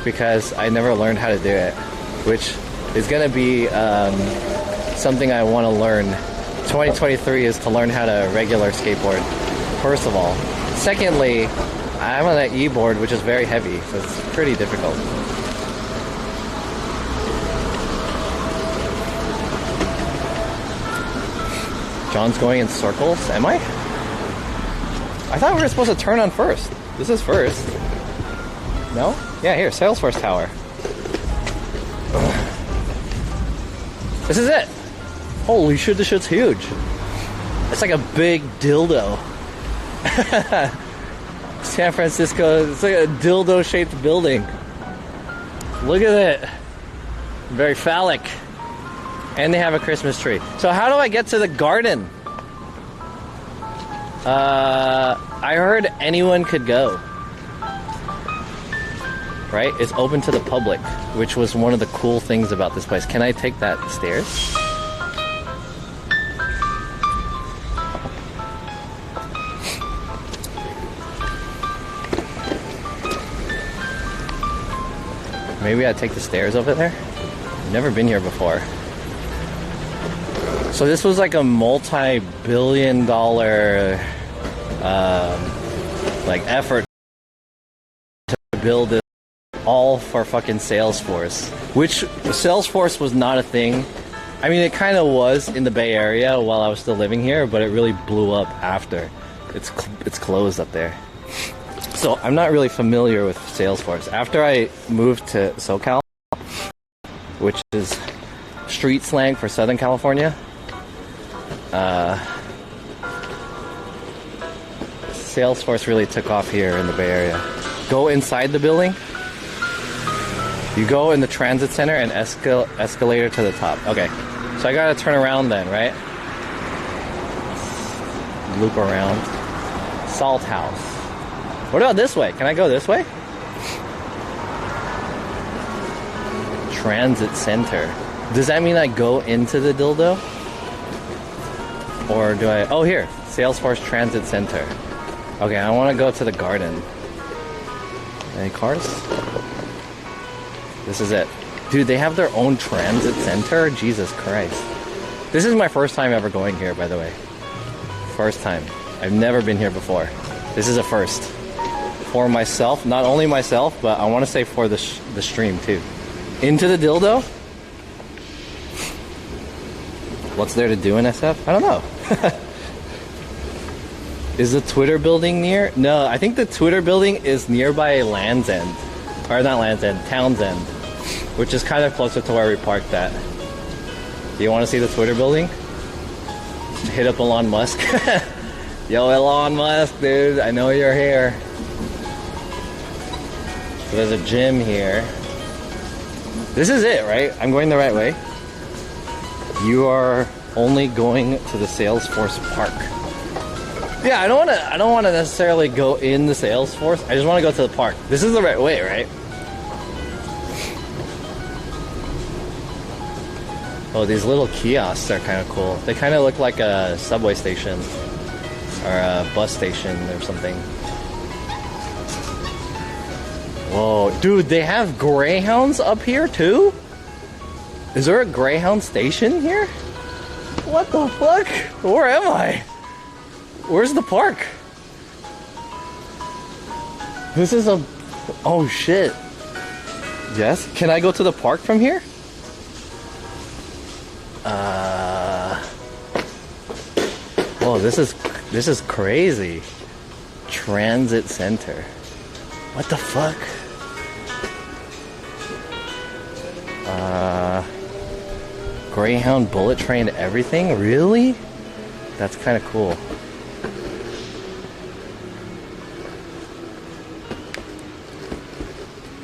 because I never learned how to do it, which is gonna be something I want to learn. 2023 is to learn how to regular skateboard, first of all. Secondly, I'm on an e-board, which is very heavy, so it's pretty difficult. John's going in circles, am I? I thought we were supposed to turn on first. This is first. No? Yeah, here, Salesforce Tower. This is it! Holy shit, this shit's huge. It's like a big dildo. San Francisco, it's like a dildo-shaped building. Look at it. Very phallic. And they have a Christmas tree. So how do I get to the garden? I heard anyone could go. Right? It's open to the public, which was one of the cool things about this place. Can I take that stairs? Maybe I'd take the stairs over there? I've never been here before. So this was like a multi-billion-dollar like effort to build this all for fucking Salesforce, which Salesforce was not a thing. I mean, it kind of was in the Bay Area while I was still living here, but it really blew up after. It's closed up there. So I'm not really familiar with Salesforce. After I moved to SoCal, which is street slang for Southern California, Salesforce really took off here in the Bay Area. Go inside the building. You go in the transit center and escalator to the top. Okay, so I gotta turn around then, right? Loop around. Salt House. What about this way? Can I go this way? Transit center. Does that mean I go into the dildo? Or do I... Oh, here. Salesforce Transit Center. Okay, I want to go to the garden. Any cars? This is it. Dude, they have their own transit center? Jesus Christ. This is my first time ever going here, by the way. First time. I've never been here before. This is a first. For myself. Not only myself, but I want to say for the stream, too. Into the dildo? What's there to do in SF? I don't know. Is the Twitter building near? No, I think the Twitter building is nearby Land's End. Or not Land's End, Town's End. Which is kind of closer to where we parked at. Do you want to see the Twitter building? Hit up Elon Musk. Yo, Elon Musk, dude, I know you're here. So there's a gym here. This is it, right? I'm going the right way. You are only going to the Salesforce Park. Yeah, I don't want to necessarily go in the Salesforce. I just want to go to the park. This is the right way, right? Oh, these little kiosks are kind of cool. They kind of look like a subway station or a bus station or something. Whoa, dude, they have Greyhounds up here too? Is there a Greyhound station here? What the fuck? Where am I? Where's the park? This is a... Oh shit. Yes? Can I go to the park from here? Oh, this is crazy. Transit Center. What the fuck? Greyhound bullet train everything? Really? That's kind of cool.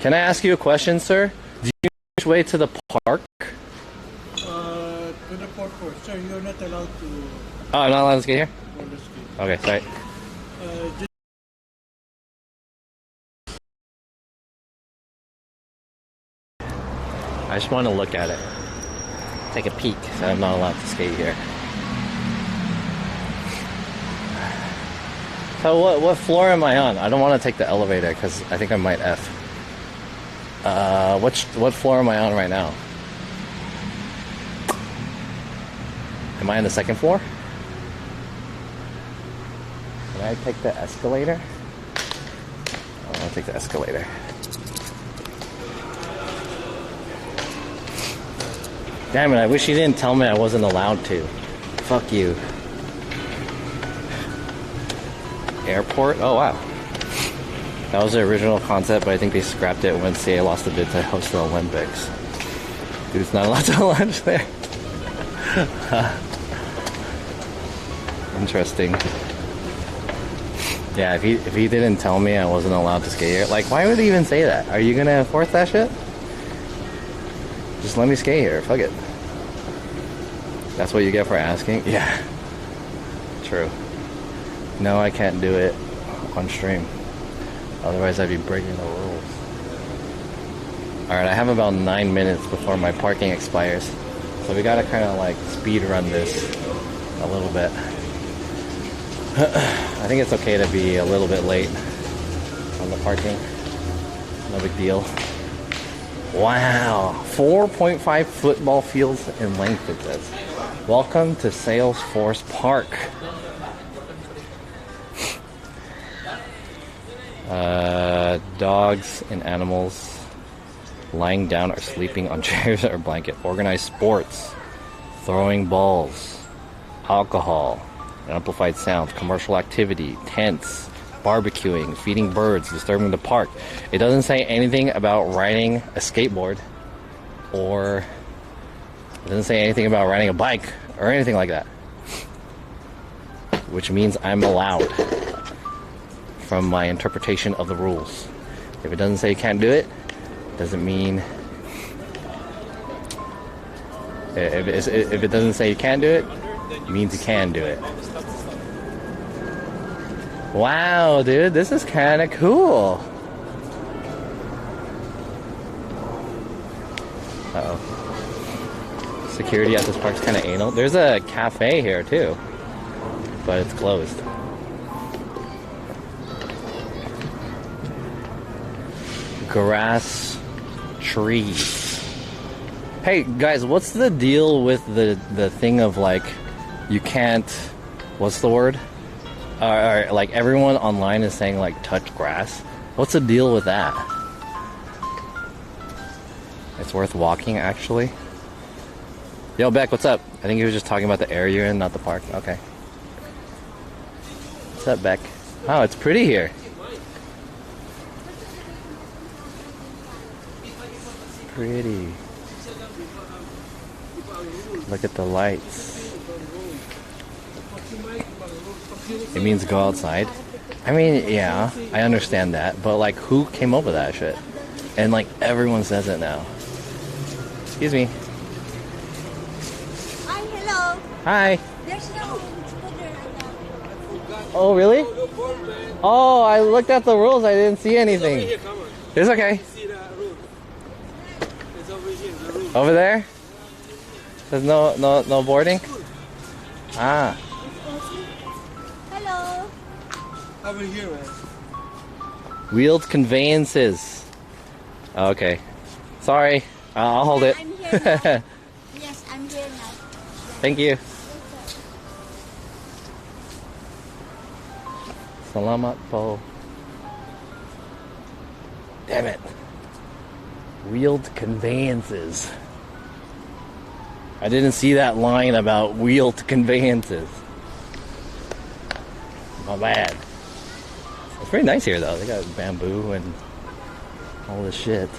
Can I ask you a question, sir? Do you know which way to the park? To the park first. Sir, you're not allowed to... Oh, I'm not allowed to skate here? go to skate. Okay, sorry. Just I just want to look at it. Take a peek, so I'm not allowed to skate here. So what floor am I on? I don't want to take the elevator because I think I might F. What floor am I on right now? Am I on the second floor? Can I take the escalator? I want to take the escalator. Damn it, I wish you didn't tell me I wasn't allowed to. Fuck you. Airport? Oh wow. That was the original concept, but I think they scrapped it when CA lost the bid to host the Olympics. Dude's not allowed to lunch there. Interesting. Yeah, if he didn't tell me I wasn't allowed to skate here, like, why would he even say that? Are you gonna enforce that shit? Just let me skate here, fuck it. That's what you get for asking? Yeah. True. No, I can't do it on stream. Otherwise I'd be breaking the rules. Alright, I have about 9 minutes before my parking expires. So we gotta kinda like speed run this a little bit. I think it's okay to be a little bit late on the parking. No big deal. Wow, 4.5 football fields in length it says. Welcome to Salesforce Park. Dogs and animals lying down or sleeping on chairs or blanket. Organized sports, throwing balls, alcohol, amplified sounds, commercial activity, tents, barbecuing, feeding birds, disturbing the park. It doesn't say anything about riding a skateboard, or it doesn't say anything about riding a bike or anything like that, which means I'm allowed from my interpretation of the rules. If it doesn't say you can't do it, doesn't mean if it doesn't say you can't do it, it means you can do it. Wow, dude, this is kind of cool. Uh-oh. Security at this park's kind of anal. There's a cafe here too, but it's closed. Grass, trees. Hey guys, what's the deal with the thing of like you can't, what's the word? Like everyone online is saying like touch grass. What's the deal with that? It's worth walking actually. Yo Beck, what's up? I think he was just talking about the area you're in, not the park. Okay. What's up Beck? Oh, it's pretty here. Pretty. Look at the lights. It means go outside. I mean, yeah, I understand that, but like, who came up with that shit? And like, everyone says it now. Excuse me. Hi, hello. Hi. There's no scooter. Oh, really? Oh, I looked at the rules. I didn't see anything. It's okay. Over there? There's no boarding? Ah. Hello. Over here, man. Wheeled conveyances. Oh, okay. Sorry. I'll hold it. I'm here now. Yes, I'm here now. Thank you. Salamat po. Damn it. Wheeled conveyances. I didn't see that line about wheeled conveyances. My bad. It's pretty nice here though. They got bamboo and all this shit.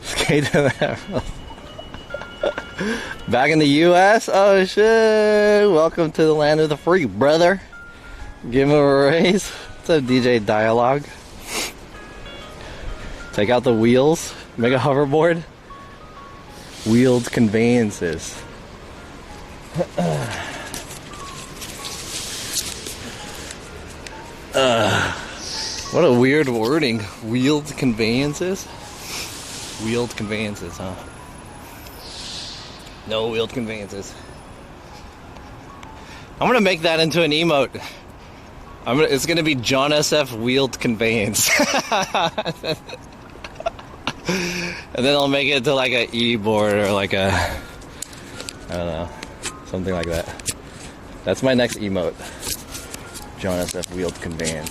Skate around. Back in the US? Oh shit. Welcome to the land of the free, brother. Give him a raise. What's up, DJ Dialogue? Take out the wheels. Make a hoverboard. Wheeled conveyances. What a weird wording. Wheeled conveyances? Wheeled conveyances, huh? No wheeled conveyances. I'm gonna make that into an emote. It's gonna be John SF wheeled conveyance. And then I'll make it to like a eboard or like a, I don't know, something like that. That's my next emote. John SF wheeled conveyance.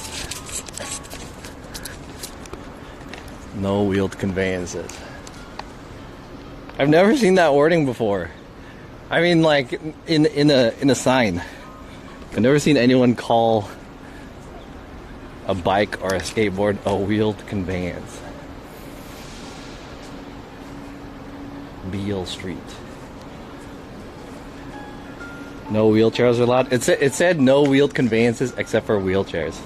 No wheeled conveyances. I've never seen that wording before. I mean, like in a sign. I've never seen anyone call a bike or a skateboard a wheeled conveyance. Beale Street. No wheelchairs are allowed. It said no wheeled conveyances except for wheelchairs.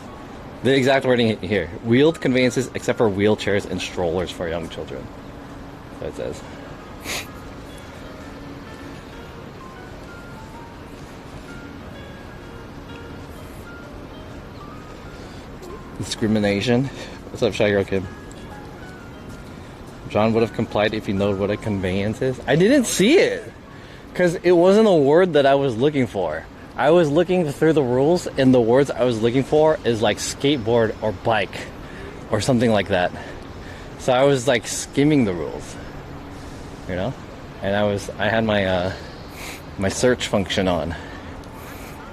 The exact wording here. Wheeled conveyances except for wheelchairs and strollers for young children. So it says. Discrimination. What's up, Shy Girl Kid? John would have complied if he knows what a conveyance is. I didn't see it because it wasn't a word that I was looking for. I was looking through the rules, and the words I was looking for is like skateboard or bike or something like that. So I was like skimming the rules, you know, and I had my my search function on.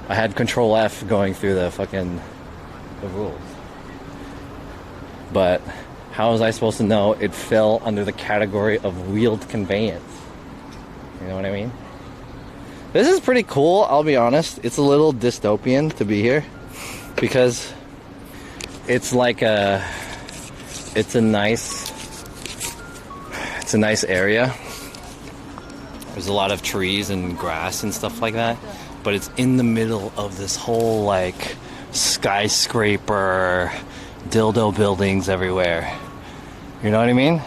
I had Control F going through the rules, but how was I supposed to know it fell under the category of wheeled conveyance? You know what I mean? This is pretty cool, I'll be honest. It's a little dystopian to be here because it's like it's a nice area. There's a lot of trees and grass and stuff like that, but it's in the middle of this whole like skyscraper, dildo buildings everywhere. You know what I mean?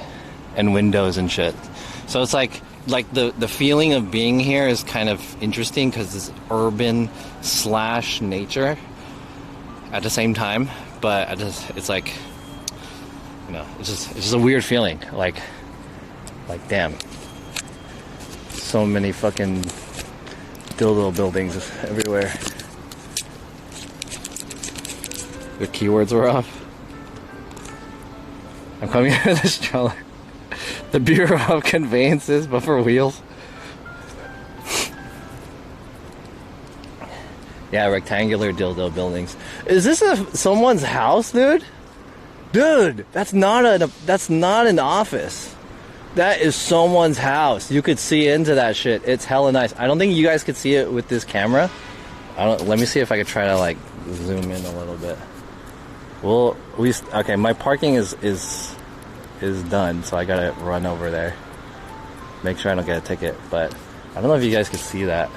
And windows and shit. So it's like the feeling of being here is kind of interesting because it's urban / nature at the same time. But it's like, you know, it's just a weird feeling. Like damn, so many fucking dildo buildings everywhere. The keywords were off. I'm coming here with this stroller. The Bureau of Conveyances, but for wheels. Yeah, rectangular dildo buildings. Is this someone's house, dude? Dude, that's not an office. That is someone's house. You could see into that shit. It's hella nice. I don't think you guys could see it with this camera. Let me see if I could try to like zoom in a little bit. Well, okay, my parking is done, so I gotta run over there. Make sure I don't get a ticket, but I don't know if you guys can see that.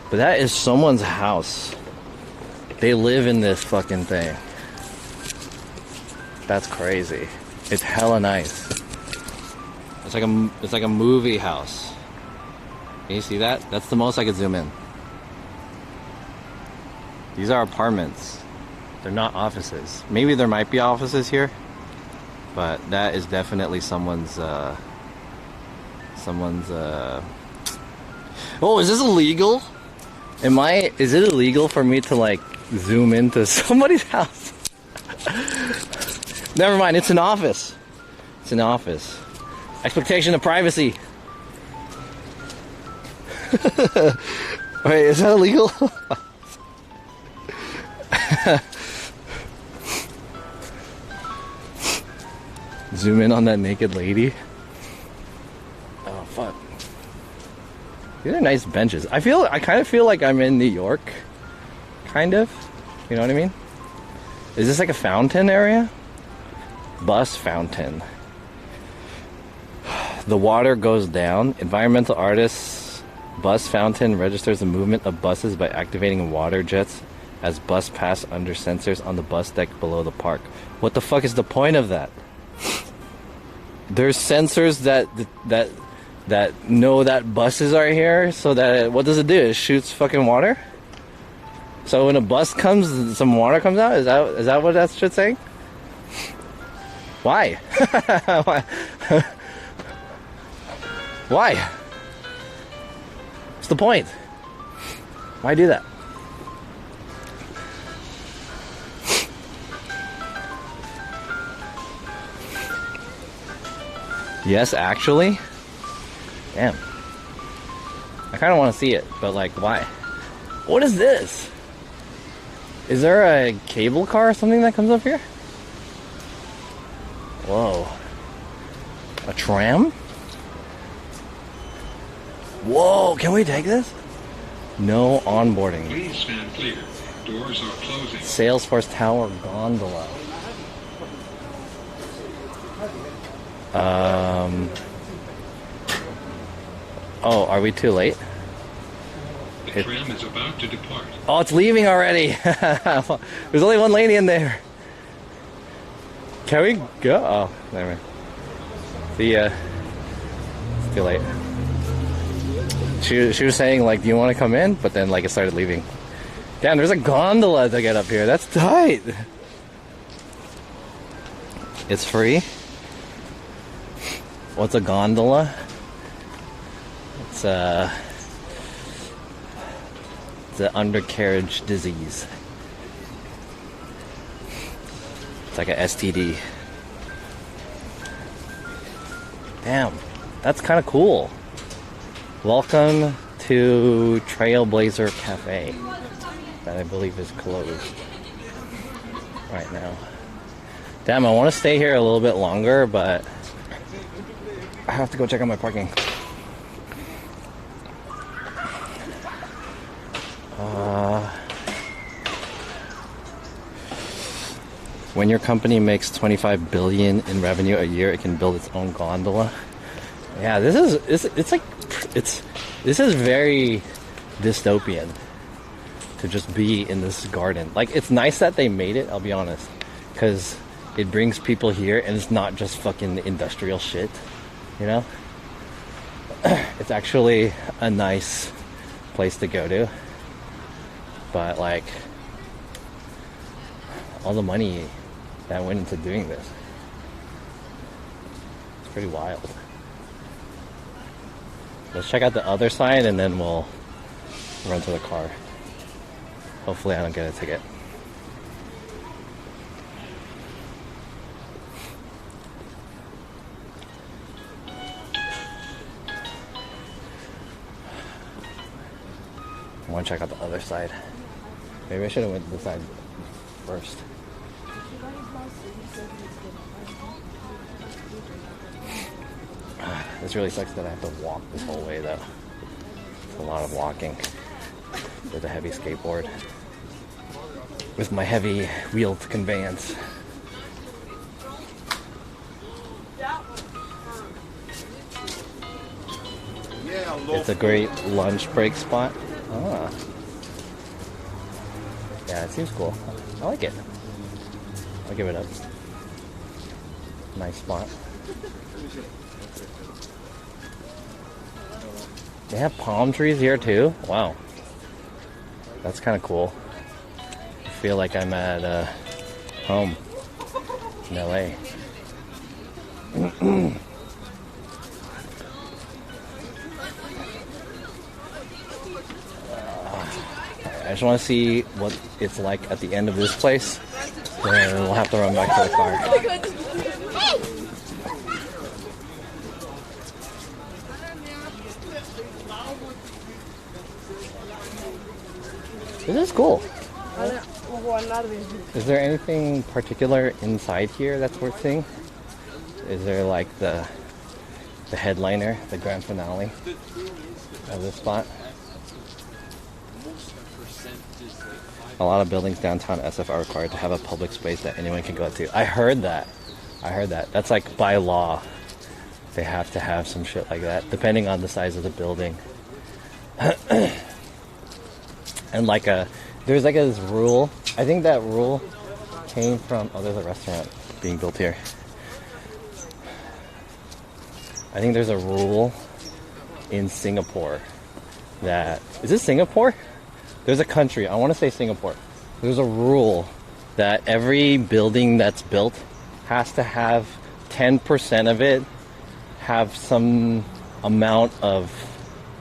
But that is someone's house. They live in this fucking thing. That's crazy. It's hella nice. It's like a movie house. Can you see that? That's the most I could zoom in. These are apartments. They're not offices. Maybe there might be offices here, but that is definitely someone's oh, is this illegal? Is it illegal for me to like zoom into somebody's house? Never mind, it's an office. It's an office. Expectation of privacy. Wait, is that illegal? Zoom in on that naked lady. Oh fuck. These are nice benches. I kind of feel like I'm in New York. Kind of. You know what I mean? Is this like a fountain area? Bus fountain. The water goes down. Environmental artists. Bus fountain registers the movement of buses by activating water jets as bus pass under sensors on the bus deck below the park. What the fuck is the point of that? There's sensors that know that buses are here, so that what does it do? It shoots fucking water. So when a bus comes, some water comes out. Is that what that shit's saying? Why? Why? Why? What's the point? Why do that? Yes, actually. Damn. I kind of want to see it, but like, why? What is this? Is there a cable car or something that comes up here? Whoa. A tram? Whoa, can we take this? No onboarding. Please stand clear. Doors are closing. Salesforce Tower gondola. Oh, are we too late? The tram is about to depart. Oh, it's leaving already. There's only one lady in there. Can we go? Oh, never mind. See ya. It's too late. She was saying, like, do you want to come in? But then, like, it started leaving. Damn, there's a gondola to get up here. That's tight. It's free. What's a gondola? It's an undercarriage disease. It's like a STD. Damn, that's kind of cool. Welcome to Trailblazer Cafe, that I believe is closed right now. Damn, I want to stay here a little bit longer, but I have to go check out my parking. When your company makes $25 billion in revenue a year, it can build its own gondola. Yeah, this is very dystopian to just be in this garden. Like, it's nice that they made it, I'll be honest, because it brings people here and it's not just fucking industrial shit, you know? It's actually a nice place to go to, but like, all the money that went into doing this, it's pretty wild. Let's check out the other side and then we'll run to the car. Hopefully I don't get a ticket. I want to check out the other side. Maybe I should have went to the side first. This really sucks that I have to walk this whole way though. It's a lot of walking with a heavy skateboard. With my heavy wheeled conveyance. It's a great lunch break spot. Ah. Yeah, it seems cool. I like it. I'll give it a nice spot. They have palm trees here too? Wow. That's kind of cool. I feel like I'm at home in LA. I just want to see what it's like at the end of this place. Then we'll have to run back to the car. This is cool. Is there anything particular inside here that's worth seeing? Is there like the headliner, the grand finale of this spot? A lot of buildings downtown SF are required to have a public space that anyone can go to. I heard that. That's like by law. They have to have some shit like that, depending on the size of the building. And like there's like this rule. I think that rule came from, oh, there's a restaurant being built here. I think there's a rule in Singapore that, is this Singapore? There's a country, I want to say Singapore. There's a rule that every building that's built has to have 10% of it have some amount of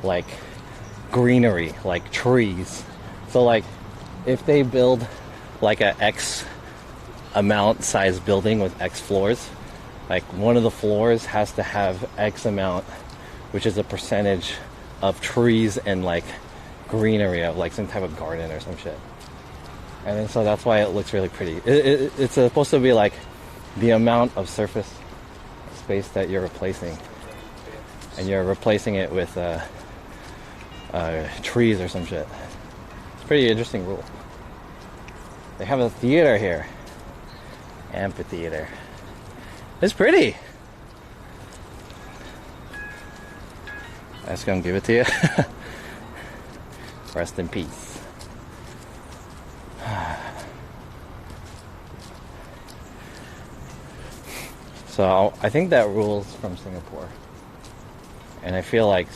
like greenery, like trees. So like if they build like a X amount size building with X floors, like one of the floors has to have X amount, which is a percentage of trees and like greenery, of like some type of garden or some shit. And then so that's why it looks really pretty. It's supposed to be like the amount of surface space that you're replacing, and you're replacing it with trees or some shit. It's a pretty interesting rule. They have a theater here, amphitheater. It's pretty. I'm just gonna give it to you. Rest in peace. So I think that rule's from Singapore, and I feel like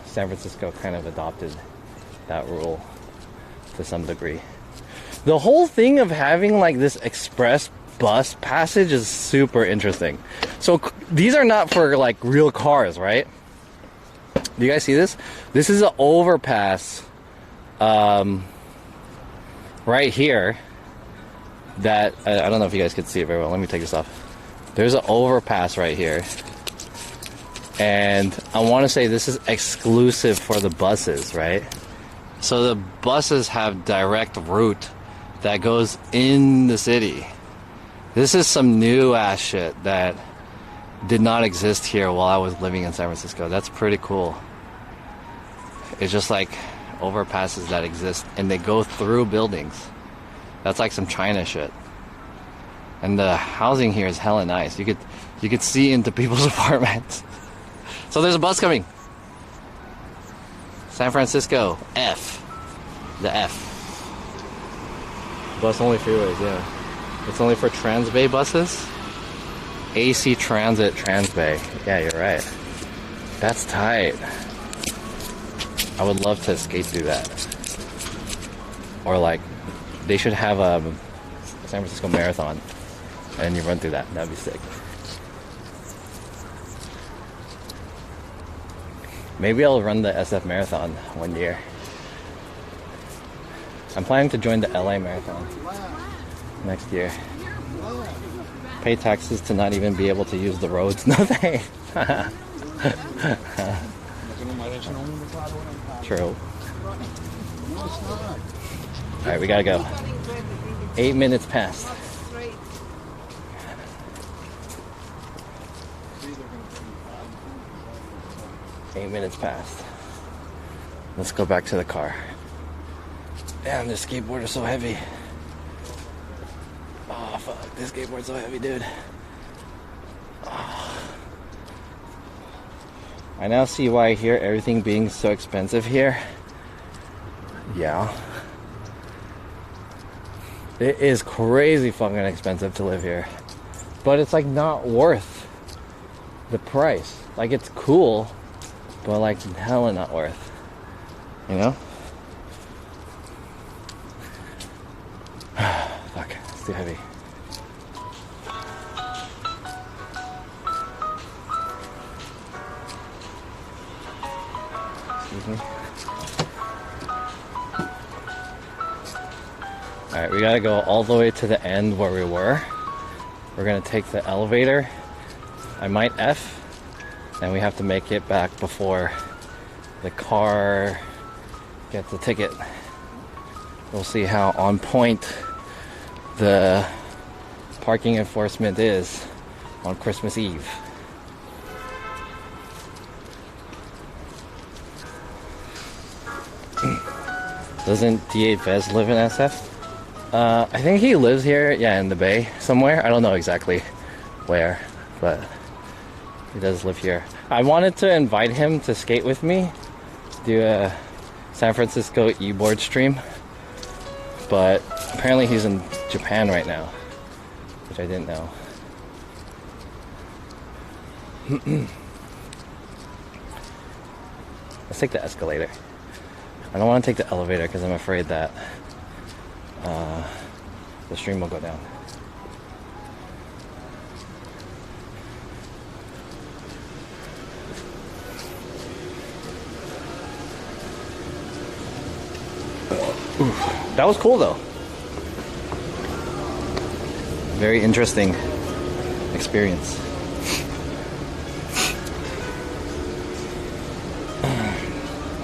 San Francisco kind of adopted that rule to some degree. The whole thing of having like this express bus passage is super interesting. So these are not for like real cars, right? Do you guys see this? This is an overpass right here that I don't know if you guys can see it very well. Let me take this off. There's an overpass right here, and I want to say this is exclusive for the buses, right? So the buses have direct route that goes in the city. This is some new ass shit that did not exist here while I was living in San Francisco. That's pretty cool. It's just like overpasses that exist, and they go through buildings. That's like some China shit. And the housing here is hella nice. You could see into people's apartments. So there's a bus coming. San Francisco F. The F. Bus only freeways, yeah. It's only for Transbay buses. AC Transit Transbay. Yeah, you're right. That's tight. I would love to skate through that. Or like, they should have a San Francisco Marathon, and you run through that. That'd be sick. Maybe I'll run the SF Marathon one year. I'm planning to join the LA Marathon next year. Pay taxes to not even be able to use the roads. No thanks. True. Alright, we gotta go. 8 minutes past. Let's go back to the car. Damn, this skateboard is so heavy. Oh fuck, this skateboard's so heavy, dude. Oh. I now see why I hear everything being so expensive here. Yeah. It is crazy fucking expensive to live here. But it's like not worth the price. Like it's cool, but like hella not worth. You know? Fuck, it's too heavy. Excuse me. Alright, we gotta go all the way to the end where we were. We're gonna take the elevator. I might F, and we have to make it back before the car gets a ticket. We'll see how on point the parking enforcement is on Christmas Eve. Doesn't D8 Vez live in SF? I think he lives here, yeah, in the Bay somewhere. I don't know exactly where, but he does live here. I wanted to invite him to skate with me, do a San Francisco eboard stream, but apparently he's in Japan right now, which I didn't know. Let's take the escalator. I don't want to take the elevator because I'm afraid that the stream will go down. That was cool though. Very interesting experience.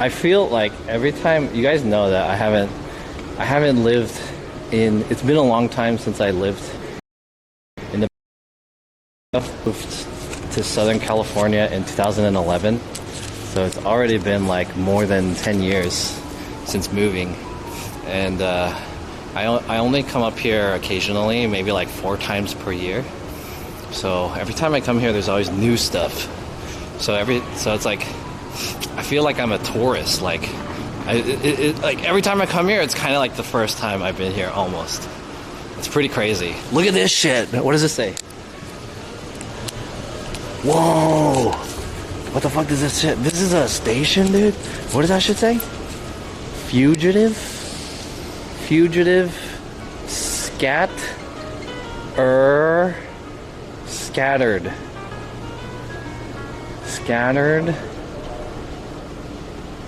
I feel like every time, you guys know that I haven't lived in, it's been a long time since I lived in the, moved to Southern California in 2011. So it's already been like more than 10 years since moving. And I only come up here occasionally, maybe like 4 times per year. So every time I come here, there's always new stuff. So it's like, I feel like I'm a tourist. Like, like every time I come here, it's kind of like the first time I've been here almost. It's pretty crazy. Look at this shit. What does it say? Whoa! What the fuck does this shit? This is a station, dude. What does that shit say? Fugitive, scattered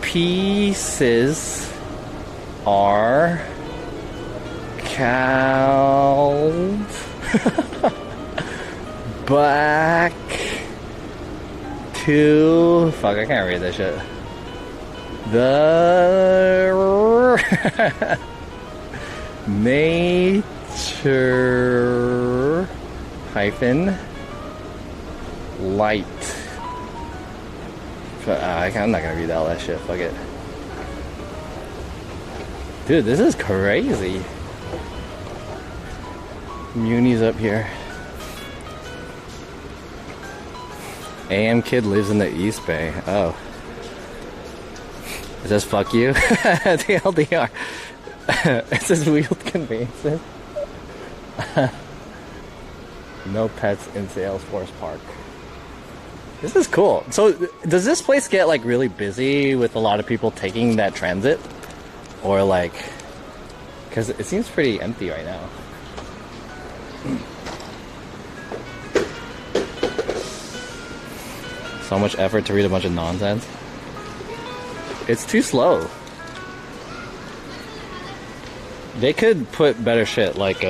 pieces are called back to, fuck, I can't read this shit. The nature hyphen light. I'm not gonna read all that shit. Fuck it. Dude, this is crazy. Muni's up here. AM Kid lives in the East Bay. Oh. It says fuck you. TLDR. It says wheeled conveyances. No pets in Salesforce Park. This is cool. So does this place get like really busy with a lot of people taking that transit? Or like, because it seems pretty empty right now. So much effort to read a bunch of nonsense. It's too slow. They could put better shit like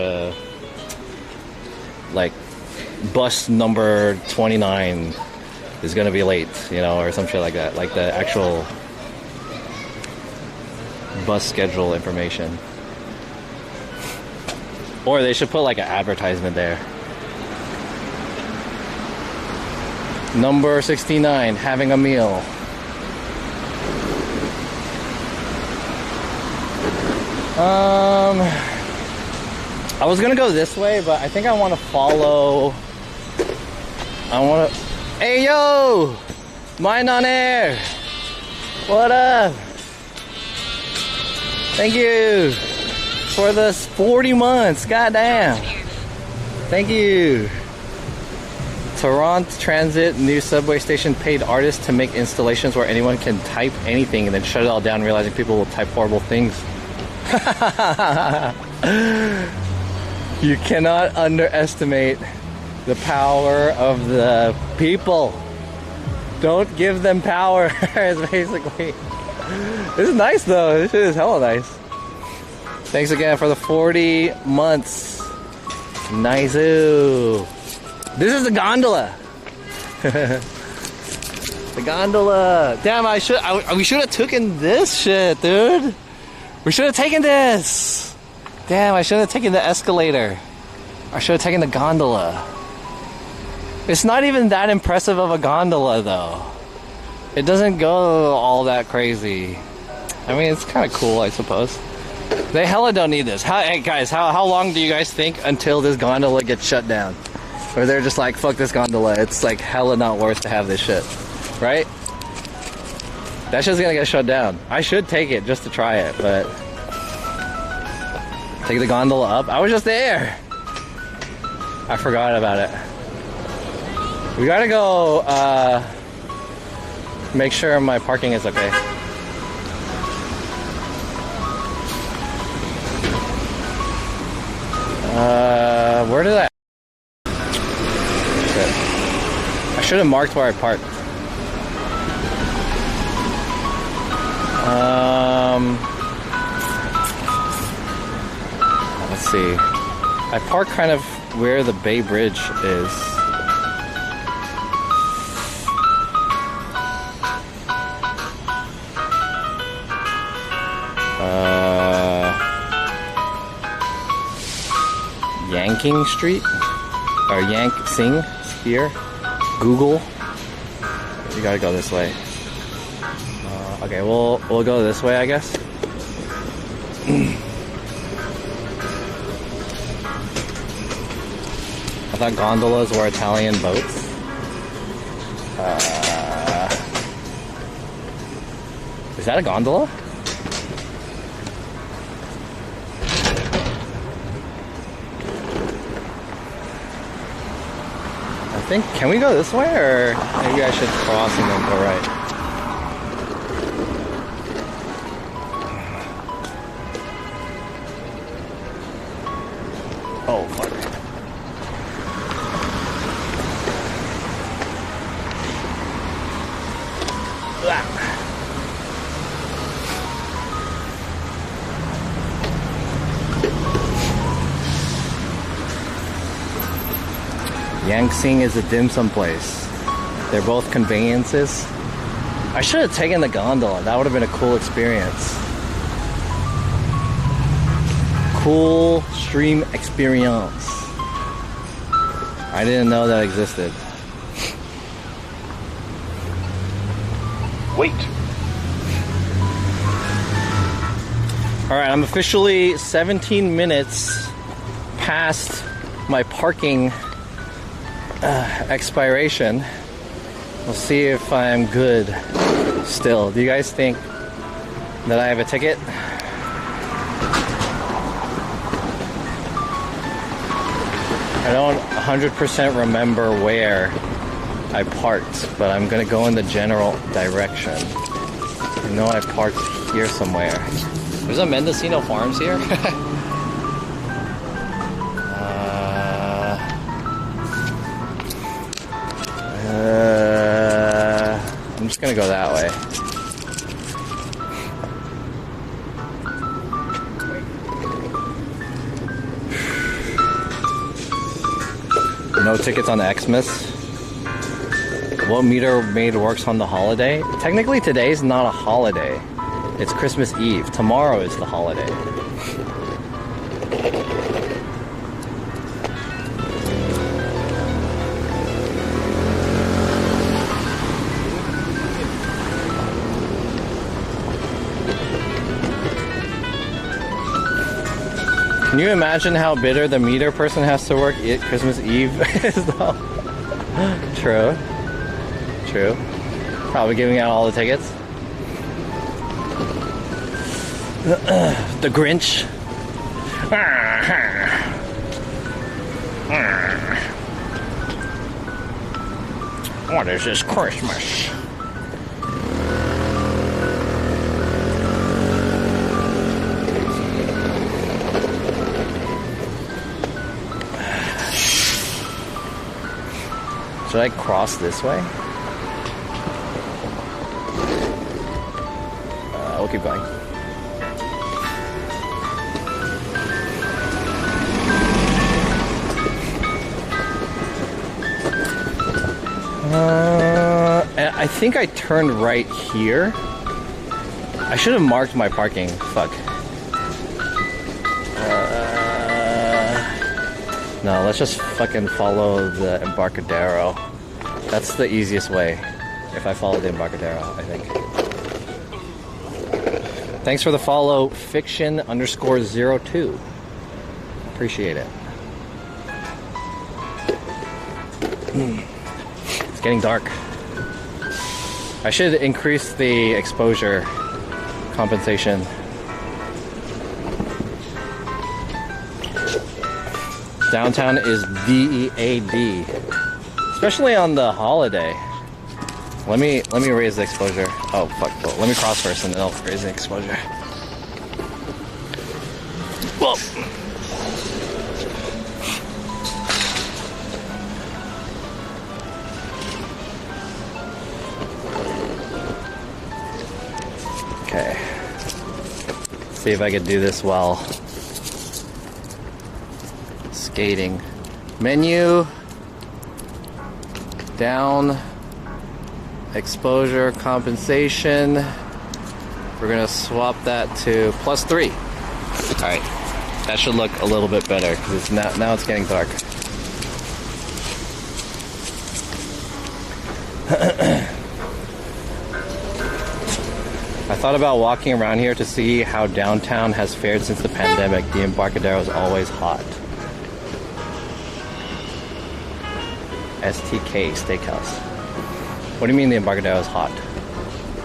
bus number 29 is gonna be late, you know, or some shit like that. Like the actual bus schedule information. Or they should put like an advertisement there. Number 69, having a meal. I was gonna go this way, but I think I want to follow. Hey yo! Mind on air! What up? Thank you for the 40 months. Goddamn. Thank you. Toronto Transit new subway station paid artists to make installations where anyone can type anything and then shut it all down, realizing people will type horrible things. You cannot underestimate the power of the people. Don't give them power. Is basically. This is nice though. This shit is hella nice. Thanks again for the 40 months. Nice. This is the gondola. The gondola. Damn, we should have taken this shit, dude. We should have taken this! Damn, I should have taken the escalator. I should have taken the gondola. It's not even that impressive of a gondola though. It doesn't go all that crazy. I mean, it's kind of cool, I suppose. They hella don't need this. Hey guys, how long do you guys think until this gondola gets shut down? Or they're just like, fuck this gondola. It's like hella not worth to have this shit. Right? That shit's gonna get shut down. I should take it just to try it, but... Take the gondola up? I was just there! I forgot about it. We gotta go, make sure my parking is okay. Where did I... Shit. I should have marked where I parked. Let's see. I park kind of where the Bay Bridge is. Yanking Street? Or Yank Sing here? Google? You gotta go this way. Okay, we'll go this way, I guess. I thought gondolas were Italian boats. Is that a gondola? I think, can we go this way, or maybe I should cross and then go right? Oh, fuck. Yangsing is a dim sum place. They're both conveyances. I should have taken the gondola. That would have been a cool experience. Cool stream experience. I didn't know that existed. Wait. Alright, I'm officially 17 minutes past my parking expiration. We'll see if I'm good still. Do you guys think that I have a ticket? I don't 100% remember where I parked, but I'm gonna go in the general direction. I know I parked here somewhere. There's a Mendocino Farms here? I'm just gonna go that way. No tickets on Xmas. What meter maid works on the holiday? Technically today's not a holiday. It's Christmas Eve. Tomorrow is the holiday. Can you imagine how bitter the meter person has to work Christmas Eve is though? True. True. Probably giving out all the tickets. The Grinch. What is this Christmas? Should I cross this way? We'll keep going. I think I turned right here. I should have marked my parking. Fuck. No, let's just fucking follow the Embarcadero. That's the easiest way. If I follow the Embarcadero, I think. Thanks for the follow, fiction_02. Appreciate it. It's getting dark. I should increase the exposure compensation. Downtown is DEAD, especially on the holiday. Let me raise the exposure. Oh fuck! Well, let me cross first, and then I'll raise the exposure. Whoa. Okay. See if I can do this while skating. Menu. Down. Exposure compensation. We're gonna swap that to +3. Alright. That should look a little bit better because it's now it's getting dark. I thought about walking around here to see how downtown has fared since the pandemic. The Embarcadero is always hot. STK Steakhouse. What do you mean the Embarcadero is hot?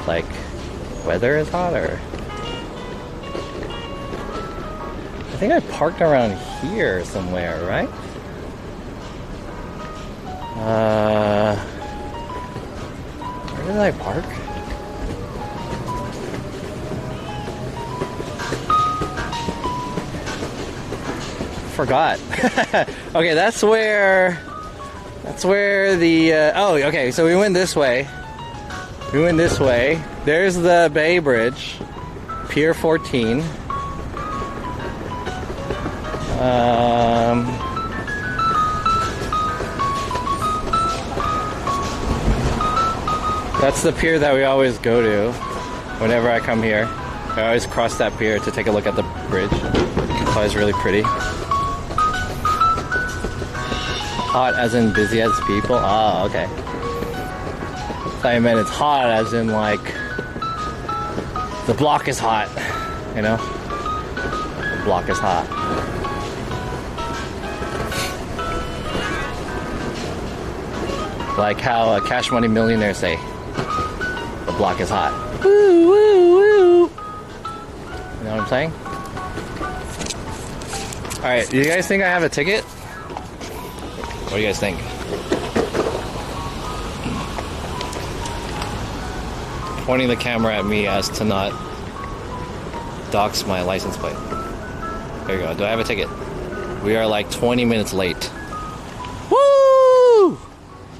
Like, weather is hot, or? I think I parked around here somewhere, right? Where did I park? Forgot. Okay, that's where the oh, okay, so we went this way. There's the Bay Bridge, Pier 14. That's the pier that we always go to whenever I come here. I always cross that pier to take a look at the bridge. It's always really pretty. Hot as in busy as people? Oh, okay. I thought you meant it's hot as in like the block is hot, you know? The block is hot. Like how Cash Money millionaires say, the block is hot. Woo, woo, woo. You know what I'm saying? Alright, do you guys think I have a ticket? What do you guys think? Pointing the camera at me as to not dox my license plate. There you go. Do I have a ticket? We are like 20 minutes late. Woo!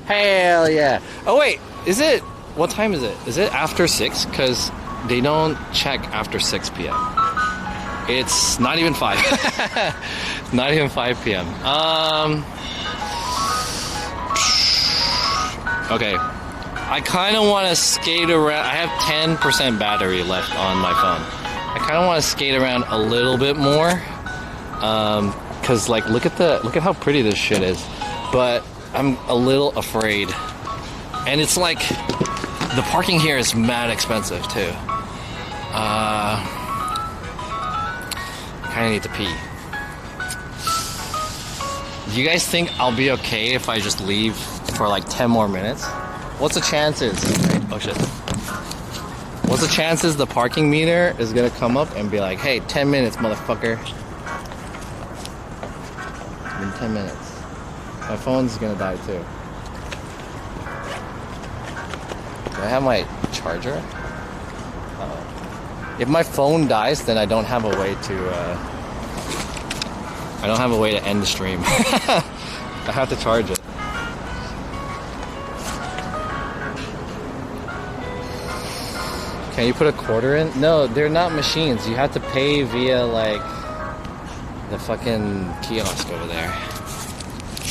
Hell yeah. Oh wait, is it, what time is it? Is it after 6? Because they don't check after 6 p.m. It's not even 5. Not even 5 p.m. Okay, I kind of want to skate around. I have 10% battery left on my phone. I kind of want to skate around a little bit more, cause like look at how pretty this shit is. But I'm a little afraid, and it's like the parking here is mad expensive too. Kind of need to pee. Do you guys think I'll be okay if I just leave for like 10 more minutes? What's the chances? Oh shit. What's the chances the parking meter is gonna come up and be like, hey, 10 minutes, motherfucker. It's been 10 minutes. My phone's gonna die too. Do I have my charger? Uh-oh. If my phone dies, then I don't have a way to end the stream. I have to charge it. Can you put a quarter in? No, they're not machines. You have to pay via like the fucking kiosk over there.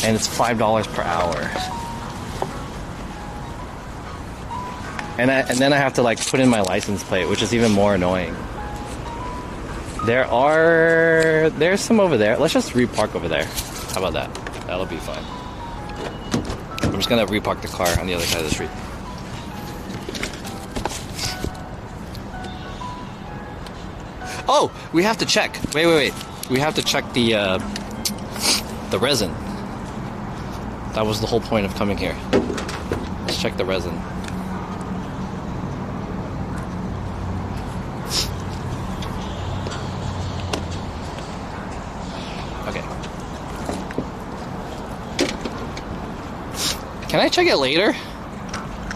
And it's $5 per hour. And then I have to like put in my license plate, which is even more annoying. There's some over there. Let's just repark over there. How about that? That'll be fine. I'm just gonna repark the car on the other side of the street. Oh, we have to check. Wait. We have to check the resin. That was the whole point of coming here. Let's check the resin. Okay. Can I check it later?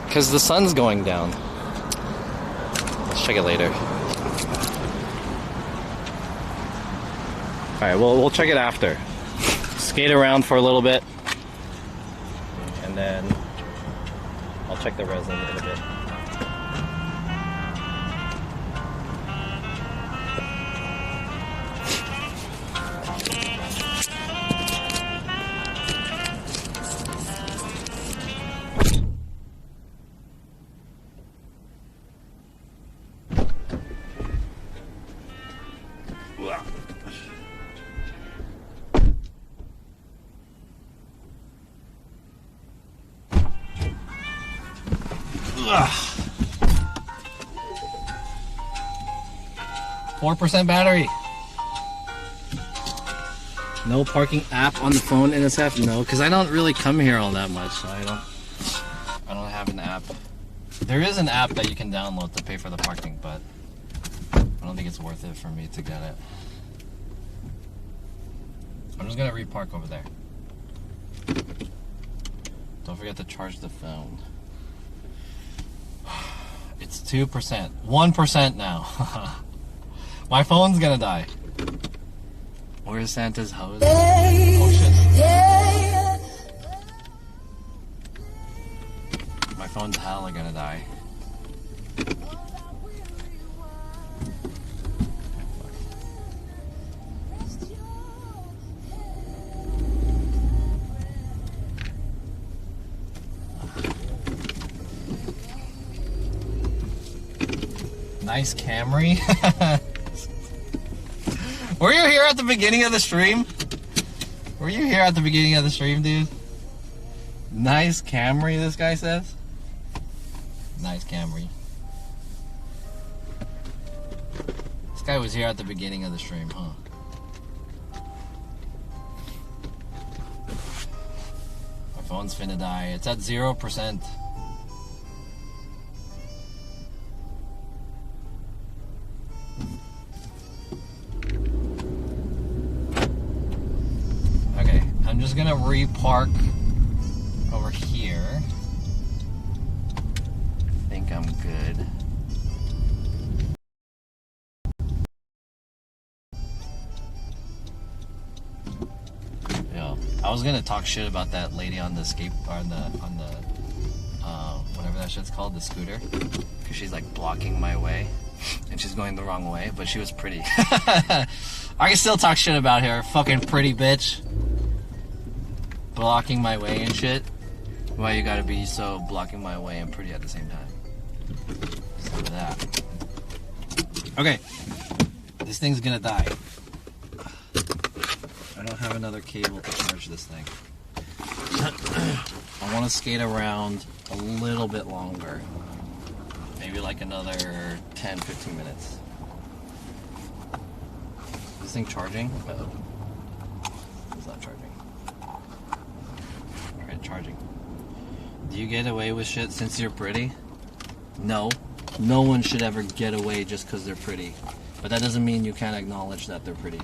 Because the sun's going down. Let's check it later. Alright, we'll check it after. Skate around for a little bit. And then I'll check the resin in a bit. Ugh. 4% battery. No parking app on the phone, NSF? No, because I don't really come here all that much. So I don't have an app. There is an app that you can download to pay for the parking, but I don't think it's worth it for me to get it. I'm just gonna repark over there. Don't forget to charge the phone. It's 2%. 1% now. My phone's gonna die. Where's Santa's hose? Oh shit. My phone's hella gonna die. Nice Camry. Were you here at the beginning of the stream? Were you here at the beginning of the stream, dude? Nice Camry, this guy says. Nice Camry. This guy was here at the beginning of the stream, huh? My phone's finna die. It's at 0%. I'm just gonna repark over here. I think I'm good. Yo, I was gonna talk shit about that lady on the whatever that shit's called, the scooter, because she's like blocking my way, and she's going the wrong way, but she was pretty. I can still talk shit about her, fucking pretty bitch. Blocking my way and shit. Why you gotta be so blocking my way and pretty at the same time? Look at that. Okay. This thing's gonna die. I don't have another cable to charge this thing. I want to skate around a little bit longer. Maybe like another 10-15 minutes. Is this thing charging? Uh-oh. It's not charging. Charging. Do you get away with shit since you're pretty? No. No one should ever get away just because they're pretty. But that doesn't mean you can't acknowledge that they're pretty.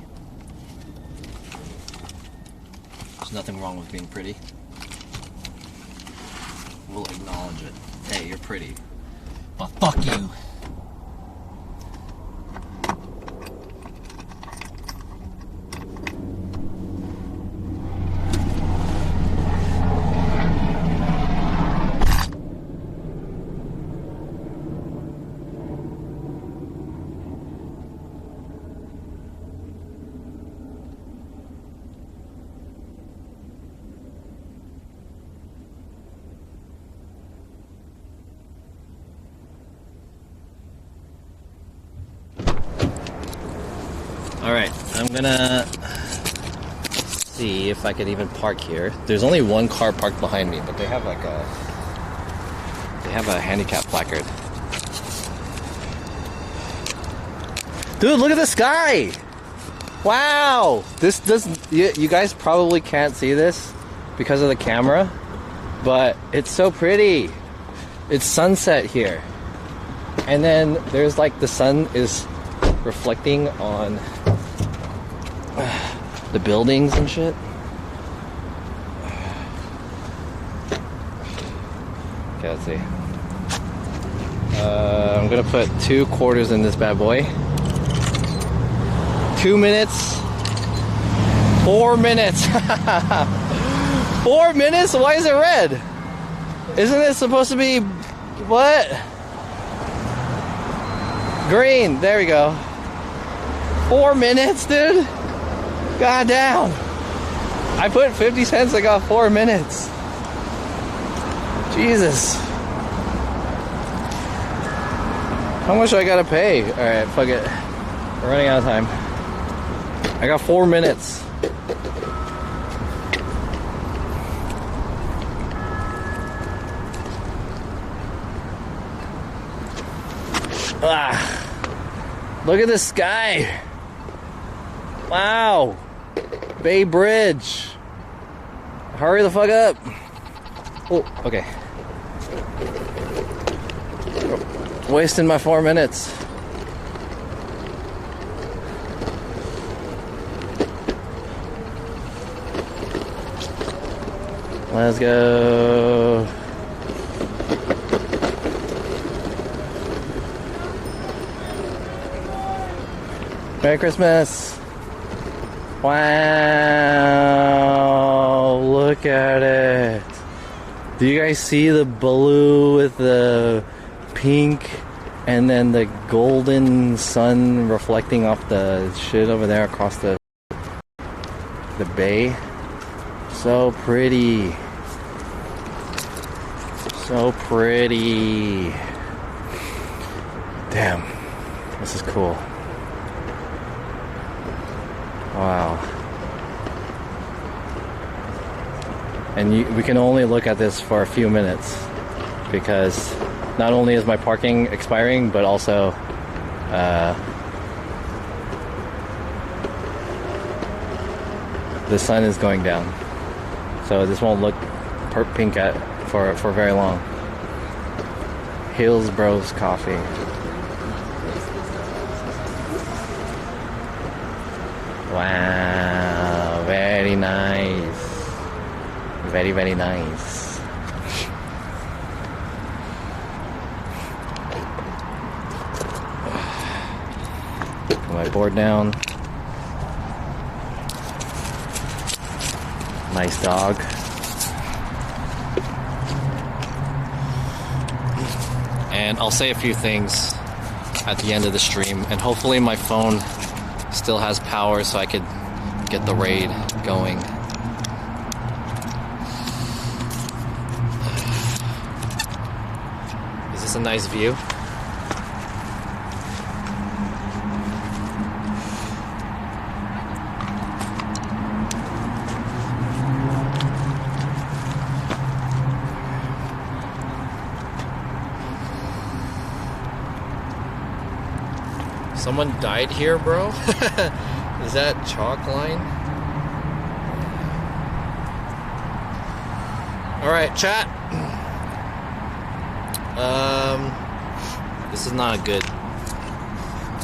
There's nothing wrong with being pretty. We'll acknowledge it. Hey, you're pretty. But fuck you. Alright, I'm gonna see if I could even park here. There's only one car parked behind me, but they have like a handicap placard. Dude, look at the sky! Wow! This doesn't, you guys probably can't see this because of the camera, but it's so pretty. It's sunset here. And then there's like the sun is reflecting on the buildings and shit. Okay, let's see. I'm gonna put 2 quarters in this bad boy. 2 minutes. 4 minutes. 4 minutes? Why is it red? Isn't it supposed to be what? Green. There we go. 4 minutes, dude. God damn. I put 50 cents. I got 4 minutes. Jesus. How much do I gotta pay? Alright, fuck it. We're running out of time. I got 4 minutes. Look at the sky. Wow. Bay Bridge. Hurry the fuck up. Oh, okay. Wasting my 4 minutes. Let's go. Merry Christmas. Wow, look at it. Do you guys see the blue with the pink and then the golden sun reflecting off the shit over there across the bay? So pretty. So pretty. Damn, this is cool. Wow. And we can only look at this for a few minutes because not only is my parking expiring, but also the sun is going down. So this won't look pink for very long. Hillsboro's coffee. Wow, very nice. Very, very nice. Put my board down. Nice dog. And I'll say a few things at the end of the stream, and hopefully my phone still has power so I could get the raid going. Is this a nice view? Someone died here, bro? Is that chalk line? Alright, chat. This is not a good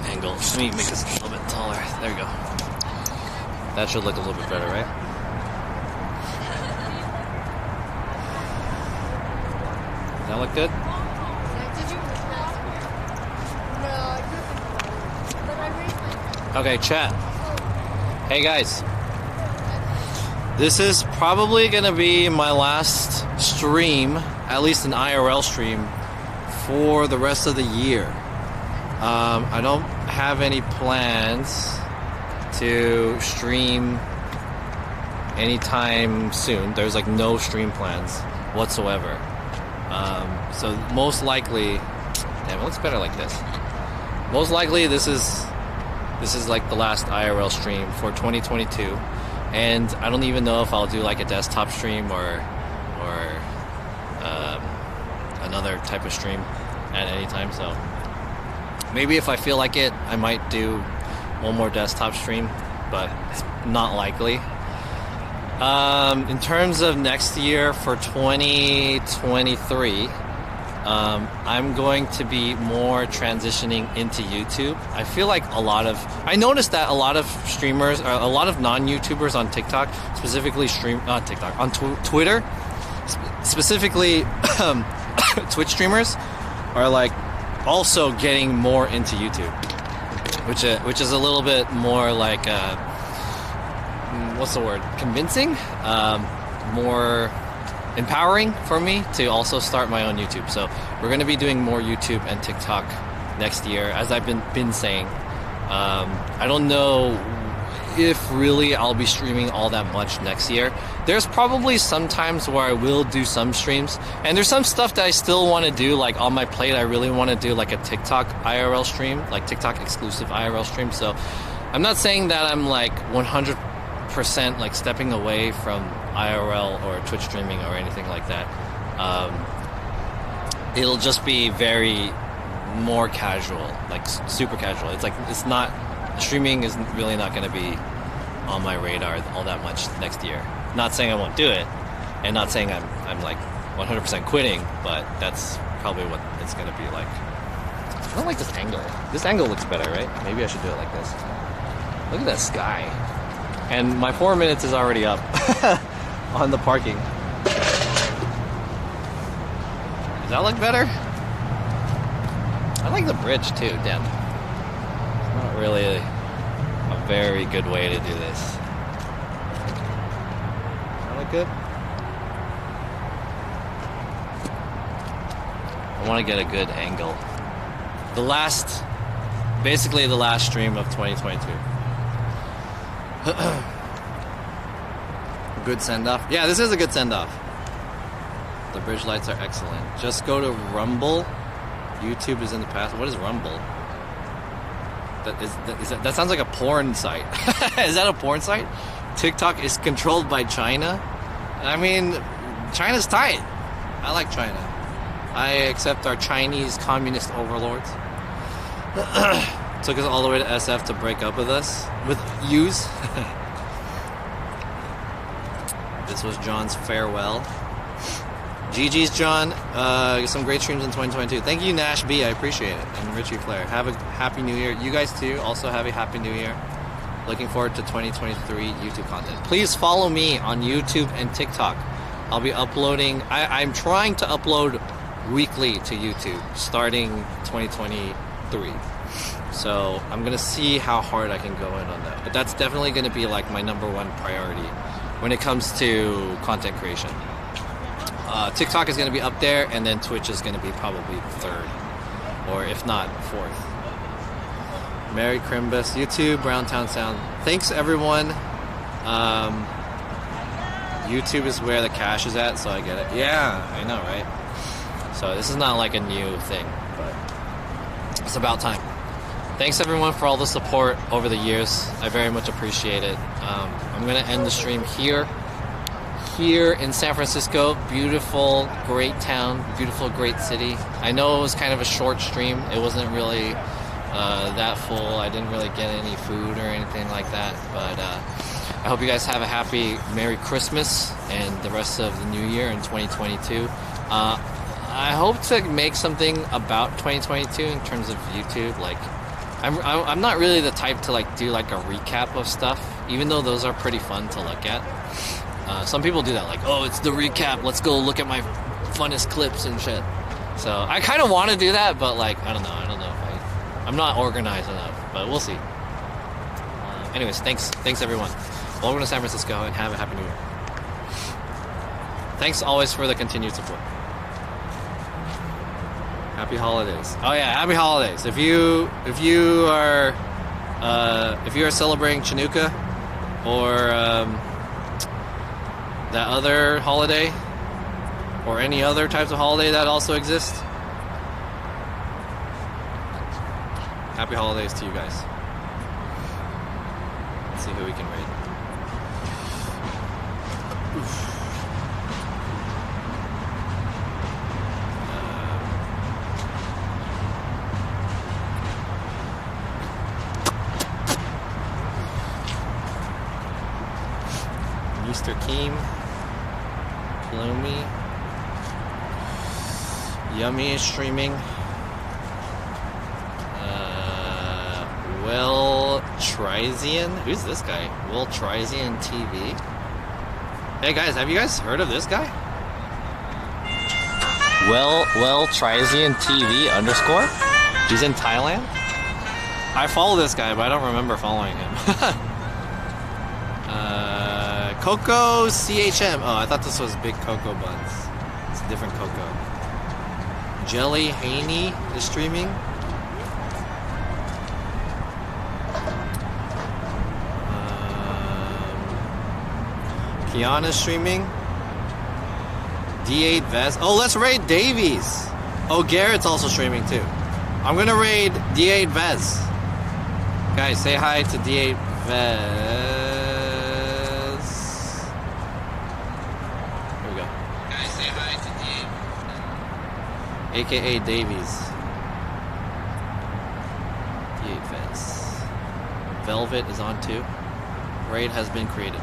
angle. Let me make this a little bit taller. There we go. That should look a little bit better, right? Does that look good? Okay, chat. Hey guys. This is probably gonna be my last stream, at least an IRL stream, for the rest of the year. I don't have any plans to stream anytime soon. There's like no stream plans whatsoever. So most likely, damn, it looks better like this. Most likely this is like the last IRL stream for 2022. and I don't even know if I'll do like a desktop stream or another type of stream at any time. So maybe if I feel like it, I might do one more desktop stream, but it's not likely. In terms of next year for 2023, I'm going to be more transitioning into YouTube. I feel like I noticed that a lot of streamers, or a lot of non-YouTubers on TikTok, specifically on Twitter, specifically Twitch streamers, are like also getting more into YouTube, which is a little bit more like what's the word? Convincing, more empowering for me to also start my own YouTube. So we're going to be doing more YouTube and TikTok next year, as I've been saying. I don't know if really I'll be streaming all that much next year. There's probably some times where I will do some streams, and there's some stuff that I still want to do, like on my plate. I really want to do like a TikTok IRL stream, like TikTok exclusive IRL stream. So I'm not saying that I'm like 100% like stepping away from IRL or Twitch streaming or anything like that. It'll just be very more casual, like super casual. It's not, streaming is really not going to be on my radar all that much next year. Not saying I won't do it, and not saying I'm like 100% quitting, but that's probably what it's going to be like. I don't like this angle. This angle looks better, right? Maybe I should do it like this. Look at that sky. And my 4 minutes is already up on the parking. Does that look better? I like the bridge too, damn. It's not really a very good way to do this. Does that look good? I want to get a good angle. Basically the last stream of 2022. Good send-off? Yeah, this is a good send-off. The bridge lights are excellent. Just go to Rumble. YouTube is in the past. What is Rumble? That sounds like a porn site. Is that a porn site? TikTok is controlled by China? I mean, China's tight. I like China. I accept our Chinese communist overlords. Took us all the way to SF to break up with us. With yous. This was John's farewell. GG's, John. Some great streams in 2022. Thank you, Nash B. I appreciate it. And Richie Flair. Have a happy new year. You guys too. Also have a happy new year. Looking forward to 2023 YouTube content. Please follow me on YouTube and TikTok. I'll be uploading. I'm trying to upload weekly to YouTube starting 2023. So I'm going to see how hard I can go in on that. But that's definitely going to be like my #1 priority when it comes to content creation. TikTok is going to be up there, and then Twitch is going to be probably 3rd, or if not 4th. Merry Crimbus, YouTube, Browntown Sound. Thanks, everyone. YouTube is where the cash is at, so I get it. Yeah, I know, right? So this is not like a new thing, but it's about time. Thanks, everyone, for all the support over the years. I very much appreciate it. I'm going to end the stream here in San Francisco. Beautiful, great town, beautiful, great city. I know it was kind of a short stream. It wasn't really that full. I didn't really get any food or anything like that, but I hope you guys have a happy Merry Christmas and the rest of the new year in 2022. I hope to make something about 2022 in terms of YouTube. Like, I'm not really the type to like do like a recap of stuff, even though those are pretty fun to look at. Some people do that, like, oh, it's the recap, let's go look at my funnest clips and shit. So I kind of want to do that, but like, I don't know if I'm not organized enough, but we'll see. Anyways, thanks everyone. Welcome to San Francisco, and have a happy new year. Thanks always for the continued support. Happy holidays. Oh yeah, happy holidays. If you are celebrating Chanukah or that other holiday, or any other types of holiday that also exist, happy holidays to you guys. Let's see who we can raid. Mr. Keem. Plumey. Yummy is streaming. Will Trizian? Who's this guy? Will Trizian TV. Hey guys, have you guys heard of this guy? Will Trizian TV _ He's in Thailand? I follow this guy, but I don't remember following him. Coco CHM. Oh, I thought this was Big Cocoa Buns. It's a different Coco. Jelly Haney is streaming. Kiana's streaming. D8 Vez. Oh, let's raid Davies. Oh, Garrett's also streaming too. I'm gonna raid D8 Vez. Guys, say hi to D8 Vez. Here we go. Guys, say hi to D8. AKA Davies. D8 Vez. Velvet is on too. Raid has been created.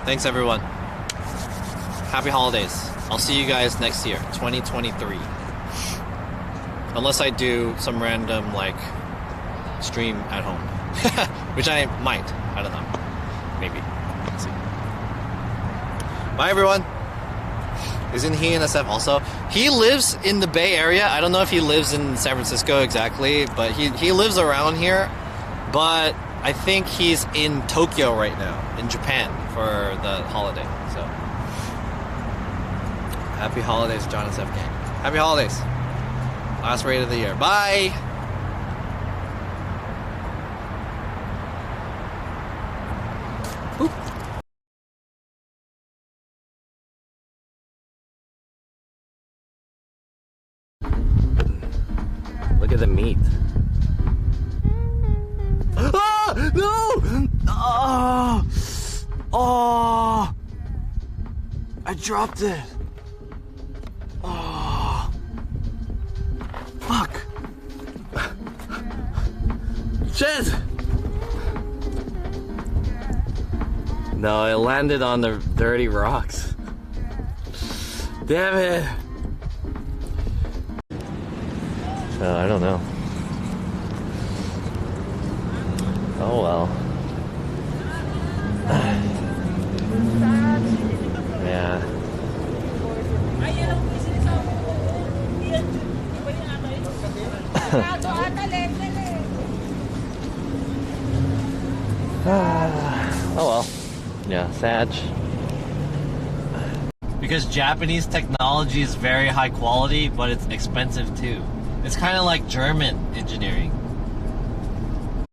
Thanks everyone. Happy holidays. I'll see you guys next year, 2023. Unless I do some random like stream at home. Which I might. I don't know. Maybe. Let's see. Bye everyone. Isn't he in SF also? He lives in the Bay Area. I don't know if he lives in San Francisco exactly, but he lives around here. But I think he's in Tokyo right now, in Japan, for the holiday. So, happy holidays, John SF gang. Happy holidays. Last raid of the year. Bye. Oop. Look at the meat. Ah! No! Oh! Oh! I dropped it. Oh! Fuck! Shit! No, it landed on the dirty rocks. Damn it! I don't know. Oh well. Yeah. Oh well. Yeah, Sag. Because Japanese technology is very high quality, but it's expensive too. It's kind of like German engineering.